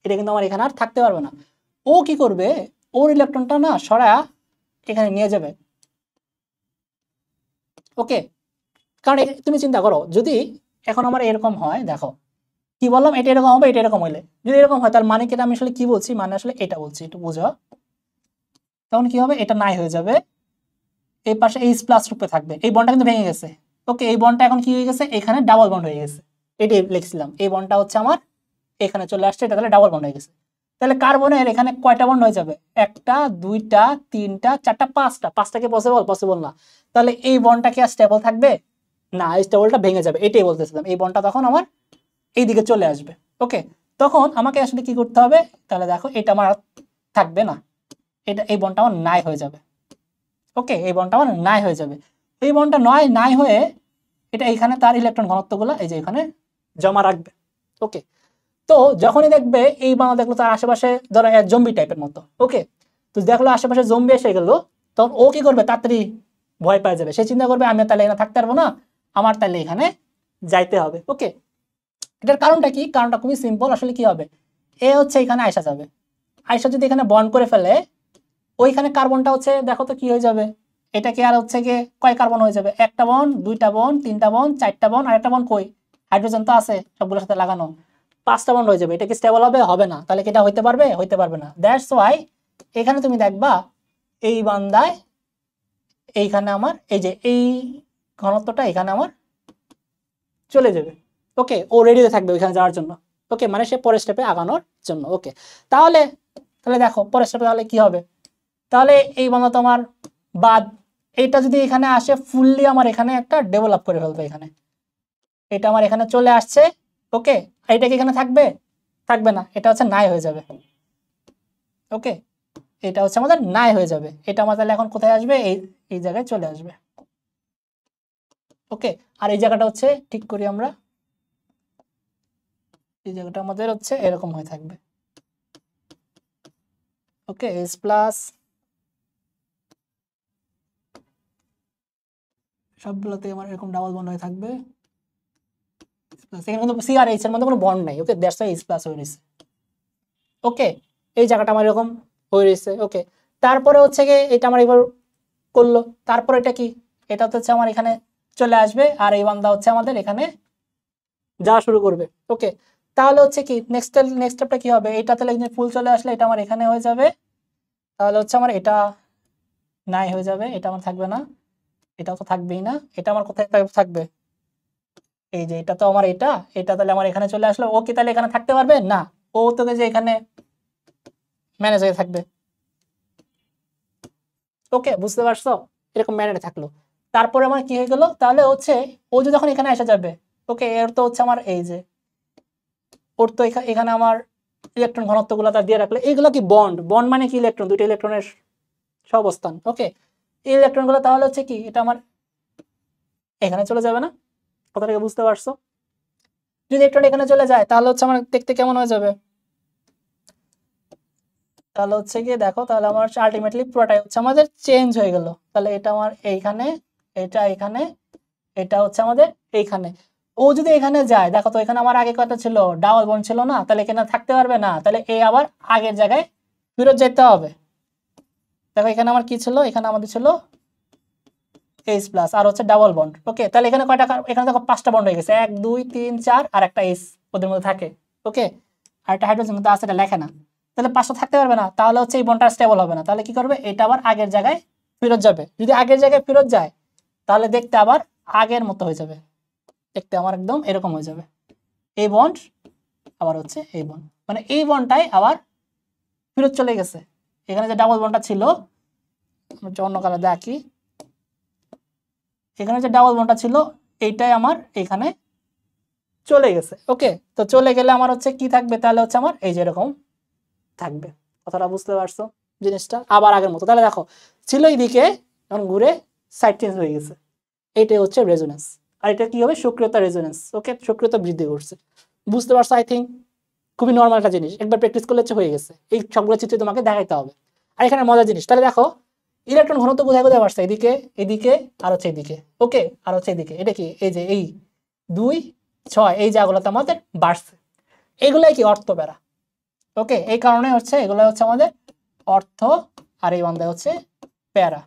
[SPEAKER 1] এটা কিন্তু আমার এখানে আর থাকতে পারবে না। ও কি করবে? ওর ইলেকট্রনটা না সরা এখানে নিয়ে যাবে। ওকে, কারণ তুমি চিন্তা করো, যদি এখন আমার এরকম হয়, দেখো কি বললাম, এটা এরকম হবে, এটা এরকম হইলে যদি এরকম হয় তার মানে কি? আমি আসলে কি বলছি, মানে আসলে এটা বলছি, একটু বুঝো। তখন কি হবে? এটা নাই হয়ে যাবে, এই পাশে এইচ প্লাস রূপে থাকবে, এই বন্ডটা কিন্তু ভেঙে গেছে। ওকে, এই বন্ডটা এখন কি হয়ে গেছে? এখানে ডাবল বন্ড হয়ে গেছে। এটাই লিখছিলাম, এই বন্ডটা হচ্ছে আমার এখানে চলে আসছে, এটা তাহলে ডাবল বন্ড হয়ে গেছে। তাহলে কার্বনের এখানে কয়টা বন্ড হয়ে যাবে? একটা, দুইটা, তিনটা, চারটা, পাঁচটা। পাঁচটা কি পসিবল? পসিবল না। তাহলে এই বন্ডটা কি আর স্টেবল থাকবে? না, এই স্টেবলটা ভেঙে যাবে। এটাই বলতেছিলাম, এই বন্ডটা তখন আমার এইদিকে চলে আসবে। ওকে, তখন আমাকে আসলে কি করতে হবে? তাহলে দেখো এটা আমার আর থাকবে না, এটা এই বন্ডটা আমার নাই হয়ে যাবে। ওকে, এই বন্ডটা আমার নাই হয়ে যাবে। এই বন্ডটা নাই হয়ে এটা এইখানে তার ইলেকট্রন ঘনত্বগুলো এই যে এখানে জমা রাখবে। ওকে, তো যখনই দেখবে এই বানা দেখলো তার আশেপাশে ধরো জম্বি টাইপের মতো, ওকে, তো দেখলো আশেপাশে জম্বি এসে গেল, তখন ও কি করবে? তাড়াতাড়ি ভয় পেয়ে যাবে। সে চিন্তা করবে আমি তাহলে এখানে থাকতে পারবো না, আমার তাহলে এখানে যাইতে হবে। ওকে, এটার কারণটা কি? কারণটা খুবই সিম্পল। আসলে কি হবে? এ হচ্ছে এখানে আয়সা যাবে, আয়সা যদি এখানে বন্ড করে ফেলে, ওইখানে কার্বনটা হচ্ছে দেখো তো কি হয়ে যাবে, এটা কি আর হচ্ছে গিয়ে কয় কার্বন হয়ে যাবে? একটা বন, দুইটা বন, তিনটা বন, চারটা বন, আর একটা বন কই? হাইড্রোজেন তো আছে সবগুলোর সাথে লাগানো, পাঁচটা বন্ড হয়ে যাবে। এটা কি স্টেবল হবে? হবে না। তাহলে কি এটা হইতে পারবে? হইতে পারবে না। দ্যাটস ওয়াই এখানে তুমি দেখবা এই বান্দায় এইখানে আমার এই যে এই ঘনত্বটা এখানে আমার চলে যাবে। ওকে, ও রেডি হয়ে থাকবে ওইখানে যাওয়ার জন্য। ওকে, মানে সে পরের স্টেপে আগানোর জন্য। ওকে, তাহলে তাহলে দেখো পরের স্টেপে তাহলে কি হবে? তাহলে এই বান্দা তোমার বাদ, এইটা যদি এখানে আসে ফুললি আমার এখানে একটা ডেভেলপ করে ফেলবে এখানে, এটা আমার এখানে চলে আসছে। ওকে, এইটা কি এখানে থাকবে? থাকবে না, এটা হচ্ছে নাই হয়ে যাবে। ওকে, এটা হচ্ছে আমাদের নাই হয়ে যাবে। এটা আমাদের তাহলে এখন কোথায় আসবে? এই এই জায়গায় চলে আসবে। ওকে, আর এই জায়গাটা হচ্ছে ঠিক করি আমরা, এই জায়গাটা আমাদের হচ্ছে এরকম হয়ে থাকবে। ওকে, এস প্লাস সবগুলোতে আমার এরকম ডাবল বন্ড হয়ে থাকবে। এখানে কিন্তু সি আর এইচ এর মধ্যে কোনো বন্ড নাই। ওকে, দ্যাটস ওয়াই এইচ প্লাস হয়ে রয়েছে। ওকে, এই জায়গাটা আমার এরকম হয়ে রয়েছে। ওকে, তারপরে হচ্ছে কি এটা আমার এবার করলো, তারপর এটা কি? এটা হচ্ছে আমার এখানে চলে আসবে, আর এই বান্দা হচ্ছে আমাদের এখানে যাওয়া শুরু করবে। ওকে, তাহলে হচ্ছে কি নেক্সট স্টেপটা কি হবে? এটা তাহলে ফুল চলে আসলে এটা আমার এখানে হয়ে যাবে, তাহলে হচ্ছে আমার এটা নাই হয়ে যাবে, এটা আমার থাকবে না, এটাও তো থাকবেই না, এটা আমার কোথায় থাকবে? এই যে এটা তো আমার এটা, এটা তাহলে আমার এখানে চলে আসলো। ও কি তাহলে এখানে থাকতে পারবে না? ও তোকে যে এখানে ম্যানেজ হয়ে থাকবে। ওকে, বুঝতে পারছো? এরকম ম্যানেজ থাকলো, তারপরে আমার কি হয়ে গেল? তাহলে হচ্ছে ও যে যখন এখানে এসে যাবে, ওকে, এর তো হচ্ছে আমার এই যে ওর তো এখানে আমার ইলেকট্রন ঘনত্বগুলো তার দিয়ে রাখলে, এইগুলো কি বন্ড? বন্ড মানে কি? ইলেকট্রন, দুইটা ইলেকট্রনের সহাবস্থান। ওকে, এই ইলেকট্রনগুলো তাহলে হচ্ছে কি এটা আমার এখানে চলে যাবে না? কথাটাকে বুঝতে পারছো? যদি ইলেকট্রন এখানে চলে যায় তাহলে হচ্ছে আমার দেখতে কেমন হয়ে যাবে? তাহলে হচ্ছে গিয়ে দেখো, তাহলে আমার আলটিমেটলি পুরোটাই হচ্ছে আমাদের চেঞ্জ হয়ে গেল। তাহলে এটা আমার এইখানে, এটা এখানে, এটা হচ্ছে আমাদের এইখানে। ও যদি এখানে যায়, দেখো তো এখানে আমার আগে কত ছিল, ডাবল বন্ড ছিল না, তাহলে এখানে থাকতে পারবে না, তাহলে এ আবার আগের জায়গায় ফেরত যেতে হবে। দেখো এখানে আমার কি ছিল, এখানে আমাদের ছিল এইচ প্লাস আর হচ্ছে ডাবল বন্ড। ওকে, তাহলে এখানে কয়টা, এখানে দেখো 5টা বন্ড হয়ে গেছে, 1 2 3 4 আর একটা এইচ ওদের মধ্যে থাকে। ওকে, আর একটা হাইড্রোজেন মধ্যে আছে, এটা লেখে না। তাহলে 5টা থাকতে পারবে না, তাহলে হচ্ছে এই বন্ডটা স্টেবল হবে না। তাহলে কি করবে, এটা আবার আগের জায়গায় ফেরত যাবে। যদি আগের জায়গায় ফেরত যায় তাহলে দেখতে আবার আগের মতো হয়ে যাবে, দেখতে আমার একদম এরকম হয়ে যাবে। এই বন্ড আবার হচ্ছে এই বন্ড, মানে এই বন্ডটাই আবার ফেরত চলে গেছে। এখানে যে ডাবল বন্ডটা ছিল, অন্য কালার দেখি, এখানে যে ডাবল বন্ডটা ছিল এইটাই আমার এখানে চলে গেছে। ওকে, তো চলে গেলে আমার হচ্ছে কি থাকবে, তাহলে হচ্ছে আমার এই যে এরকম থাকবে। কথাটা বুঝতে পারছো জিনিসটা? আবার আগের মতো। তাহলে দেখো ছিল এইদিকে, এখন ঘুরে সাইড চেঞ্জ হয়ে গেছে। এইটাই হচ্ছে রেজোনেন্স। আর এটা কি হবে, সক্রিয়তা রেজোনেন্স। ওকে, সক্রিয়তা বৃদ্ধি করছে। বুঝতে পারছো? আই থিঙ্ক খুবই নর্মাল একটা জিনিস, একবার প্র্যাকটিস করলে হয়ে গেছে। এই সবগুলো চিত্র তোমাকে দেখাইতে হবে। আর এখানে মজার জিনিস, তাহলে দেখো ইলেকট্রন ঘনত্ব কোথায় কোথায় বাড়ছে, এদিকে, এদিকে আর হচ্ছে এদিকে। ওকে, আর হচ্ছে এদিকে, এটা কি, এই যে এই 2 6 এই জায়গাগুলোতে আমাদের বাড়ছে। এগুলাই কি অর্থ প্যারা। ওকে, এই কারণে হচ্ছে এগুলো হচ্ছে আমাদের অর্থ, আর এই বান্ধা হচ্ছে প্যারা।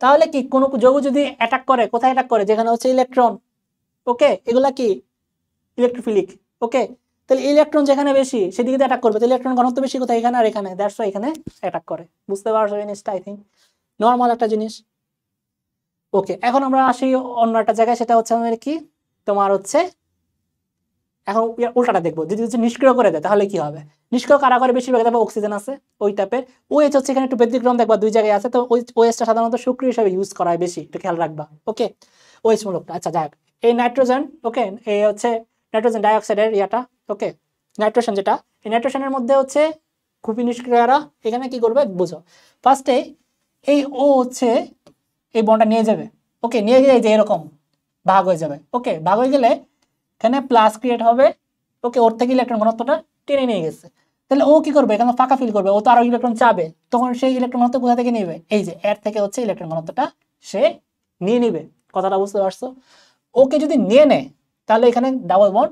[SPEAKER 1] তাহলে কি কোনো যৌগ যদি অ্যাটাক করে, কোথায় অ্যাটাক করে, যেখানে হচ্ছে ইলেকট্রন। ওকে, এগুলা কি ইলেকট্রোফিলিক। ওকে, তাহলে ইলেকট্রন যেখানে বেশি সেদিকে অ্যাটাক করবে, তাহলে ইলেকট্রন ঘনত্ব বেশি কোথায়, এখানে আর এখানে, দ্যাটস ওয়াই এখানে অ্যাটাক করে। বুঝতে পারছো জিনিসটা? আই থিঙ্ক নর্মাল একটা জিনিস। ওকে, এখন আমরা আসি অন্য একটা জায়গায়, সেটা হচ্ছে আমাদের কি, তোমার হচ্ছে এখন উল্টাটা দেখবো, যদি হচ্ছে নিষ্ক্রিয় করে দেয় তাহলে কি হবে। নিষ্ক্রিয় কারা করে, বেশিরভাগ দেখবো অক্সিজেন আছে ওই টাইপের। ওএইচ হচ্ছে এখানে একটু ব্যতিক্রম, দেখবা 2 জায়গায় আছে, তো ওই ওএইচটা সাধারণত সক্রিয় হিসাবে ইউজ করা হয় বেশি, একটু খেয়াল রাখবা। ওকে, ওএইচ মূলকটা। আচ্ছা যাক, এই নাইট্রোজেন, ওকে, এই হচ্ছে নাইট্রোজেন ডাইঅক্সাইডের ইয়াটা। ওকে, নাইট্রোজেন যেটা, এই নাইট্রোজেনের মধ্যে হচ্ছে খুবই নিষ্ক্রিয়রা এখানে কি করবে বুঝো। ফার্স্টে এই ও হচ্ছে এই বন্ডটা নিয়ে যাবে। ওকে, নিয়ে গিয়ে যে এরকম ভাগ হয়ে যাবে। ওকে, ভাগ হয়ে গেলে এখানে প্লাস ক্রিয়েট হবে। ওকে, ওর থেকে ইলেকট্রন ঘনত্বটা টেনে নিয়ে গেছে। তাহলে ও কি করবে, এখানে ফাঁকা ফিল করবে, ও তো আরো ইলেকট্রন চাবে, তখন সেই ইলেকট্রন ঘনত্ব কোথা থেকে নেবে, এই যে এর থেকে হচ্ছে ইলেকট্রন ঘনত্বটা সে নিয়ে নিবে। কথাটা বুঝতে পারছো? ওকে যদি নিয়ে নেয় তাহলে এখানে ডাবল বন্ড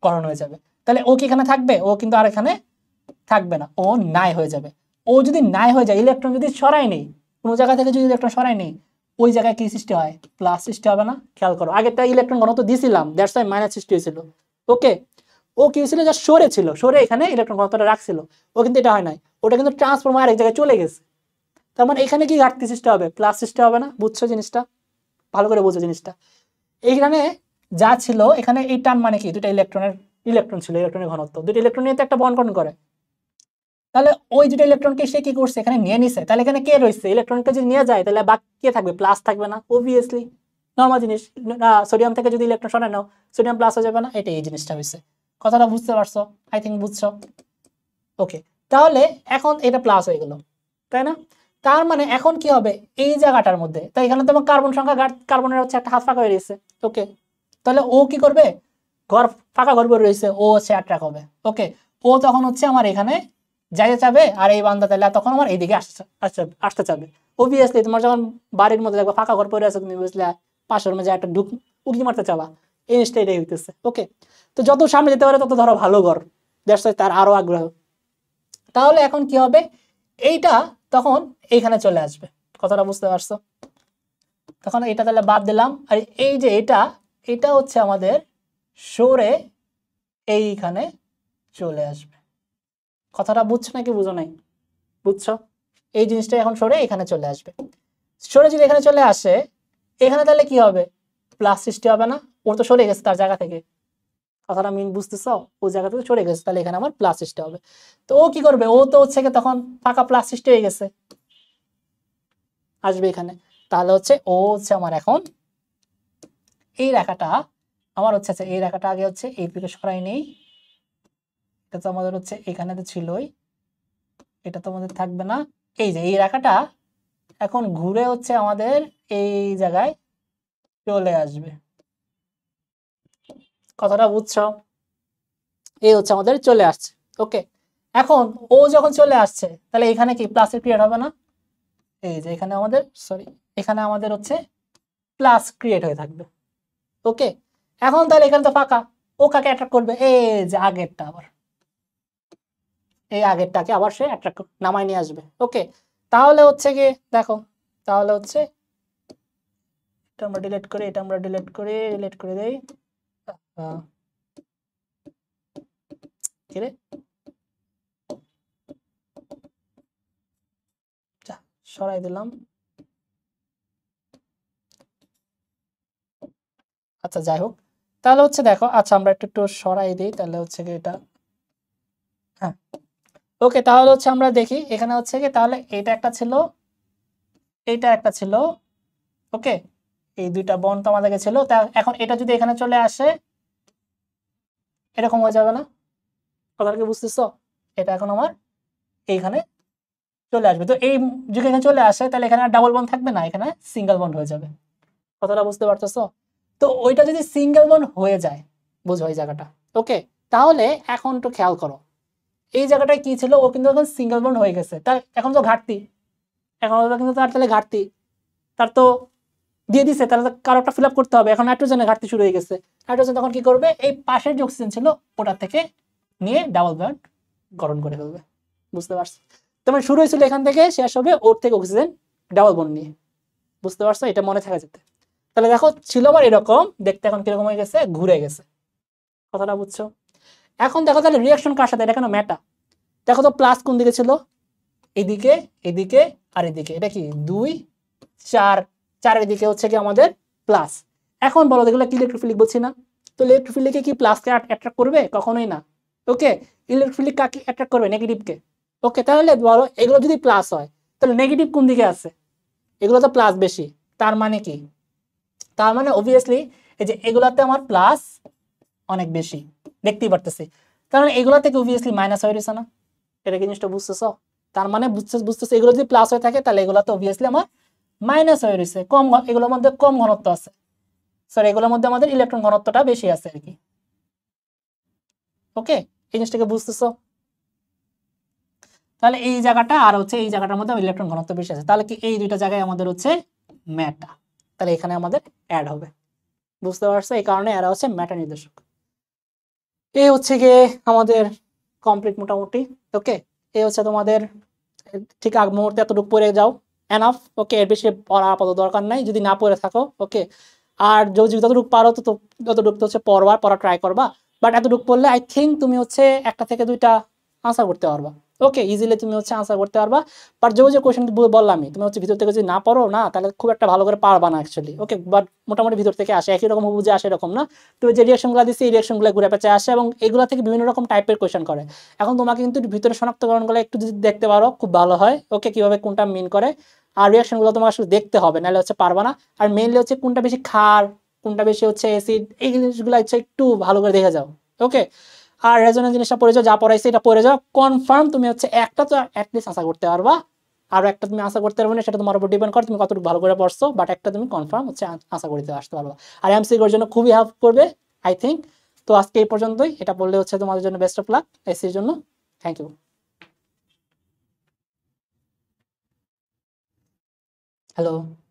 [SPEAKER 1] গঠন হয়ে যাবে। তাহলে ও কি এখানে থাকবে, ও কিন্তু আর এখানে থাকবে না, ও নাই হয়ে যাবে। ও যদি নাই হয়ে যায়, ইলেকট্রন যদি সরাই নেই, কোনো জায়গা থেকে যদি ইলেকট্রন সরাই নেই, ওই জায়গায় কি সৃষ্টি হয়, প্লাস সৃষ্টি হবে না? খেয়াল করো, আগেরটা ইলেকট্রন ঘনত্ব দিয়েছিলাম, দ্যাটস ওয়াই মাইনাস সৃষ্টি হয়েছিল। ওকে, ও কি হয়েছিল, যা সরে ছিল, সরে এখানে ইলেকট্রন ঘনত্বটা রাখছিল, ও কিন্তু এটা হয় নাই, ওটা কিন্তু ট্রান্সফর্ম আরেক জায়গায় চলে গেছে। তার মানে এখানে কি ঘাটতি সৃষ্টি হবে, প্লাস সৃষ্টি হবে না? বুঝছো জিনিসটা? ভালো করে বুঝো জিনিসটা। এইখানে যা ছিল, এখানে এই টান মানে কি, দুটা ইলেকট্রন ছিল, ইলেকট্রনের ঘনত্ব, দুটো ইলেকট্রন নিয়ে তো একটা বন্ড গঠন করে। তাহলে ওই দুটো ইলেকট্রনকে সে কি করছে, এখানে নিয়ে নিছে, তাহলে এখানে কে রয়েছে, ইলেকট্রনকে যদি নিয়ে যায় তাহলে বাকি কে থাকবে, প্লাস থাকবে না? অবভিয়াসলি নর্মাল জিনিস, সোডিয়াম থেকে যদি ইলেকট্রন সরায় নাও, সোডিয়াম প্লাস হয়ে যাবে না? এটাই এই জিনিসটা হয়েছে। কথাটা বুঝতে পারছো? আই থিঙ্ক বুঝছো। ওকে, তাহলে এখন এটা প্লাস হয়ে গেল, তাই না? তার মানে এখন কি হবে, এই জায়গাটার মধ্যে, তাই এখানে তোমার কার্বন সংখ্যা, কার্বনের হচ্ছে একটা হাত ফাঁকা হয়ে রয়েছে। ওকে, তাহলে ও কি করবে, ঘর ফাঁকা ঘর পরে রয়েছে, ও হচ্ছে অ্যাট্রাক্ট হবে। ওকে, ও তখন হচ্ছে আমার এখানে যাইতে চাবে, আর এই বান্দা তাহলে তখন আমার এইদিকে আসতে চাবে। অবভিয়াসলি তোমার যখন বাড়ির মধ্যে দেখবা ফাঁকা ঘর পরে আছে, তুমি বুঝলে পাশের মধ্যে একটা উকি মারতে চাবা, এই জিনিসটা এটাই হইতেছে। ওকে, তো যত সামনে যেতে পারে তত ধরো ভালো ঘর, দ্যাটস ওয়াই তার আরো আগ্রহ। তাহলে এখন কি হবে, এইটা তখন এইখানে চলে আসবে। কথাটা বুঝতে পারছো? তখন এটা তাহলে বাদ দিলাম, আর এই যে এটা, এটা হচ্ছে আমাদের সরে এইখানে চলে আসবে। কথাটা বুঝছো নাকি বুঝো নাই? বুঝছো? এই জিনিসটা এখন সরে এখানে চলে আসবে। সরে যদি এখানে চলে আসে, এখানে তাহলে কি হবে, প্লাস সৃষ্টি হবে না? ও তো সরে গেছে তার জায়গা থেকে। কথাটা মিন বুঝতেছ? ও জায়গা থেকে সরে গেছে, তাহলে এখানে আমার প্লাস সৃষ্টি হবে। তো ও কি করবে, ও তো হচ্ছে তখন ফাঁকা প্লাস সৃষ্টি হয়ে গেছে, আসবে এখানে। তাহলে হচ্ছে ও হচ্ছে আমার এখন এই রেখাটা, আমার হচ্ছে আচ্ছা এই রেখাটা আগে হচ্ছে এই দিকে সরাই নেই, এটা তো আমাদের হচ্ছে এখানে তো ছিলই, এটা তো আমাদের থাকবে না। এই যে এই রেখাটা এখন ঘুরে হচ্ছে আমাদের এই জায়গায় চলে আসবে। কথাটা বুঝছো? এই হচ্ছে আমাদের চলে আসছে। ওকে, এখন ও যখন চলে আসছে তাহলে এখানে কি প্লাসের ক্রিয়েট হবে না? এই যে এখানে আমাদের, সরি, এখানে আমাদের হচ্ছে প্লাস ক্রিয়েট হয়ে থাকবে। ওকে, এখন তাহলে এখানে তো ফাঁকা, ও কাকে অ্যাট্রাক্ট করবে? এই যে আগেরটা, আবার এই আগেরটাকে আবার সে অ্যাট্রাক্ট নামায় নিয়ে আসবে। ওকে, তাহলে হচ্ছে কি দেখো, তাহলে হচ্ছে এটা আমরা ডিলিট করি, এটা আমরা ডিলিট করে দেই। কি রে, সরাই দিলাম। আচ্ছা যাই হোক, তাহলে হচ্ছে দেখো, আচ্ছা আমরা একটু একটু সরাই দিই, তাহলে হচ্ছে কি এটা, হ্যাঁ ওকে, তাহলে হচ্ছে আমরা দেখি এখানে হচ্ছে কি, তাহলে এটা একটা ছিল, এইটা একটা ছিল। ওকে, এই দুইটা বন্ড তো আমাদের ছিল, তা এখন এটা যদি এখানে চলে আসে এরকম হয়ে যাবে না? কথাটা কি বুঝতেছো? এটা এখন আমার এইখানে চলে আসবে, তো এই যদি এখানে চলে আসে তাহলে এখানে ডাবল বন্ড থাকবে না, এখানে সিঙ্গেল বন্ড হয়ে যাবে। কথাটা বুঝতে পারতেছো? তো ওইটা যদি সিঙ্গেল বন্ড হয়ে যায়, বুঝো এই জায়গাটা। ওকে, তাহলে এখন একটু খেয়াল করো, এই জায়গাটায় কি ছিল, ও কিন্তু এখন সিঙ্গেল বন্ড হয়ে গেছে, তার এখন তো ঘাটতি, এখন কিন্তু তার তাহলে ঘাটতি, তার তো দিয়ে দিছে, তাহলে কারোটা ফিল আপ করতে হবে, এখন নাইট্রোজেনের ঘাটতি শুরু হয়ে গেছে। নাইট্রোজেন তখন কি করবে, এই পাশের যে অক্সিজেন ছিল ওটা থেকে নিয়ে ডাবল বন্ড গঠন করে ফেলবে। বুঝতে পারছো? তোমার শুরু হয়েছিল এখান থেকে, শেষ হবে ওর থেকে অক্সিজেন ডাবল বন্ড নিয়ে। বুঝতে পারছো? এটা মনে থাকা যেতে, তাহলে দেখো ছিল আবার এরকম দেখতে, এখন কিরকম হয়ে গেছে, ঘুরে গেছে। কথাটা বুঝছো? এখন দেখো তাহলে রিয়াকশন কার সাথে, এটা কেন মেটা? দেখো তো প্লাস কোন দিকে ছিল, এদিকে, এদিকে আর এদিকে, এটা কি 2 4, চারের দিকে হচ্ছে কি আমাদের প্লাস। এখন বলো এগুলো কি ইলেকট্রোফিলিক বলছি না? তো ইলেকট্রোফিলিকে কি প্লাসকে অ্যাট্রাক্ট করবে? কখনোই না। ওকে, ইলেকট্রোফিলিক কাকে অ্যাট্রাক্ট করবে? নেগেটিভকে। ওকে, তাহলে বলো এগুলো যদি প্লাস হয় তাহলে নেগেটিভ কোন দিকে আছে? এগুলো তো প্লাস বেশি, তার মানে কি, তার মানে অবভিয়াসলি এই যে এগুলাতে আমার প্লাস অনেক বেশি, দেখতেই পারতেছি, কারণ এগুলা থেকে অবভিয়াসলি মাইনাস হয়ে রয়েছে না? এটা কি জিনিসটা বুঝতেছো? তার মানে বুঝতেছে এগুলো যদি প্লাস হয়ে থাকে তাহলে এগুলো তো অবভিয়াসলি আমার মাইনাস হয়ে রয়েছে, কম, এগুলোর মধ্যে কম ঘনত্ব আছে, সরি এগুলোর মধ্যে আমাদের ইলেকট্রন ঘনত্বটা বেশি আছে আর কি। ওকে, এই জিনিসটাকে বুঝতেছো? তাহলে এই জায়গাটা আর হচ্ছে এই জায়গাটার মধ্যে ইলেকট্রন ঘনত্ব বেশি আছে, তাহলে কি এই দুইটা জায়গায় আমাদের হচ্ছে মেটা, তাহলে এখানে আমাদের অ্যাড হবে। বুঝতে পারছো? এই কারণে এরা হচ্ছে মেটা নির্দেশক। এই হচ্ছে গিয়ে আমাদের কমপ্লিট মোটামুটি। ওকে, এই হচ্ছে তোমাদের, ঠিক আগ মুহূর্তে এতটুকু পড়ে যাও, এনাফ। ওকে, এর বেশি পড়া আপাতত দরকার নাই যদি না পড়ে থাকো। ওকে, আর যদি যতটুকু পারো তো ততটুকু তো হচ্ছে পড়া ট্রাই করবা, বাট এতটুকু পড়লে আই থিঙ্ক তুমি হচ্ছে একটা থেকে দুইটা আনসার করতে পারবা। ওকে, ইজিলি তুমি হচ্ছে আনসার করতে পারবা। বাট যে কোয়েশ্চেন বললামই, তুমি হচ্ছে ভিতর থেকে যদি না পড়ো না তাহলে খুব একটা ভালো করে পারবা না অ্যাকচুয়ালি। ওকে, বাট মোটামুটি ভিতর থেকে আসে, একই রকম বুঝে আসে এরকম না। তো যে রিয়াকশনগুলো দিচ্ছি এই রিয়াকশনগুলো ঘুরে পেঁচে আসে এবং এগুলো থেকে বিভিন্ন রকম টাইপের কোয়েশ্চেন করে। এখন তোমাকে কিন্তু ভিতরে শনাক্তকরণগুলো একটু যদি দেখতে পারো খুব ভালো হয়। ওকে, কিভাবে কোনটা মিন করে, আর রিয়াকশনগুলো তোমার আসলে দেখতে হবে, নাহলে হচ্ছে পারবা না। আর মেইনলি হচ্ছে কোনটা বেশি ক্ষার, কোনটা বেশি হচ্ছে অ্যাসিড, এই জিনিসগুলো হচ্ছে একটু ভালো করে দেখে যাও। ওকে, আর রেজোনেন্স জিনিসটা পড়ে যাও, যা পড়াইছে এটা পড়ে যাও, কনফার্ম তুমি হচ্ছে একটা তো অ্যাটলিস্ট আশা করতে পারবা। আর একটা তুমি আশা করতে পারবে না, সেটা তোমার উপর ডিপেন্ড করে তুমি কতটুকু ভালো করে পড়ছো, বাট একটা তুমি কনফার্ম হচ্ছে আশা করতে আসতে পারবা। আর এমসিকিউর জন্য খুবই হেল্প করবে আই থিঙ্ক। তো আজকে এই পর্যন্তই, এটা বললে হচ্ছে তোমাদের জন্য বেস্ট অফ লাক এসির জন্য। Thank you. হ্যালো।